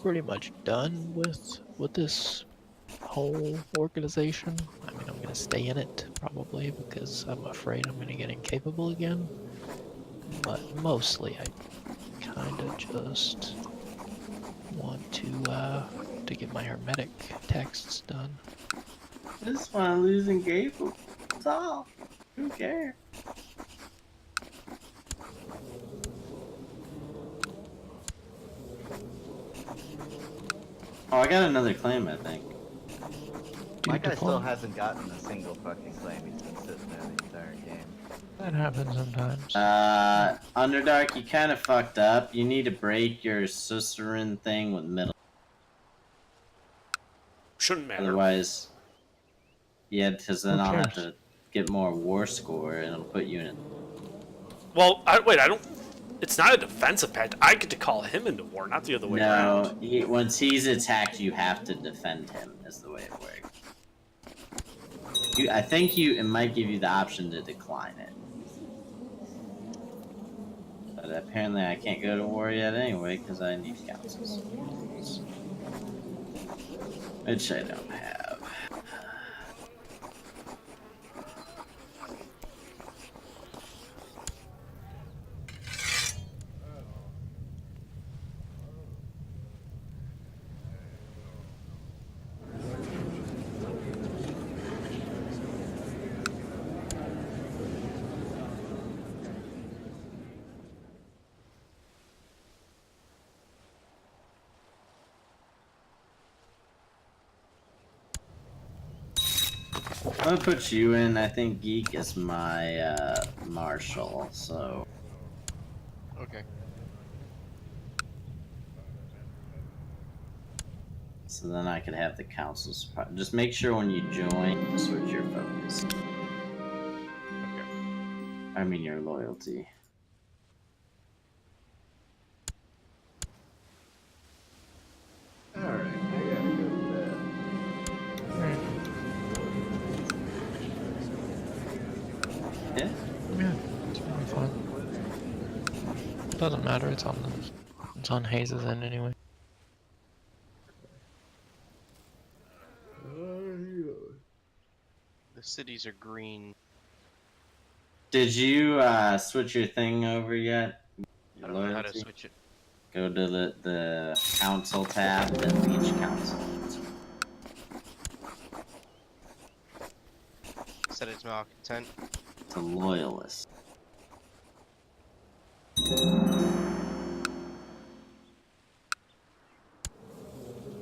pretty much done with this whole organization. I mean, I'm gonna stay in it probably because I'm afraid I'm gonna get incapable again. But mostly, I kind of just want to get my hermetic texts done. I just want to lose incapable. That's all. Who cares? Oh, I got another claim, I think. My Dude, guy still diploma. hasn't gotten a single fucking claim. He's been sitting there the entire game. That happens sometimes. Underdark, you kind of fucked up. You need to break your Susurran thing with middle. Shouldn't matter. Otherwise, yeah, because then Who I'll have cares? to get more war score and it'll put you in. Well, wait, I don't. It's not a defensive pact. I get to call him into war, not the other way around. No, once he's attacked, you have to defend him, is the way it works. I think it might give you the option to decline it. But apparently I can't go to war yet anyway, because I need councils. Which I don't have. I'm gonna put you in. I think Geek is my marshal, so Okay. then I could have the council's. Just make sure when you join, to switch your focus. Okay. I mean your loyalty. Alright, I gotta go to bed. Yeah. Yeah, it's really fun. Doesn't matter. It's on Hayes' end anyway. The cities are green. Did you switch your thing over yet? I don't know how to switch it. Go to the council tab, then each council. Set it to malcontent. To loyalist.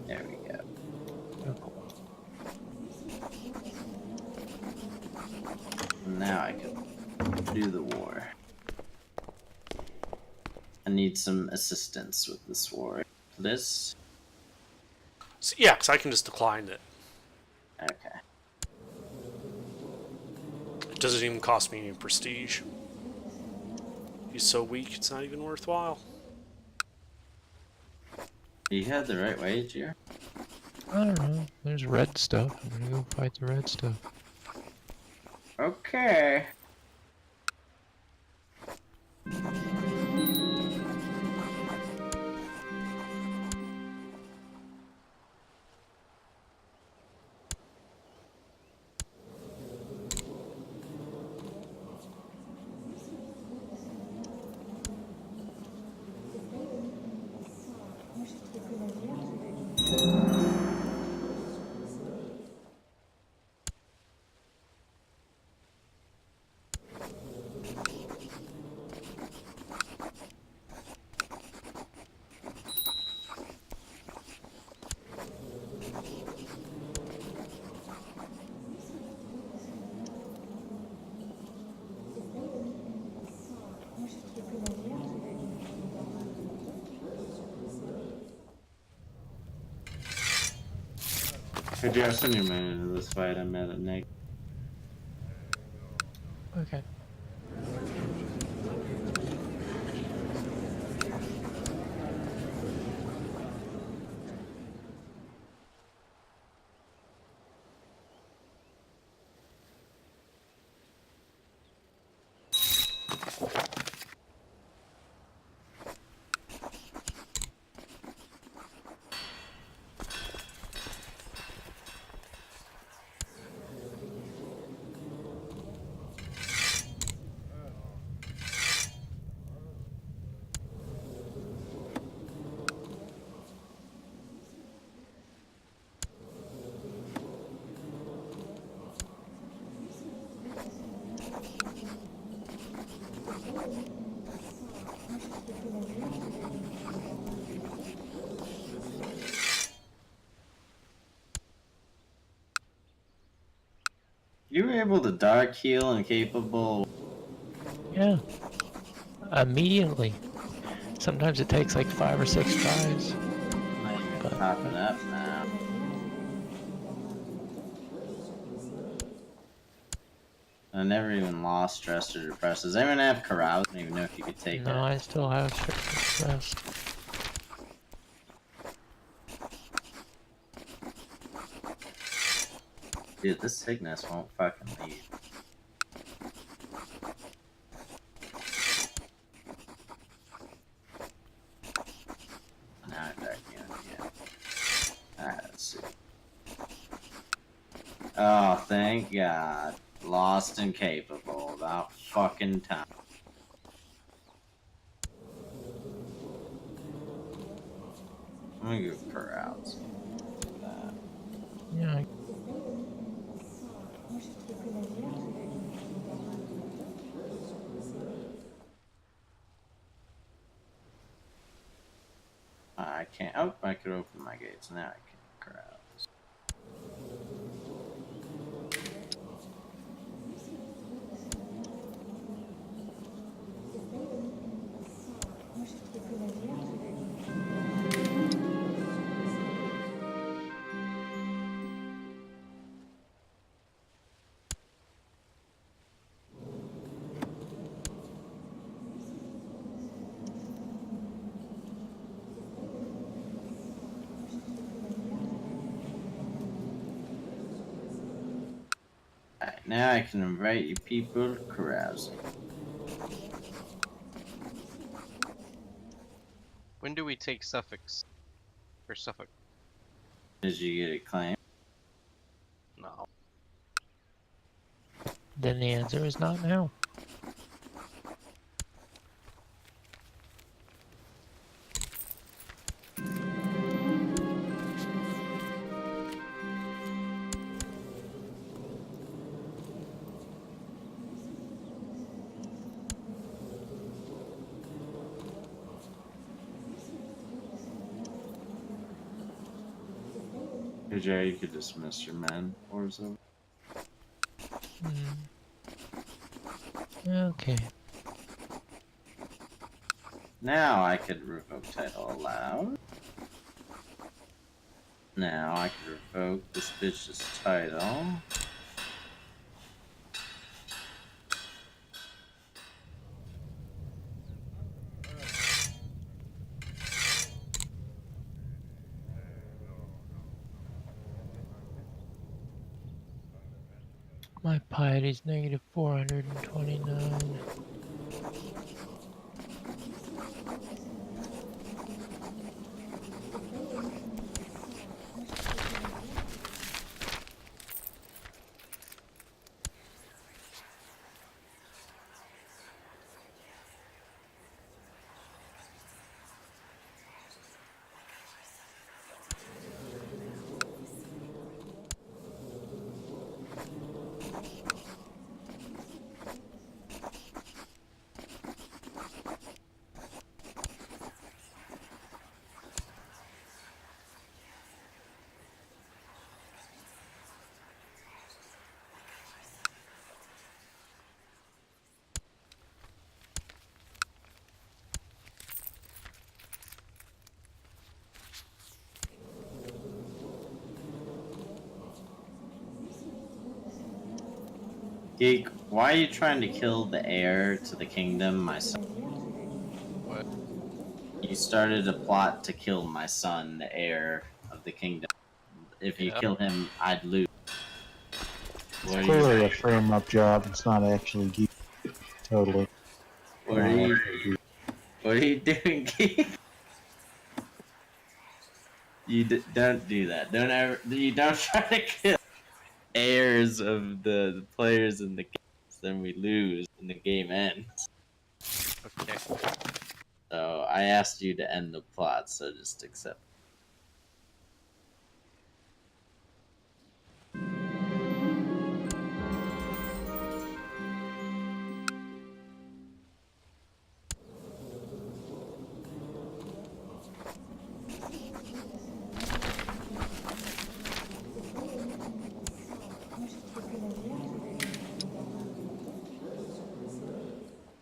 There we go. Now I can do the war. I need some assistance with this war. This? So, yeah, because I can just decline it. Okay. It doesn't even cost me any prestige. He's so weak, it's not even worthwhile. You had the right wage here? I don't know. There's red stuff. I'm gonna go fight the red stuff. Okay. Hey, Jay, I'll send you a minute into this fight. I met at Nick. Okay. You were able to dark heal and capable. Yeah. Immediately. Sometimes it takes like 5 or 6 tries. But Popping up now. I never even lost stress or depressed. Does anyone have carouse? I don't even know if you could take no, that. I still have stress. Dude, this sickness won't fucking leave. Now I'm back in again. Alright, let's see. Oh, thank God. Lost and capable. About fucking time. I'm gonna go carouse. Yeah. I can't. Oh, I could open my gates. Now I can carouse. Alright, now I can invite you people carousing. When do we take Suffix? Or Suffolk? Did you get a claim? No. Then the answer is not now. Hey, Jay, you could dismiss your men. Or so. Okay. Now I could revoke title allowed. Now I could revoke this bitch's title. My piety's negative 429. Geek, why are you trying to kill the heir to the kingdom, my son? What? You started a plot to kill my son, the heir of the kingdom. If you Yeah. kill him, I'd lose. What are you Clearly a saying? frame-up job. It's not actually geek. Totally. What are you? What are you doing, Geek? Don't do that. Don't ever. You don't try to kill heirs of the players in the games. Then we lose and the game ends. Okay. So I asked you to end the plot. So just accept.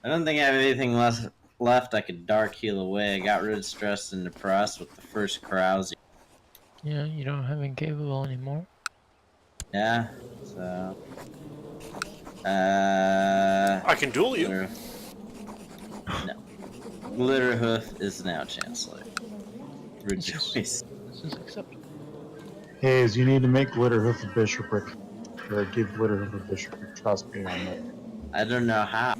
I don't think I have anything left I could dark heal away. I got rid of stress and depressed with the first carousing. Yeah, you don't have incapable anymore. Yeah, so I can duel you. No. Glitterhoof is now Chancellor. This is- Rejoice. This is acceptable. Hayes, you need to make Glitterhoof a bishopric. Or give Glitterhoof a bishopric. Trust me on that. I don't know how.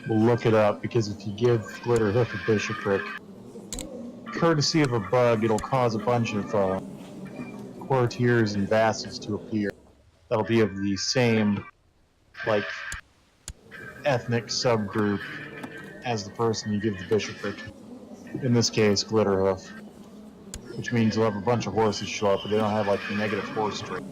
We'll look it up, because if you give Glitterhoof a bishopric, courtesy of a bug, it'll cause a bunch of courtiers and vassals to appear. That'll be of the same, like, ethnic subgroup as the person you give the bishopric. In this case, Glitterhoof. Which means you'll have a bunch of horses show up, but they don't have, like, negative horse trait.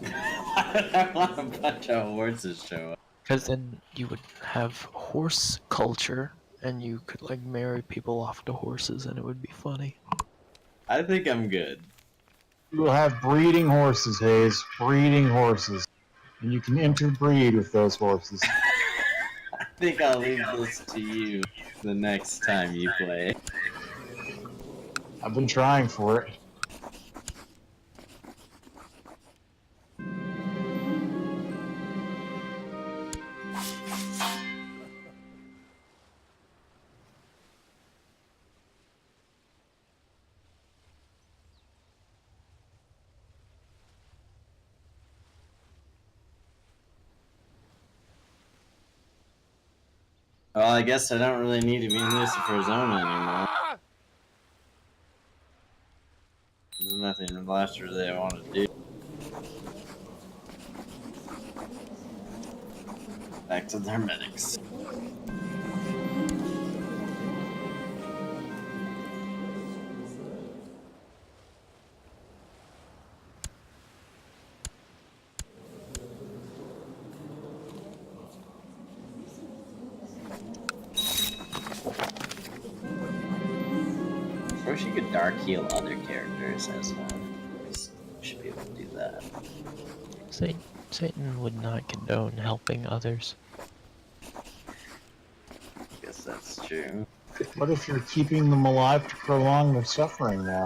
I want a bunch of horses show up. Because then you would have horse culture, and you could like marry people off to horses, and it would be funny. I think I'm good. You'll have breeding horses, Hayes. Breeding horses. And you can interbreed with those horses. I think I'll leave this to you the next time you play. I've been trying for it. Well, I guess I don't really need to be in Lucifer's Zone anymore. There's nothing left really I want to do. Back to their medics. I wish you could dark heal other characters as well. Should be able to do that. Satan would not condone helping others. I guess that's true. What if you're keeping them alive to prolong their suffering now?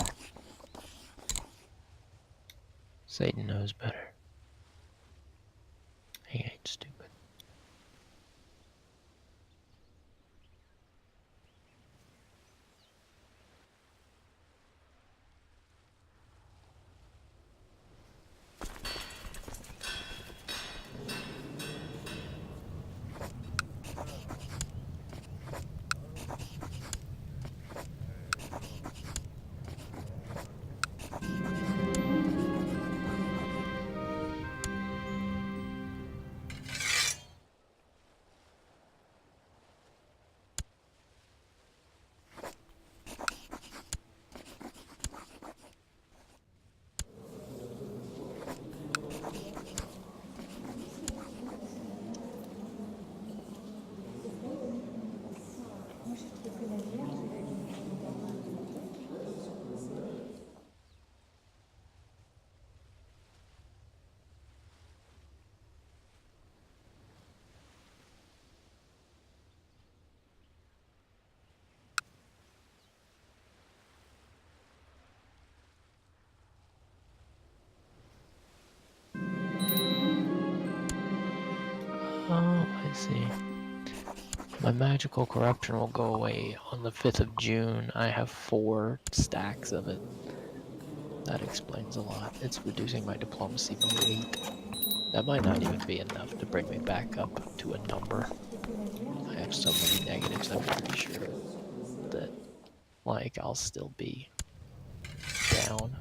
Satan knows better. He ain't stupid. see. My magical corruption will go away on the 5th of June. I have 4 stacks of it. That explains a lot. It's reducing my diplomacy by 8. That might not even be enough to bring me back up to a number. I have so many negatives, I'm pretty sure that, like, I'll still be down.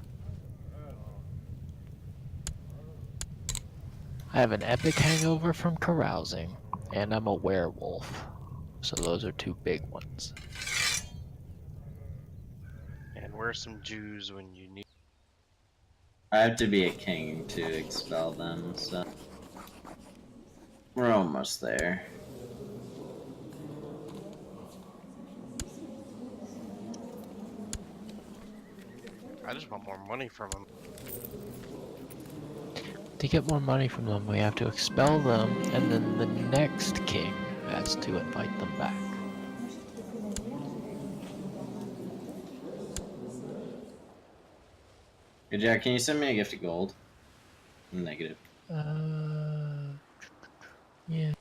I have an epic hangover from carousing, and I'm a werewolf. So those are 2 big ones. And wear some Jews when you need. I have to be a king to expel them, so we're almost there. I just want more money from them. To get more money from them, we have to expel them, and then the next king has to invite them back. Hey Jack, can you send me a gift of gold? I'm negative. Yeah.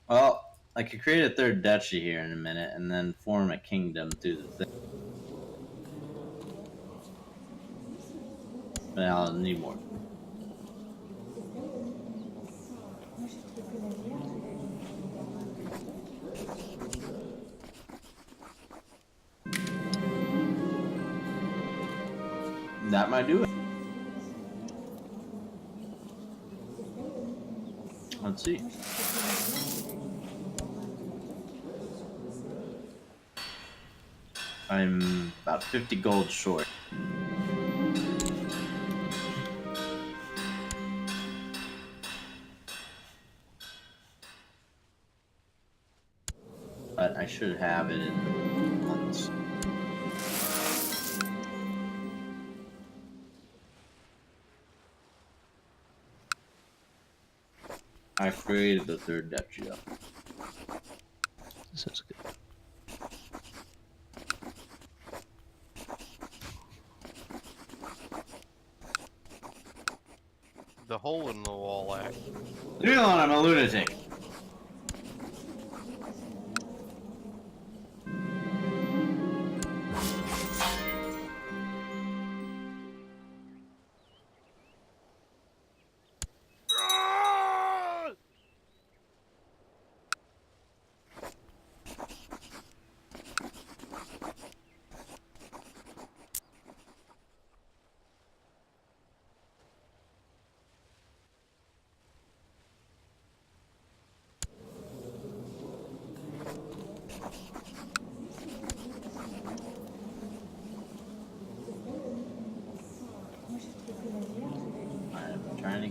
Well, I could create a 3rd duchy here in a minute and then form a kingdom through the thing. But I'll need more. That might do it. Let's see. I'm about 50 gold short. But I should have it in months. I created the 3rd duchy though. This is good. The hole in the wall act. Leave me alone, I'm a lunatic.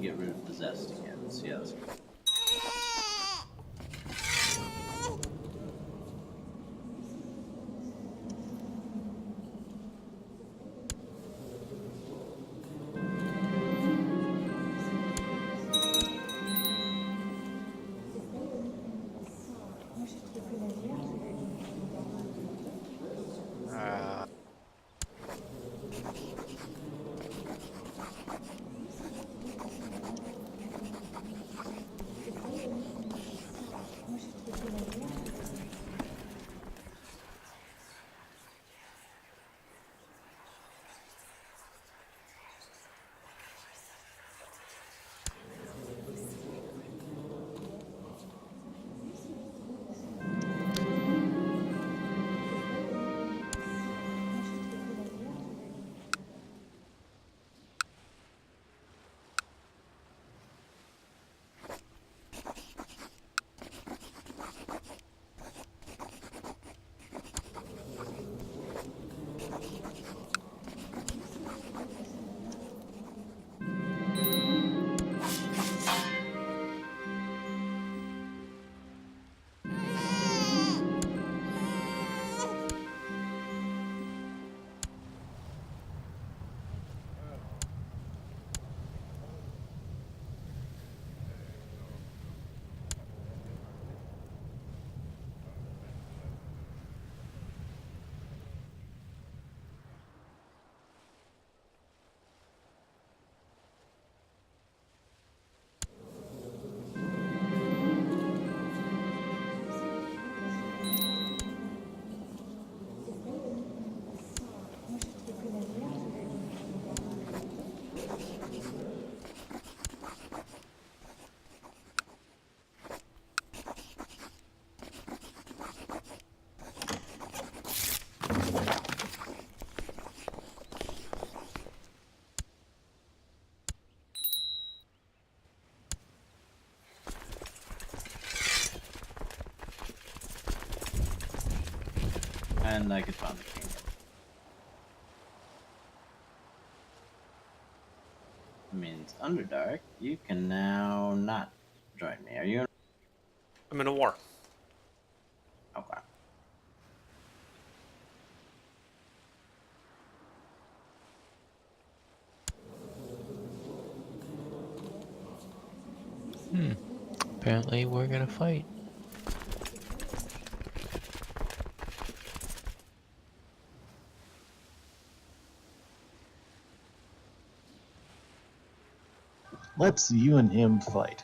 get rid of possessed again. So yeah, that's good. And I could find the king. That means Underdark, you can now not join me. Are you in? I'm in a war. Okay. Apparently we're gonna fight. Let's you and him fight.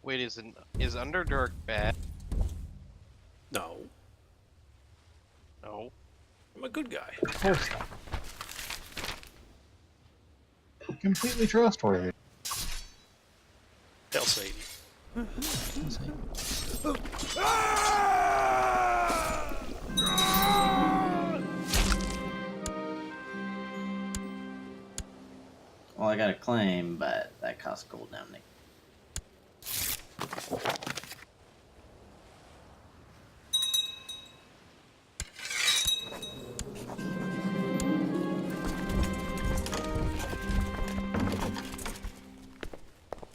Wait, is Underdark bad? No, No. I'm a good guy. Of course not. Completely trustworthy. Hail Satan. It's like, Well, I got a claim, but that costs gold now, Nick.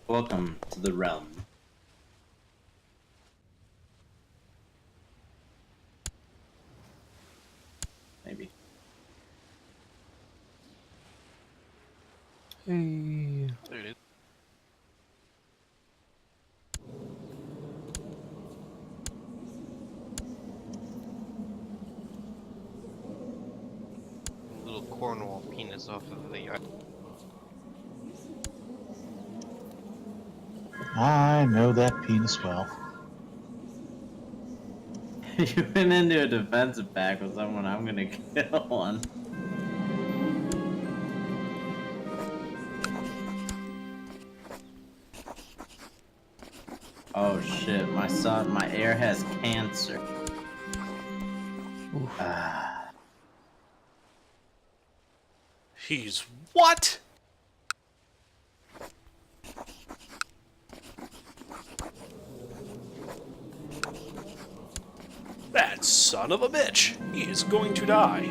Welcome to the realm. Maybe. hey. There it is. Little Cornwall penis off of the. I know that penis well. You went into a defensive pack with someone, I'm gonna kill one. Oh shit, my heir has cancer. Oof. Ah. He's what? That son of a bitch. He is going to die.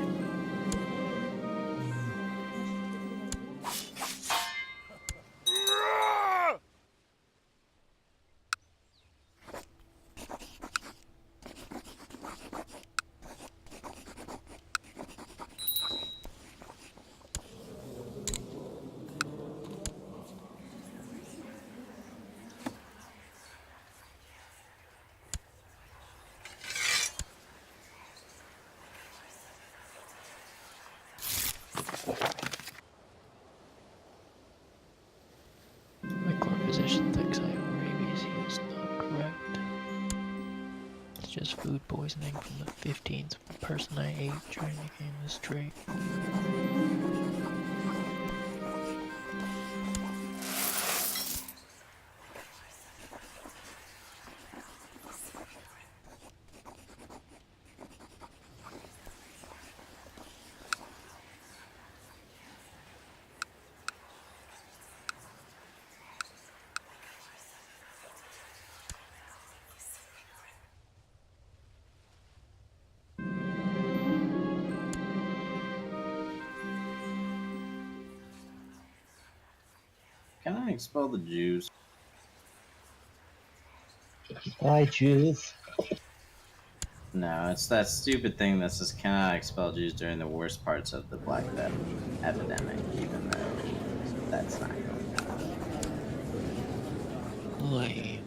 just food poisoning from the 15th person I ate trying to gain this trait. Can I expel the Jews? I choose. No, it's that stupid thing that says cannot expel Jews during the worst parts of the Black Death epidemic, even though that's not going on. Lame.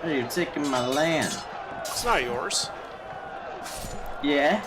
Hey, you're taking my land. It's not yours. Yeah?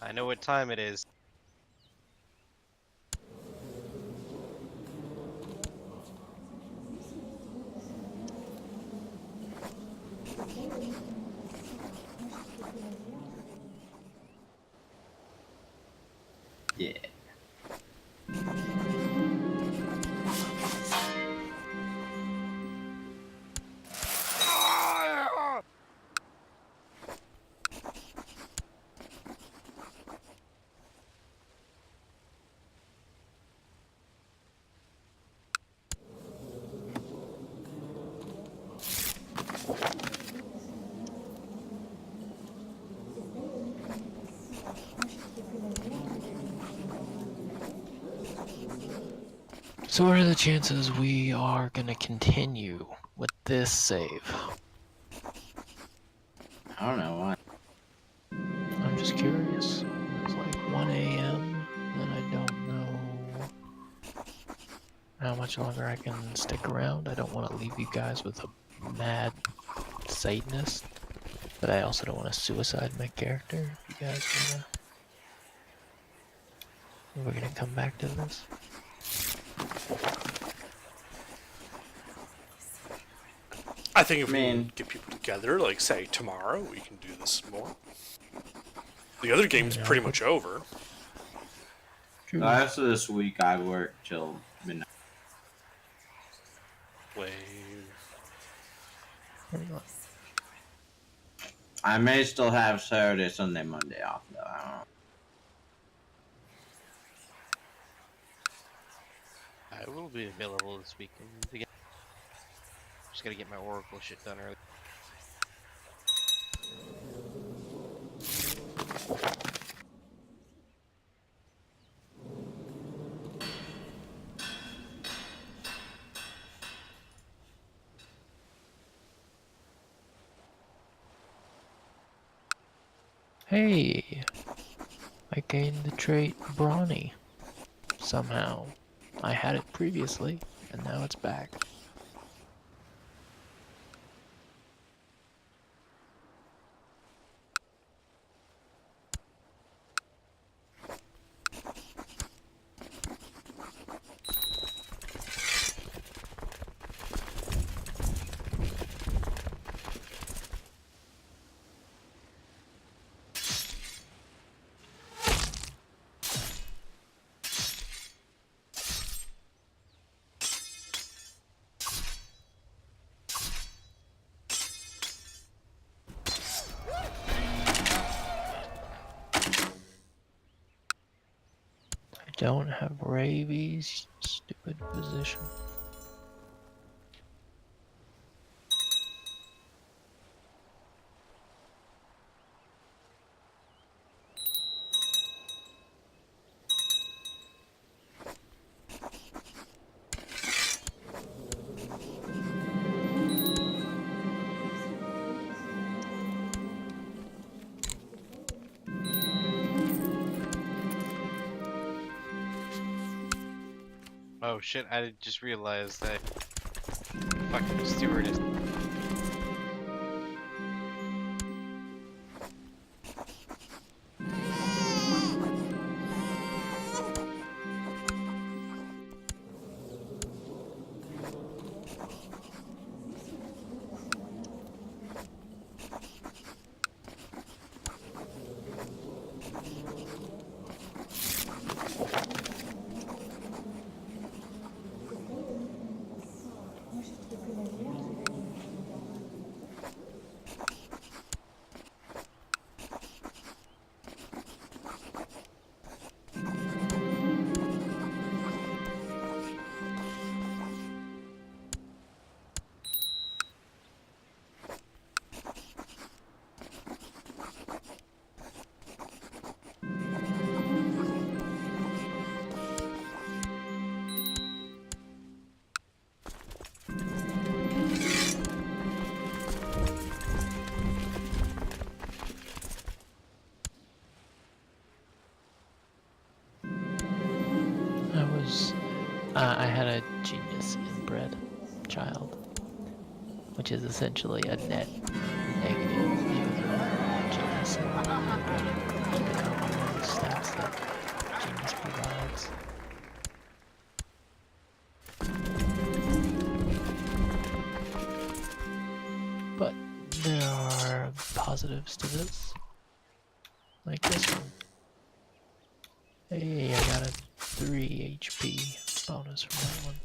I know what time it is. Yeah. So what are the chances we are gonna continue with this save? I don't know why. I'm just curious. It's like 1 a.m. and I don't know how much longer I can stick around. I don't want to leave you guys with a mad Satanist, but I also don't want to suicide my character. If you guys wanna... We're gonna come back to this. I think if we Man. get people together, like say tomorrow, we can do this more. The other game's pretty much over. True. After this week, I work till midnight. Wait. I may still have Saturday, Sunday, Monday off, though. I don't know. I will be available this weekend. Again. Just gotta get my Oracle shit done early. Hey, I gained the trait Brawny. Somehow. I had it previously, and now it's back. don't have rabies. Stupid position. Oh shit, I just realized that fucking steward is. I had a genius inbred child, which is essentially a net negative, even though genius inbred become one of the stats that genius provides. But there are positives to this, like this one. Hey, I got a 3 HP bonus from that one.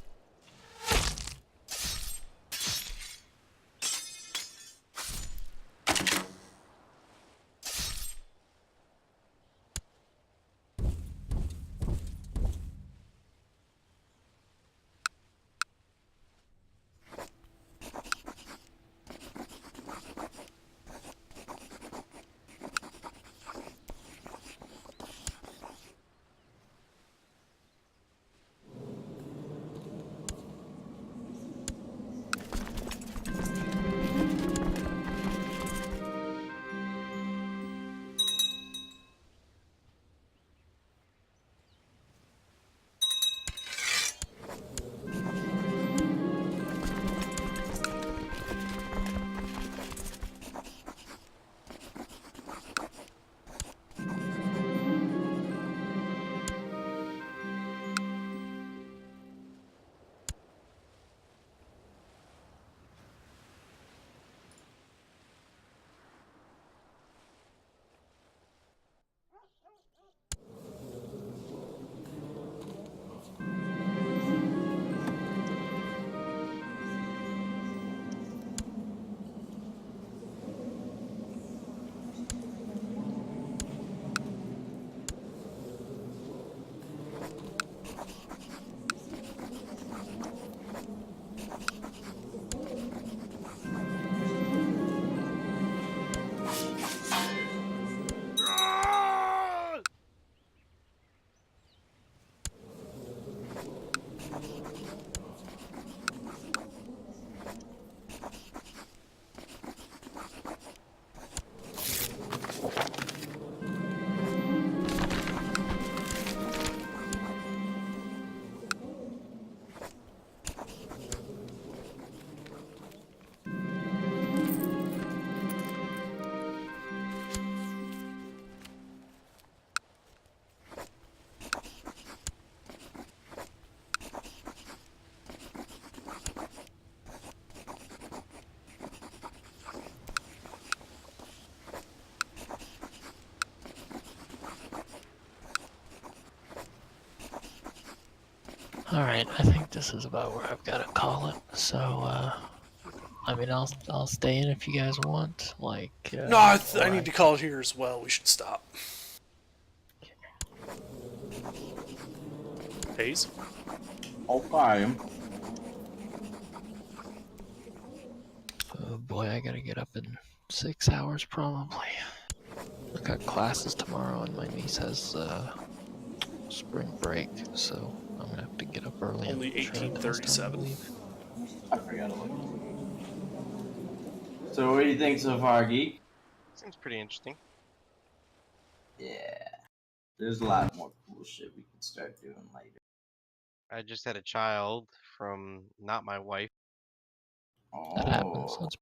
Alright, I think this is about where I've got to call it. So, I mean, I'll stay in if you guys want. Like, No, I need to call it here as well. We should stop. Hayes? Okay. Oh boy, I gotta get up in 6 hours probably. I got classes tomorrow, and my niece has spring break, so I'm gonna have to get up early. Only and try to test time to 1837. leave. I forgot to look. So what do you think so far, Geek? Seems pretty interesting. Yeah. There's a lot more cool shit we can start doing later. I just had a child from not my wife. That happens. Oh. That's